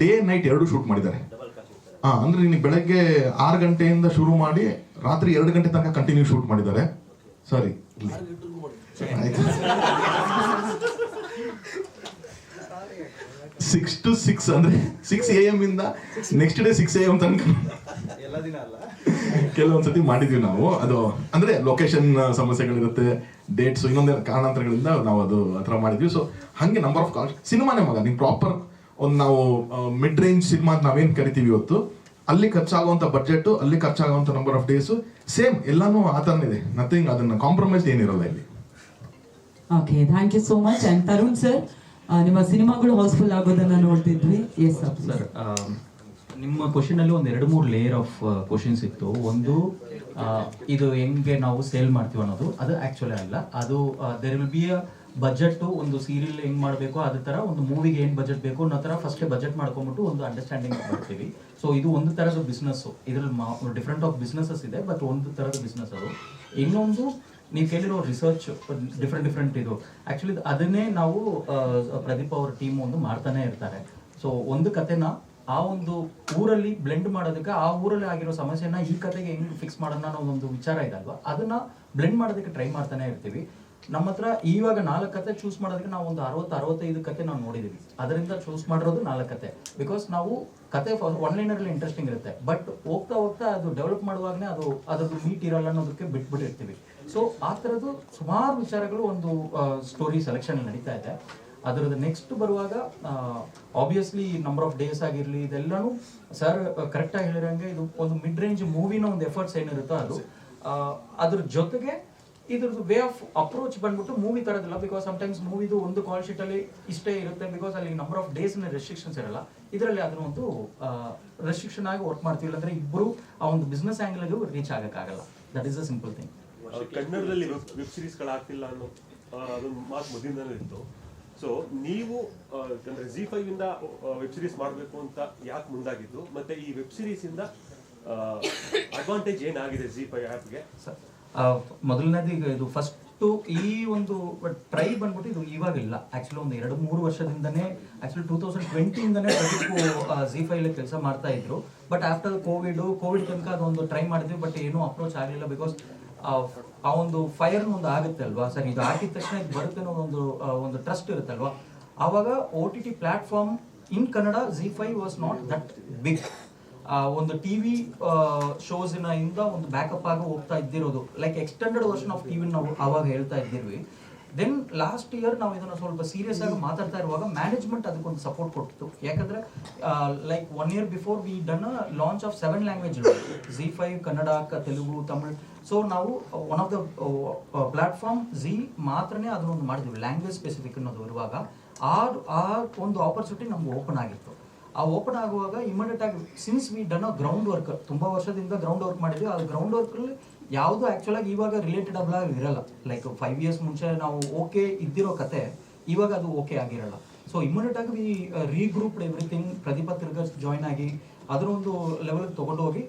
Speaker 9: ಡೇ ನೈಟ್ 2 ಶೂಟ್ ಮಾಡಿದ್ದಾರೆ. ಅಂದ್ರೆ ನಿನಗೆ ಬೆಳಗ್ಗೆ 6 ಗಂಟೆಯಿಂದ ಶುರು ಮಾಡಿ ರಾತ್ರಿ 2 ಗಂಟೆ ತನಕ ಕಂಟಿನ್ಯೂ ಶೂಟ್ ಮಾಡಿದ್ದಾರೆ. ಸಾರಿ, 6 to 6 ಅಂದ್ರೆ 6 AM ಇಂದ ನೆಕ್ಸ್ಟ್ ಡೇ 6 AM ತನಕ ಕೆಲವೊಂದ್ಸತಿ ಮಾಡಿದ್ವಿ ನಾವು. ಅದು ಅಂದ್ರೆ ಲೊಕೇಶನ್ ಸಮಸ್ಯೆಗಳಿರುತ್ತೆ, ಡೇಟ್ಸ್, ಇನ್ನೊಂದೇ ಕಾರಣಾಂತರಗಳಿಂದ ನಾವು ಅದು ಹತ್ರ ಮಾಡಿದ್ವಿ. ಸೊ ಹಂಗೆ ನಂಬರ್ ಆಫ್ ಕಾಲ್ ಸಿನಿಮಾನೇ ಮಗ. ನೀವು ಪ್ರಾಪರ್ ಒಂದು ನಾವು ಮಿಡ್ ರೇಂಜ್ ಸಿನಿಮಾ ಅಂತ ನಾವೇನು ಕರಿತೀವಿ ಇವತ್ತು, ಅಲ್ಲಿ ಖರ್ಚಾಗುವಂಥ ಬಡ್ಜೆಟ್, ಅಲ್ಲಿ ಖರ್ಚಾಗುವಂಥ ನಂಬರ್ ಆಫ್ ಡೇಸು ಸೇಮ್ ಎಲ್ಲಾನು ಆ ಥರನೇ ಇದೆ. ನಥಿಂಗ್, ಅದನ್ನ ಕಾಂಪ್ರಮೈಸ್ ಏನಿರಲ್ಲ ಇಲ್ಲಿ.
Speaker 2: Okay, thank you so much. And Tarun sir, ನಿಮ್ಮ ಸಿನಿಮಾಗಳು ಹೌಸ್ಫುಲ್ ಆಗೋದನ್ನ ನೋಡ್ತಿದ್ವಿ. ಎಸ್ ಸರ್,
Speaker 1: ನಿಮ್ಮ ಕ್ವಶನಲ್ಲಿ ಒಂದು 2-3 ಲೇಯರ್ ಆಫ್ ಕ್ವಶನ್ಸ್ ಇತ್ತು. ಒಂದು, ಇದು ಹೆಂಗೆ ನಾವು ಸೇಲ್ ಮಾಡ್ತೀವಿ ಅನ್ನೋದು, ಅದು ಆ್ಯಕ್ಚುಲಿ ಅಲ್ಲ. ಅದು there will be a budget. ಒಂದು ಸೀರಿಯಲ್ ಹೆಂಗೆ ಮಾಡಬೇಕು ಅದೇ ಥರ ಒಂದು ಮೂವಿಗೆ ಏನು ಬಜೆಟ್ ಬೇಕು ಅನ್ನೋ ಥರ ಫಸ್ಟೇ ಬಜೆಟ್ ಮಾಡ್ಕೊಂಬಿಟ್ಟು ಒಂದು ಅಂಡರ್ಸ್ಟ್ಯಾಂಡಿಂಗ್ ಮಾಡ್ತೀವಿ. ಸೊ ಇದು ಒಂದು ಥರದ ಬಿಸ್ನೆಸ್ಸು. ಇದರಲ್ಲಿ ಡಿಫ್ರೆಂಟ್ ಆಫ್ ಬಿಸ್ನೆಸಸ್ ಇದೆ, ಬಟ್ ಒಂದು ಥರದ ಬಿಸ್ನೆಸ್ ಅದು. ಇನ್ನೊಂದು, ನೀವು ಕೇಳಿರೋ ರಿಸರ್ಚ್ ಡಿಫ್ರೆಂಟ್ ಇದು ಆ್ಯಕ್ಚುಲಿ ಅದನ್ನೇ ನಾವು ಪ್ರದೀಪ್ ಅವ್ರ ಟೀಮ್ ಒಂದು ಮಾಡ್ತಾನೆ ಇರ್ತಾರೆ. ಸೊ ಒಂದು ಕತೆನ ಆ ಒಂದು ಊರಲ್ಲಿ ಬ್ಲೆಂಡ್ ಮಾಡೋದಕ್ಕೆ, ಆ ಊರಲ್ಲಿ ಆಗಿರೋ ಸಮಸ್ಯೆನ ಈ ಕತೆಗೆ ಹೆಂಗೆ ಫಿಕ್ಸ್ ಮಾಡೋಣ ಅನ್ನೋ ಒಂದು ವಿಚಾರ ಇದೆ ಅಲ್ವಾ, ಅದನ್ನ ಬ್ಲೆಂಡ್ ಮಾಡೋದಕ್ಕೆ ಟ್ರೈ ಮಾಡ್ತಾನೆ ಇರ್ತೀವಿ. ನಮ್ಮ ಹತ್ರ ಇವಾಗ 4 ಕತೆ ಚೂಸ್ ಮಾಡೋದಕ್ಕೆ ನಾವು ಒಂದು 60-65 ಕತೆ ನಾವು ನೋಡಿದೀವಿ. ಅದರಿಂದ ಚೂಸ್ ಮಾಡಿರೋದು 4 ಕತೆ. ಬಿಕಾಸ್ ನಾವು ಕತೆ ಒನ್ಲೈನರಲ್ಲಿ ಇಂಟ್ರೆಸ್ಟಿಂಗ್ ಇರುತ್ತೆ, ಬಟ್ ಹೋಗ್ತಾ ಹೋಗ್ತಾ ಅದು ಡೆವಲಪ್ ಮಾಡುವಾಗನೇ ಅದ್ರದ್ದು ಮೀಟ್ ಇರಲ್ಲ ಅನ್ನೋದಕ್ಕೆ ಬಿಟ್ಬಿಟ್ಟಿರ್ತೀವಿ. ಸೊ ಆ ಥರದ್ದು ಸುಮಾರು ವಿಚಾರಗಳು ಒಂದು ಸ್ಟೋರಿ ಸೆಲೆಕ್ಷನ್ ನಡೀತಾ ಇದೆ. ಅದರದ್ದು ನೆಕ್ಸ್ಟ್ ಬರುವಾಗ ಆಬ್ವಿಯಸ್ಲಿ ನಂಬರ್ ಆಫ್ ಡೇಸ್ ಆಗಿರಲಿ, ಇದೆಲ್ಲನೂ ಸರ್ ಕರೆಕ್ಟಾಗಿ ಹೇಳಿರೋಂಗೆ ಇದು ಒಂದು ಮಿಡ್ ರೇಂಜ್ ಮೂವಿನ ಒಂದು ಎಫರ್ಟ್ಸ್ ಏನಿರುತ್ತೋ ಅದು, ಅದ್ರ ಜೊತೆಗೆ ಇದ್ರದ್ದು ವೇ ಆಫ್ ಅಪ್ರೋಚ್ ಬಂದ್ಬಿಟ್ಟು ಮೂವಿ ಥರದಿಲ್ಲ. ಬಿಕಾಸ್ ಸಮ್ಟೈಮ್ಸ್ ಮೂವಿದು ಒಂದು ಕಾಲ್ ಶೀಟಲ್ಲಿ ಇಷ್ಟೇ ಇರುತ್ತೆ, ಬಿಕಾಸ್ ಅಲ್ಲಿ ನಂಬರ್ ಆಫ್ ಡೇಸ್ನ ರೆಸ್ಟ್ರಿಕ್ಷನ್ಸ್ ಇರಲ್ಲ. ಇದರಲ್ಲಿ ಅದನ್ನ ಒಂದು ರೆಸ್ಟ್ರಿಕ್ಷನ್ ಆಗಿ ವರ್ಕ್ ಮಾಡ್ತೀವಿ, ಇಲ್ಲಾಂದ್ರೆ ಇಬ್ಬರು ಆ ಒಂದು ಬಿಸ್ನೆಸ್ ಆ್ಯಂಗಲ್ಗೂ ರೀಚ್ ಆಗೋಕ್ಕಾಗಲ್ಲ. That is a simple thing.
Speaker 11: ಕನ್ನಡದಲ್ಲಿ ವೆಬ್ ಸೀರೀಸ್ಗಳಾಗ್ತಿಲ್ಲ ಅನ್ನೋ ಅದೊಂದು ಮಾತು ಮೊದಲಿಂದಲೇ ಇತ್ತು. ಸೊ ನೀವು ಅಂದರೆ ZEE5 ಇಂದ ವೆಬ್ ಸೀರೀಸ್ ಮಾಡಬೇಕು ಅಂತ ಯಾಕೆ ಮುಂದಾಗಿದ್ದು, ಮತ್ತೆ ಈ ವೆಬ್ ಸೀರೀಸ್ ಇಂದ ಅಡ್ವಾಂಟೇಜ್ ಏನಾಗಿದೆ ZEE5 ಆ್ಯಪ್ಗೆ?
Speaker 1: ಮೊದಲನೇದು, ಈಗ ಇದು ಫಸ್ಟು ಈ ಒಂದು ಟ್ರೈ ಬಂದ್ಬಿಟ್ಟು ಇದು ಇವಾಗಿಲ್ಲ. ಆ್ಯಕ್ಚುಲಿ ಒಂದು 2-3 ವರ್ಷದಿಂದನೇ, ಆ್ಯಕ್ಚುಲಿ 2020ಇಂದನೇ ಪ್ರದೀಪು ZEE5 ಕೆಲಸ ಮಾಡ್ತಾ ಇದ್ರು. ಬಟ್ ಆಫ್ಟರ್ ಕೋವಿಡ್ ತನಕ ಅದೊಂದು ಟ್ರೈ ಮಾಡಿದ್ವಿ, ಬಟ್ ಏನೂ ಅಪ್ರೋಚ್ ಆಗಲಿಲ್ಲ. ಬಿಕಾಸ್ ಆ ಒಂದು ಫೈರ್ ಒಂದು ಆಗುತ್ತೆ ಅಲ್ವಾ ಸರ್, ಇದು ಹಾಕಿದ ತಕ್ಷಣ ಇದು ಬರುತ್ತೆ ಅನ್ನೋ ಒಂದು ಟ್ರಸ್ಟ್ ಇರುತ್ತಲ್ವಾ. ಆವಾಗ OTT platform in Kannada ZEE5 was not that big. ಒಂದು ಟಿವಿ ಶೋಸಿನ ಇಂದ ಒಂದು ಬ್ಯಾಕಪ್ ಆಗಿ ಹೋಗ್ತಾ ಇದ್ದಿರೋದು, like extended version of TV ನಾವು ಆವಾಗ ಹೇಳ್ತಾ ಇದ್ದಿರ್ವಿ. ದೆನ್ ಲಾಸ್ಟ್ ಇಯರ್ ನಾವು ಇದನ್ನ ಸ್ವಲ್ಪ ಸೀರಿಯಸ್ ಆಗಿ ಮಾತಾಡ್ತಾ ಇರುವಾಗ ಮ್ಯಾನೇಜ್ಮೆಂಟ್ ಅದಕ್ಕೊಂದು ಸಪೋರ್ಟ್ ಕೊಟ್ಟಿತ್ತು. ಯಾಕಂದ್ರೆ like 1 year before we done a launch of 7 language ZEE5, Kannada, Telugu, Tamil. So ನಾವು one of the platform ZEE ಮಾತ್ರನೇ ಅದನ್ನೊಂದು ಮಾಡಿದ್ವಿ, ಲ್ಯಾಂಗ್ವೇಜ್ ಸ್ಪೆಸಿಫಿಕ್ ಅನ್ನೋದು ಇರುವಾಗ ಆ ಒಂದು ಆಪರ್ಚುನಿಟಿ ನಮ್ಗೆ ಓಪನ್ ಆಗಿತ್ತು. ಆ ಓಪನ್ ಆಗುವಾಗ ಇಮಿಡಿಯೇಟ್ ಆಗಿ since we done a ground work, ತುಂಬ ವರ್ಷದಿಂದ ಗ್ರೌಂಡ್ ವರ್ಕ್ ಮಾಡಿದ್ವಿ. ಆ ಗ್ರೌಂಡ್ ವರ್ಕಲ್ಲಿ ಯಾವುದು ಆ್ಯಕ್ಚುಲಾಗಿ ಇವಾಗ ರಿಲೇಟೆಡಬಲ್ ಆಗಿ ಇರಲ್ಲ. ಲೈಕ್ 5 years ಮುಂಚೆ ನಾವು ಓಕೆ ಇದ್ದಿರೋ ಕತೆ ಇವಾಗ ಅದು ಓಕೆ ಆಗಿರಲ್ಲ. ಸೊ ಇಮಿಡಿಯೇಟ್ ಆಗಿ ವಿ ರೀಗ್ರೂಪ್ಡ್ ಎವ್ರಿಥಿಂಗ್. ಪ್ರದೀಪ ತಿರ್ಗಾ ಜಾಯ್ನ್ ಆಗಿ ಅದರ ಒಂದು ಲೆವೆಲ್ಗೆ ತೊಗೊಂಡೋಗಿ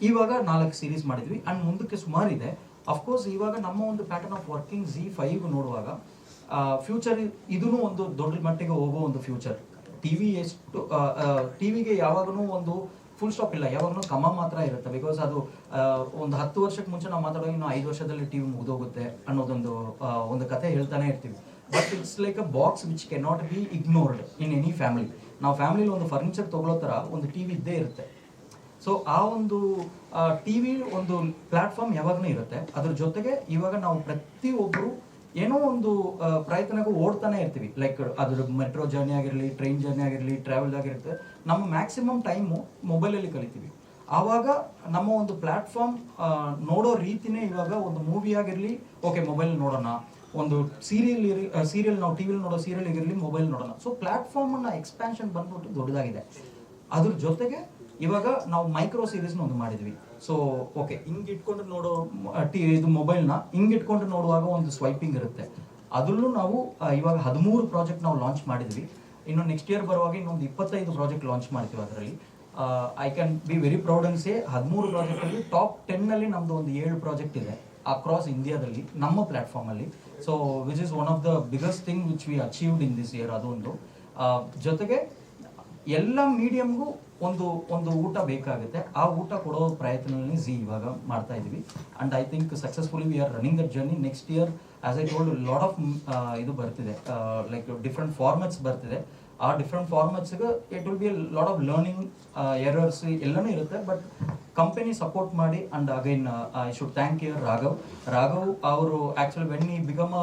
Speaker 1: ಇವಾಗ 4 ಸೀರೀಸ್ ಮಾಡಿದ್ವಿ ಆ್ಯಂಡ್ ಮುಂದಕ್ಕೆ ಸುಮಾರು ಇದೆ. ಅಫ್ಕೋರ್ಸ್ ಇವಾಗ ನಮ್ಮ ಒಂದು ಪ್ಯಾಟರ್ನ್ ಆಫ್ ವರ್ಕಿಂಗ್ ZEE5 ನೋಡುವಾಗ ಫ್ಯೂಚರ್ ಇದೂ ಒಂದು ದೊಡ್ಡ ಮಟ್ಟಿಗೆ ಹೋಗೋ ಒಂದು ಫ್ಯೂಚರ್. ಟಿವಿಗೆ ಯಾವಾಗೂ ಒಂದು ಫುಲ್ ಸ್ಟಾಪ್ ಇಲ್ಲ, ಯಾವಾಗಲೂ ಕಮ ಮಾತ್ರ ಇರುತ್ತೆ. ಬಿಕಾಸ್ ಅದು ಒಂದು 10 ವರ್ಷಕ್ಕೆ ಮುಂಚೆ ನಾವು ಮಾತಾಡೋದು ಇನ್ನು 5 ವರ್ಷದಲ್ಲಿ ಟಿವಿ ಮುಗಿದೋಗುತ್ತೆ ಅನ್ನೋದೊಂದು ಒಂದು ಕತೆ ಹೇಳ್ತಾನೆ ಇರ್ತೀವಿ. But it's like a box which can not be ignored in any family. ನಾವು ಫ್ಯಾಮಿಲಿಲಿ ಒಂದು ಫರ್ನಿಚರ್ ತೊಗೊಳ್ಳೋ ಥರ ಒಂದು ಟಿವಿ ಇದ್ದೇ ಇರುತ್ತೆ. ಸೊ ಆ ಒಂದು ಟಿವಿ ಒಂದು ಪ್ಲಾಟ್ಫಾರ್ಮ್ ಯಾವಾಗಲೂ ಇರುತ್ತೆ. ಅದ್ರ ಜೊತೆಗೆ ಇವಾಗ ನಾವು ಪ್ರತಿಯೊಬ್ಬರು ಏನೋ ಒಂದು ಪ್ರಯತ್ನಕ್ಕೂ ಓಡ್ತಾನೆ ಇರ್ತೀವಿ. ಲೈಕ್ ಅದ್ರ ಮೆಟ್ರೋ ಜರ್ನಿ ಆಗಿರಲಿ, ಟ್ರೈನ್ ಜರ್ನಿ ಆಗಿರಲಿ, ಟ್ರಾವೆಲ್ ಆಗಿರುತ್ತೆ. ನಮ್ಮ ಮ್ಯಾಕ್ಸಿಮಮ್ ಟೈಮು ಮೊಬೈಲಲ್ಲಿ ಕಲಿತೀವಿ. ಆವಾಗ ನಮ್ಮ ಒಂದು ಪ್ಲ್ಯಾಟ್ಫಾರ್ಮ್ ನೋಡೋ ರೀತಿನೇ ಇವಾಗ ಒಂದು ಮೂವಿ ಆಗಿರಲಿ, ಓಕೆ ಮೊಬೈಲ್ ನೋಡೋಣ, ಒಂದು ಸೀರಿಯಲ್ ನಾವು ಟಿವಿಲಿ ನೋಡೋ ಸೀರಿಯಲ್ ಆಗಿರಲಿ ಮೊಬೈಲ್ ನೋಡೋಣ. ಸೊ ಪ್ಲ್ಯಾಟ್ಫಾರ್ಮನ್ನು ಎಕ್ಸ್ಪ್ಯಾನ್ಷನ್ ಬಂದ್ಬಿಟ್ಟು ದೊಡ್ಡದಾಗಿದೆ. ಅದ್ರ ಜೊತೆಗೆ ಇವಾಗ ನಾವು ಮೈಕ್ರೋ ಸೀರೀಸ್ನ ಒಂದು ಮಾಡಿದ್ವಿ. ಸೊ ಓಕೆ ಹಿಂಗೆ ಇಟ್ಕೊಂಡು ನೋಡೋ ಇದು ಮೊಬೈಲ್ನ ಹಿಂಗೆ ಇಟ್ಕೊಂಡು ನೋಡುವಾಗ ಒಂದು ಸ್ವೈಪಿಂಗ್ ಇರುತ್ತೆ. ಅದರಲ್ಲೂ ನಾವು ಇವಾಗ 13 ಪ್ರಾಜೆಕ್ಟ್ ನಾವು ಲಾಂಚ್ ಮಾಡಿದ್ವಿ. ಇನ್ನು ನೆಕ್ಸ್ಟ್ ಇಯರ್ ಬರುವಾಗ ಇನ್ನೊಂದು 25 ಪ್ರಾಜೆಕ್ಟ್ ಲಾಂಚ್ ಮಾಡ್ತೀವಿ. ಅದರಲ್ಲಿ I can be very proud and say 13 ಪ್ರಾಜೆಕ್ಟಲ್ಲಿ ಟಾಪ್ 10ನಲ್ಲಿ ನಮ್ಮದು ಒಂದು 7 ಪ್ರಾಜೆಕ್ಟ್ ಇದೆ ಅಕ್ರಾಸ್ ಇಂಡಿಯಾದಲ್ಲಿ ನಮ್ಮ ಪ್ಲ್ಯಾಟ್ಫಾರ್ಮಲ್ಲಿ. So which is one of the biggest thing which we achieved in this year. ಅದೊಂದು ಜೊತೆಗೆ ಎಲ್ಲ ಮೀಡಿಯಮ್ಗೂ ಒಂದು ಊಟ ಬೇಕಾಗುತ್ತೆ. ಆ ಊಟ ಕೊಡೋ ಪ್ರಯತ್ನದಲ್ಲಿ ZEE ಇವಾಗ ಮಾಡ್ತಾ ಇದ್ದೀವಿ. And I think successfully we are running that journey. Next year as I told lot of ಇದು ಬರ್ತಿದೆ, ಲೈಕ್ ಡಿಫ್ರೆಂಟ್ ಫಾರ್ಮೆಟ್ಸ್ ಬರ್ತಿದೆ. ಆ ಡಿಫ್ರೆಂಟ್ ಫಾರ್ಮೆಟ್ಸ್ಗೆ it will be lot of learning, errors ಎಲ್ಲನೂ ಇರುತ್ತೆ. ಬಟ್ ಕಂಪನಿ ಸಪೋರ್ಟ್ ಮಾಡಿ. And again I should thank your Raghav ಅವರು ಆ್ಯಕ್ಚುಲಿ ವೆನ್ ಈ become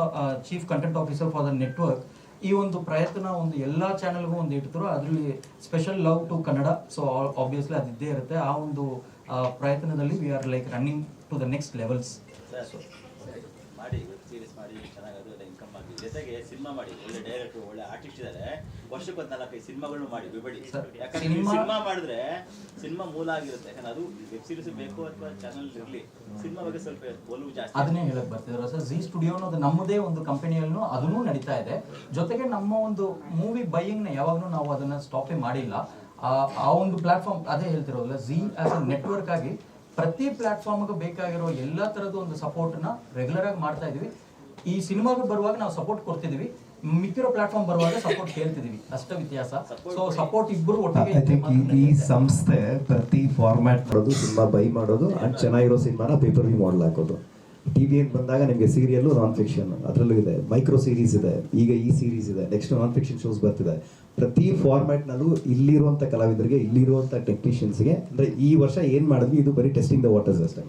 Speaker 1: chief content officer for the network, ಈ ಒಂದು ಪ್ರಯತ್ನ ಒಂದು ಎಲ್ಲ ಚಾನೆಲ್ಗೂ ಒಂದು ಇಡ್ತರು. ಅದರಲ್ಲಿ special love to Kannada. So obviously ಅದಿದ್ದೇ ಇರುತ್ತೆ. ಆ ಒಂದು ಪ್ರಯತ್ನದಲ್ಲಿ we are like running to the next levels.
Speaker 4: ಮಾಡಿ ವೆಬ್ ಸೀರೀಸ್ ಮಾಡಿ ಚೆನ್ನಾಗಿ ಇನ್ಕಮ್ ಮಾಡಿ, ಜೊತೆಗೆ ಸಿನಿಮಾ ಮಾಡಿ, ಒಳ್ಳೆ ಡೈರೆಕ್ಟರ್ ಒಳ್ಳೆ ಆರ್ಟಿಸ್ಟ್ ಇದ್ದಾರೆ. ವರ್ಷಕ್ಕೆ 4-5 ಸಿನಿಮಾಗಳನ್ನು ಮಾಡಿ ಬಿಬೇಡಿ. ಯಾಕಂದ್ರೆ ಸಿನಿಮಾ ಮಾಡಿದ್ರೆ ಸಿನಿಮಾ ಮೂಲ ಆಗಿರುತ್ತೆ. ಯಾಕಂದ್ರೆ ಅದು ವೆಬ್ ಸೀರೀಸ್ ಬೇಕು ಅಥವಾ ಚಾನಲ್ ಇರಲಿ, ಸಿನಿಮಾ ಬಗ್ಗೆ ಸ್ವಲ್ಪ ಒಲವು ಜಾಸ್ತಿ.
Speaker 1: ಅದನ್ನೇ ಹೇಳಕ್ ಬರ್ತಿದ್ರು ಸರ್. ZEE ಸ್ಟುಡಿಯೋ ಅನ್ನೋದು ನಮ್ಮದೇ ಒಂದು ಕಂಪನಿಯನ್ನು ಅದನ್ನೂ ನಡೀತಾ ಇದೆ. ಜೊತೆಗೆ ನಮ್ಮ ಒಂದು ಮೂವಿ ಬೈಯಿಂಗ್ನ ಯಾವಾಗಲೂ ನಾವು ಅದನ್ನ ಸ್ಟಾಪೇ ಮಾಡಿಲ್ಲ. ಆ ಒಂದು ಪ್ಲಾಟ್ಫಾರ್ಮ್ ಅದೇ ಹೇಳ್ತಿರೋದಿಲ್ಲ, ZEE ಆಸ್ ಅ ನೆಟ್ವರ್ಕ್ ಆಗಿ ಪ್ರತಿ ಪ್ಲಾಟ್ಫಾರ್ಮ್ಗೆ ಬೇಕಾಗಿರೋ ಎಲ್ಲ ಥರದ ಒಂದು ಸಪೋರ್ಟ್ನ ರೆಗ್ಯುಲರ್ ಆಗಿ ಮಾಡ್ತಾ ಇದೀವಿ. ಈ ಸಿನಿಮಾಗೆ ಬರುವಾಗ ನಾವು ಸಪೋರ್ಟ್ ಕೊಡ್ತಿದೀವಿ, ಮಿಕ್ಕಿರೋ ಪ್ಲಾಟ್ಫಾರ್ಮ್ ಬರುವಾಗ ಸಪೋರ್ಟ್ ಕೇಳ್ತಿದೀವಿ, ಅಷ್ಟೇ ವ್ಯತ್ಯಾಸ. ಸೊ ಸಪೋರ್ಟ್ ಇಬ್ಬರು ಒಟ್ಟಿಗೆ.
Speaker 6: ಈ ಸಂಸ್ಥೆ ಪ್ರತಿ ಫಾರ್ಮ್ಯಾಟ್ ಮಾಡೋದು, ಸಿನಿಮಾ ಬೈ ಮಾಡೋದು, ಅಂಡ್ ಚೆನ್ನಾಗಿರೋ ಸಿನಿಮಾನ ಪೇಪರ್ ವ್ಯೂ ಮಾಡಲ್ ಹಾಕೋದು. ಟಿವಿ ಅಂತ ಬಂದಾಗ ನಿಮಗೆ ಸೀರಿಯಲ್ಲು, ನಾನ್ ಫಿಕ್ಷನ್ ಅದರಲ್ಲೂ ಇದೆ, ಮೈಕ್ರೋ ಸೀರೀಸ್ ಇದೆ, ಈಗ ಈ ಸೀರೀಸ್ ಇದೆ, ನೆಕ್ಸ್ಟ್ ನಾನ್ ಫಿಕ್ಷನ್ ಶೋಸ್ ಬರ್ತಿದೆ. ಪ್ರತಿ ಫಾರ್ಮ್ಯಾಟ್ನಲ್ಲೂ ಇಲ್ಲಿರುವಂಥ ಕಲಾವಿದರಿಗೆ, ಇಲ್ಲಿರುವಂಥ ಟೆಕ್ನಿಷಿಯನ್ಸ್ಗೆ, ಅಂದರೆ ಈ ವರ್ಷ ಏನು ಮಾಡಿದ್ವಿ ಇದು ಬರೀ ಟೆಸ್ಟಿಂಗ್ ದ ವಾಟರ್ಸ್ ಅಷ್ಟೇ.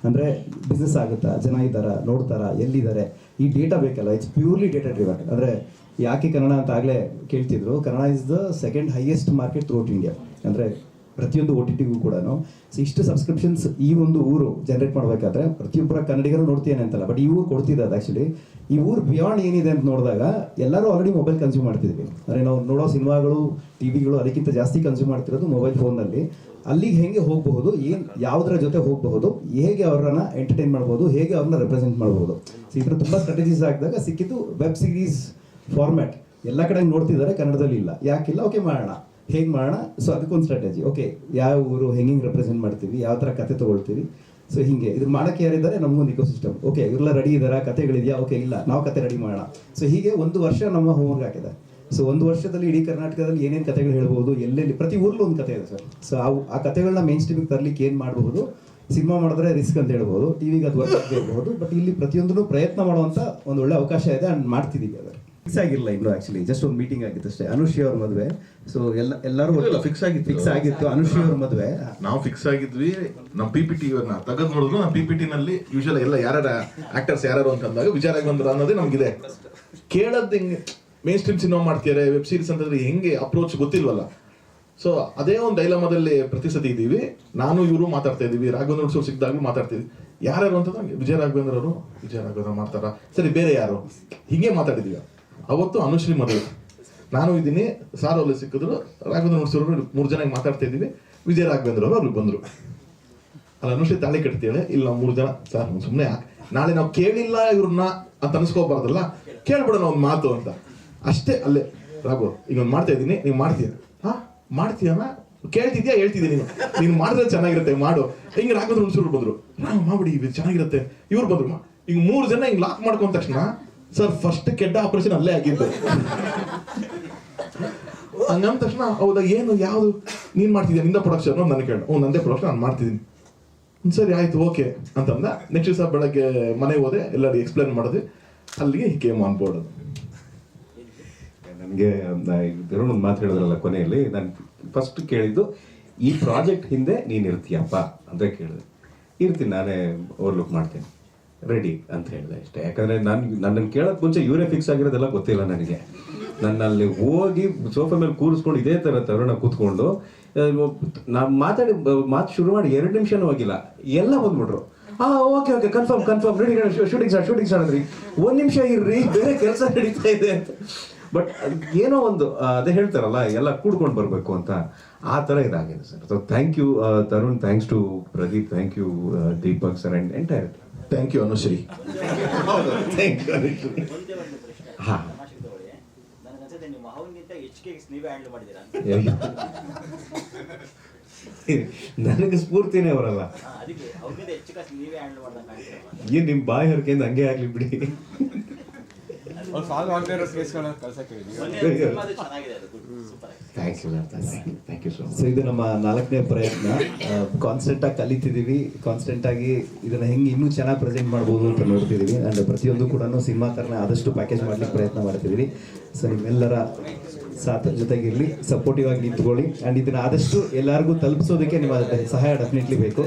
Speaker 6: ಅಂದರೆ ಬಿಸ್ನೆಸ್ ಆಗುತ್ತಾ, ಜನ ಇದ್ದಾರಾ, ನೋಡ್ತಾರಾ, ಎಲ್ಲಿದ್ದಾರೆ, ಈ ಡೇಟಾ ಬೇಕಲ್ಲ. It's purely data driven. ಅಂದರೆ ಯಾಕೆ ಕನ್ನಡ ಅಂತ ಆಗಲೇ ಕೇಳ್ತಿದ್ರು, Kannada is the 2nd highest market throughout India. ಅಂದರೆ ಪ್ರತಿಯೊಂದು OTTಗೂ ಕೂಡ ಇಷ್ಟು ಸಬ್ಸ್ಕ್ರಿಪ್ಷನ್ಸ್ ಈ ಒಂದು ಊರು ಜನರೇಟ್ ಮಾಡಬೇಕಾದ್ರೆ ಪ್ರತಿಯೊಬ್ಬರ ಕನ್ನಡಿಗರು ನೋಡ್ತೀಯೇನೆ ಅಂತಲ್ಲ, ಬಟ್ ಈ ಊರು ಕೊಡ್ತಿದ್ದ ಆ್ಯಕ್ಚುಲಿ. ಈ ಊರು ಬಿಯಾಂಡ್ ಏನಿದೆ ಅಂತ ನೋಡಿದಾಗ ಎಲ್ಲರೂ ಆಲ್ರೆಡಿ ಮೊಬೈಲ್ ಕನ್ಸ್ಯೂಮ್ ಮಾಡ್ತಿದ್ವಿ. ಅಂದರೆ ನಾವು ನೋಡೋ ಸಿನಿಮಾಗಳು, ಟಿವಿಗಳು ಅದಕ್ಕಿಂತ ಜಾಸ್ತಿ ಕನ್ಸ್ಯೂಮ್ ಮಾಡ್ತಿರೋದು ಮೊಬೈಲ್ ಫೋನಲ್ಲಿ. ಅಲ್ಲಿಗೆ ಹೇಗೆ ಹೋಗಬಹುದು, ಯಾವುದರ ಜೊತೆ ಹೋಗಬಹುದು, ಹೇಗೆ ಅವರನ್ನು ಎಂಟರ್ಟೈನ್ ಮಾಡ್ಬೋದು, ಹೇಗೆ ಅವ್ರನ್ನ ರೆಪ್ರೆಸೆಂಟ್ ಮಾಡ್ಬೋದು. ಸೊ ಇದ್ರ ತುಂಬ ಸ್ಟ್ರಾಟಜೀಸ್ ಹಾಕಿದಾಗ ಸಿಕ್ಕಿದ್ದು ವೆಬ್ ಸೀರೀಸ್ ಫಾರ್ಮ್ಯಾಟ್. ಎಲ್ಲ ಕಡೆ ನೋಡ್ತಿದ್ದಾರೆ, ಕನ್ನಡದಲ್ಲಿ ಇಲ್ಲ. ಯಾಕಿಲ್ಲ? ಓಕೆ ಮಾಡೋಣ, ಹೇಗೆ ಮಾಡೋಣ. ಸೊ ಅದಕ್ಕೊಂದು ಸ್ಟ್ರಾಟಜಿ. ಓಕೆ ಯಾವ ಊರು ಹೆಂಗೆ ರೆಪ್ರೆಸೆಂಟ್ ಮಾಡ್ತೀವಿ, ಯಾವ ಥರ ಕತೆ ತೊಗೊಳ್ತೀವಿ. ಸೊ ಹೀಗೆ ಇದು ಮಾಡೋಕ್ಕೆ ಯಾರಿದ್ದಾರೆ, ನಮಗೊಂದು ಇಕೋಸಿಸ್ಟಮ್. ಓಕೆ ಇವರೆಲ್ಲ ರೆಡಿ ಇದ್ದಾರಾ, ಕತೆಗಳಿದೆಯಾ, ಓಕೆ ಇಲ್ಲ ನಾವು ಕತೆ ರೆಡಿ ಮಾಡೋಣ. ಸೊ ಹೀಗೆ 1 ವರ್ಷ ನಮ್ಮ ಹೋಮ್ವರ್ಕ್ ಹಾಕಿದೆ. ಸೊ 1 ವರ್ಷದಲ್ಲಿ ಇಡೀ ಕರ್ನಾಟಕದಲ್ಲಿ ಏನೇನು ಕತೆಗಳು ಹೇಳ್ಬೋದು, ಎಲ್ಲೆಲ್ಲಿ ಪ್ರತಿ ಊರಲ್ಲೂ ಒಂದು ಕತೆ ಇದೆ ಸರ್. ಸೊ ಆ ಕತೆಗಳನ್ನ ಮೇನ್ ಸ್ಟ್ರೀಮಿಗೆ ತರಲಿಕ್ಕೆ ಏನು ಮಾಡಬಹುದು. ಸಿನಿಮಾ ಮಾಡಿದ್ರೆ ರಿಸ್ಕ್ ಅಂತ ಹೇಳ್ಬೋದು, ಟಿವಿಗೆ ಅದು ವರ್ಕ್ ಆಗಬಹುದು. ಬಟ್ ಇಲ್ಲಿ ಪ್ರತಿಯೊಂದನ್ನು ಪ್ರಯತ್ನ ಮಾಡುವಂಥ ಒಂದು ಒಳ್ಳೆ ಅವಕಾಶ ಇದೆ, ಅಂಡ್ ಮಾಡ್ತಿದ್ದೀವಿ. ಅದರ ಫಿಕ್ಸ್ ಆಗಿರಲ್ಲ ಇನ್ನು, ಆಕ್ಚುಲಿ ಜಸ್ಟ್ ಒಂದು ಮೀಟಿಂಗ್ ಆಗಿತ್ತು ಅಷ್ಟೇ. ಅನುಶ್ರೀ ಅವ್ರ ಮದುವೆ. ಸೊ ಎಲ್ಲರೂ ಫಿಕ್ಸ್ ಆಗಿತ್ತು. ಅನುಶ್ರೀ ಅವ್ರ ಮದುವೆ
Speaker 9: ನಾವು ಫಿಕ್ಸ್ ಆಗಿದ್ವಿ. ನಮ್ಮ PPT ತೆಗೆದು ನೋಡಿದ್ರು, ನಮ್ಮ PPT ನಲ್ಲಿ ಯೂಶಲ್ ಎಲ್ಲ ಯಾರ್ಯಾರ ಆಕ್ಟರ್ಸ್ ಯಾರು ಅಂತಂದಾಗ ವಿಜಯ ರಾಘವೇಂದ್ರ ಅನ್ನೋದೇ ನಮ್ಗಿದೆ. ಕೇಳದ್ ಹೆಂಗೆ ಮೇನ್ ಸ್ಟ್ರೀಮ್ ಸಿನಿಮಾ ಮಾಡ್ತಿದ್ದಾರೆ, ವೆಬ್ ಸೀರೀಸ್ ಅಂತಂದ್ರೆ ಹೆಂಗೆ ಅಪ್ರೋಚ್ ಗೊತ್ತಿಲ್ವಲ್ಲ. ಸೊ ಅದೇ ಒಂದು ಡೈಲಮಾದಲ್ಲಿ ಪ್ರತಿ ಸತಿ ಇದ್ದೀವಿ. ನಾನು ಇವರು ಮಾತಾಡ್ತಾ ಇದ್ದೀವಿ, ರಾಘವೇಂದ್ರ ಸರ್ ಸಿಕ್ಕಿದಾಗಲೂ ಮಾತಾಡ್ತೀವಿ. ಯಾರು ಅಂತಂದ್ರೆ ವಿಜಯ ರಾಘವೇಂದ್ರ ಮಾಡ್ತಾರ, ಸರಿ ಬೇರೆ ಯಾರು, ಹೀಗೆ ಮಾತಾಡಿದೀವಿ. ಅವತ್ತು ಅನುಶ್ರೀ ಮದುವೆ, ನಾನು ಇದ್ದೀನಿ, ಸಾರ್ ಅಲ್ಲಿ ಸಿಕ್ಕಿದ್ರು, ರಾಘವೇಂದ್ರ ನೋಡ್ಸೋರು 3 ಜನ ಮಾತಾಡ್ತಾ ಇದ್ದೀವಿ. ವಿಜಯ ರಾಘವೇಂದ್ರ ಅವರು ಅವ್ರಿಗೆ ಬಂದರು. ಅಲ್ಲ ಅನುಶ್ರೀ ತಾಳಿ ಕಟ್ತೀಳೆ ಇಲ್ಲಿ ನಾವು 3 ಜನ ಸರ್ ಸುಮ್ಮನೆ ನಾಳೆ ನಾವು ಕೇಳಿಲ್ಲ ಇವ್ರನ್ನ ಅಂತ ಅನ್ಸ್ಕೋಬಾರ್ದಲ್ಲ, ಕೇಳ್ಬಿಡೋಣ ಒಂದು ಮಾತು ಅಂತ ಅಷ್ಟೇ. ಅಲ್ಲೇ ರಾಘು ಈಗ ಒಂದು ಮಾಡ್ತಾ ಇದ್ದೀನಿ, ನೀವು ಮಾಡ್ತೀಯ? ಹಾ ಮಾಡ್ತೀಯಮ್ಮ, ಕೇಳ್ತಿದ್ಯಾ? ಹೇಳ್ತಿದ್ದೀನಿ ನೀನು ಮಾಡಿದ್ರೆ ಚೆನ್ನಾಗಿರುತ್ತೆ ಮಾಡು. ಹಿಂಗೆ ರಾಘವೇಂದ್ರ ಹುಣಸೂರು ಬಂದ್ರು, ಮಾಡ್ಬಿಡಿ ಇದು ಚೆನ್ನಾಗಿರುತ್ತೆ. ಇವ್ರು ಬಂದ್ರು, ಈಗ 3 ಜನ ಹಿಂಗೆ ಲಾಕ್ ಮಾಡ್ಕೊಂಡ ತಕ್ಷಣ ಸರ್ ಫಸ್ಟ್ ಕೆಡ್ಡ ಆಪರೇಷನ್ ಅಲ್ಲೇ ಆಗಿದ್ದು. ಹಂಗಂದ ತಕ್ಷಣ ಹೌದಾ ಏನು ಯಾವುದು ನೀನ್ ಮಾಡ್ತಿದ್ಯಾ ನಿಂದ ಪ್ರೊಡಕ್ಷನ್ ನನಗೆ ಕೇಳ, ನಂದೇ ಪ್ರೊಡಕ್ಷನ್ ನಾನು ಮಾಡ್ತಿದ್ದೀನಿ. ಸರಿ ಆಯ್ತು ಓಕೆ ಅಂತಂದ. ನೆಕ್ಸ್ಟ್ ದಿವಸ ಬೆಳಗ್ಗೆ ಮನೆಗೆ ಹೋದೆ, ಎಲ್ಲರಿಗೂ ಎಕ್ಸ್ಪ್ಲೇನ್ ಮಾಡಿದೆ, ಅಲ್ಲಿಗೆ ಹಿ ಕೇಮ್ ಆನ್ ಬೋರ್ಡ್.
Speaker 8: ನನಗೆ ಒಂದು ಮಾತು ಹೇಳಿದ್ರಲ್ಲ ಕೊನೆಯಲ್ಲಿ, ನಾನು ಫಸ್ಟ್ ಕೇಳಿದ್ದು ಈ ಪ್ರಾಜೆಕ್ಟ್ ಹಿಂದೆ ನೀನು ಇರ್ತೀಯಪ್ಪ ಅಂತ ಕೇಳಿದೆ. ಇರ್ತೀನಿ, ನಾನೇ ಓವರ್ಲುಕ್ ಮಾಡ್ತೀನಿ, ರೆಡಿ ಅಂತ ಹೇಳಿದೆ ಅಷ್ಟೇ. ಯಾಕಂದರೆ ನನ್ನನ್ನು ಕೇಳೋಕ್ಕೆ ಮುಂಚೆ ಇವರೇ ಫಿಕ್ಸ್ ಆಗಿರೋದೆಲ್ಲ ಗೊತ್ತಿಲ್ಲ ನನಗೆ. ನನ್ನ ಅಲ್ಲಿ ಹೋಗಿ ಸೋಫಾ ಮೇಲೆ ಕೂರಿಸ್ಕೊಂಡು ಇದೇ ಥರ ತರುಣ ಕೂತ್ಕೊಂಡು ನಾವು ಮಾತು ಶುರು ಮಾಡಿ 2 ನಿಮಿಷನೂ ಆಗಿಲ್ಲ, ಎಲ್ಲ ಬಂದ್ಬಿಟ್ರು. Okay confirm ready, shooting start ಅಂದ್ರಿ. 1 ನಿಮಿಷ ಇರ್ರಿ, ಬೇರೆ ಕೆಲಸ ನಡೀತಾ ಇದೆ ಅಂತ. ಬಟ್ ಏನೋ ಒಂದು ಅದೇ ಹೇಳ್ತಾರಲ್ಲ, ಎಲ್ಲ ಕೂಡ್ಕೊಂಡು ಬರಬೇಕು ಅಂತ, ಆ ಥರ ಇದಾಗಿದೆ sir. So thank you Tarun, thanks to Pradeep, thank you Deepak sir and entire.
Speaker 9: Thank you Anushree.
Speaker 8: Thank you Anushree. ಹಾಂ
Speaker 4: ನಿಮ್ಮ ಅವನಿಗಿಂತ ಹೆಚ್ಚಿಗೆ ನೀವೇ ಹ್ಯಾಂಡಲ್ ಮಾಡಿದ್ದೀರಾ?
Speaker 8: ನನಗೆ ಸ್ಫೂರ್ತಿನೇ ಅವರಲ್ಲ.
Speaker 4: ಅದಕ್ಕೆ ಅವ್ರಿಗಿಂತ ಹೆಚ್ಚಿಗೆ ನೀವೇ ಹ್ಯಾಂಡಲ್ ಮಾಡ್ದಂಗೆ
Speaker 8: ಏನು ನಿಮ್ಮ ಬಾಯಿ ಹರಕೆಯಿಂದ ಹಂಗೆ ಆಗಲಿ ಬಿಡಿ.
Speaker 10: ಫಾಲೋ ಆಗದೆ ಇರೋ ಕೇಸ್ಗಳನ್ನ ಕಳ್ಸಕ್ಕೆ
Speaker 4: ಚೆನ್ನಾಗಿದೆ, ಅದು super.
Speaker 8: Thank you so much.
Speaker 6: So ಇದು ನಮ್ಮ 4ನೇ ಪ್ರಯತ್ನ. ಕಾನ್ಸ್ಟೆಂಟಾಗಿ ಕಲಿತಿದ್ದೀವಿ, ಕಾನ್ಸ್ಟೆಂಟಾಗಿ ಇದನ್ನು ಹೆಂಗೆ ಇನ್ನೂ ಚೆನ್ನಾಗಿ ಪ್ರೆಸೆಂಟ್ ಮಾಡ್ಬೋದು ಅಂತ ನೋಡ್ತಿದ್ದೀವಿ. ಆ್ಯಂಡ್ ಪ್ರತಿಯೊಂದು ಕೂಡ ಸಿನಿಮಾ ಥರನೇ ಆದಷ್ಟು ಪ್ಯಾಕೇಜ್ ಮಾಡ್ಲಿಕ್ಕೆ ಪ್ರಯತ್ನ ಮಾಡ್ತಿದ್ದೀವಿ. ಸೊ ನಿಮ್ಮೆಲ್ಲರ ಸಾಥ್ ಜೊತೆಗಿರಲಿ, ಸಪೋರ್ಟಿವ್ ಆಗಿ ನಿಂತ್ಕೊಳ್ಳಿ. ಆ್ಯಂಡ್ ಇದನ್ನು ಆದಷ್ಟು ಎಲ್ಲರಿಗೂ ತಲುಪಿಸೋದಕ್ಕೆ ನಿಮ್ಮ ಸಹಾಯ ಡೆಫಿನೆಟ್ಲಿ ಬೇಕು.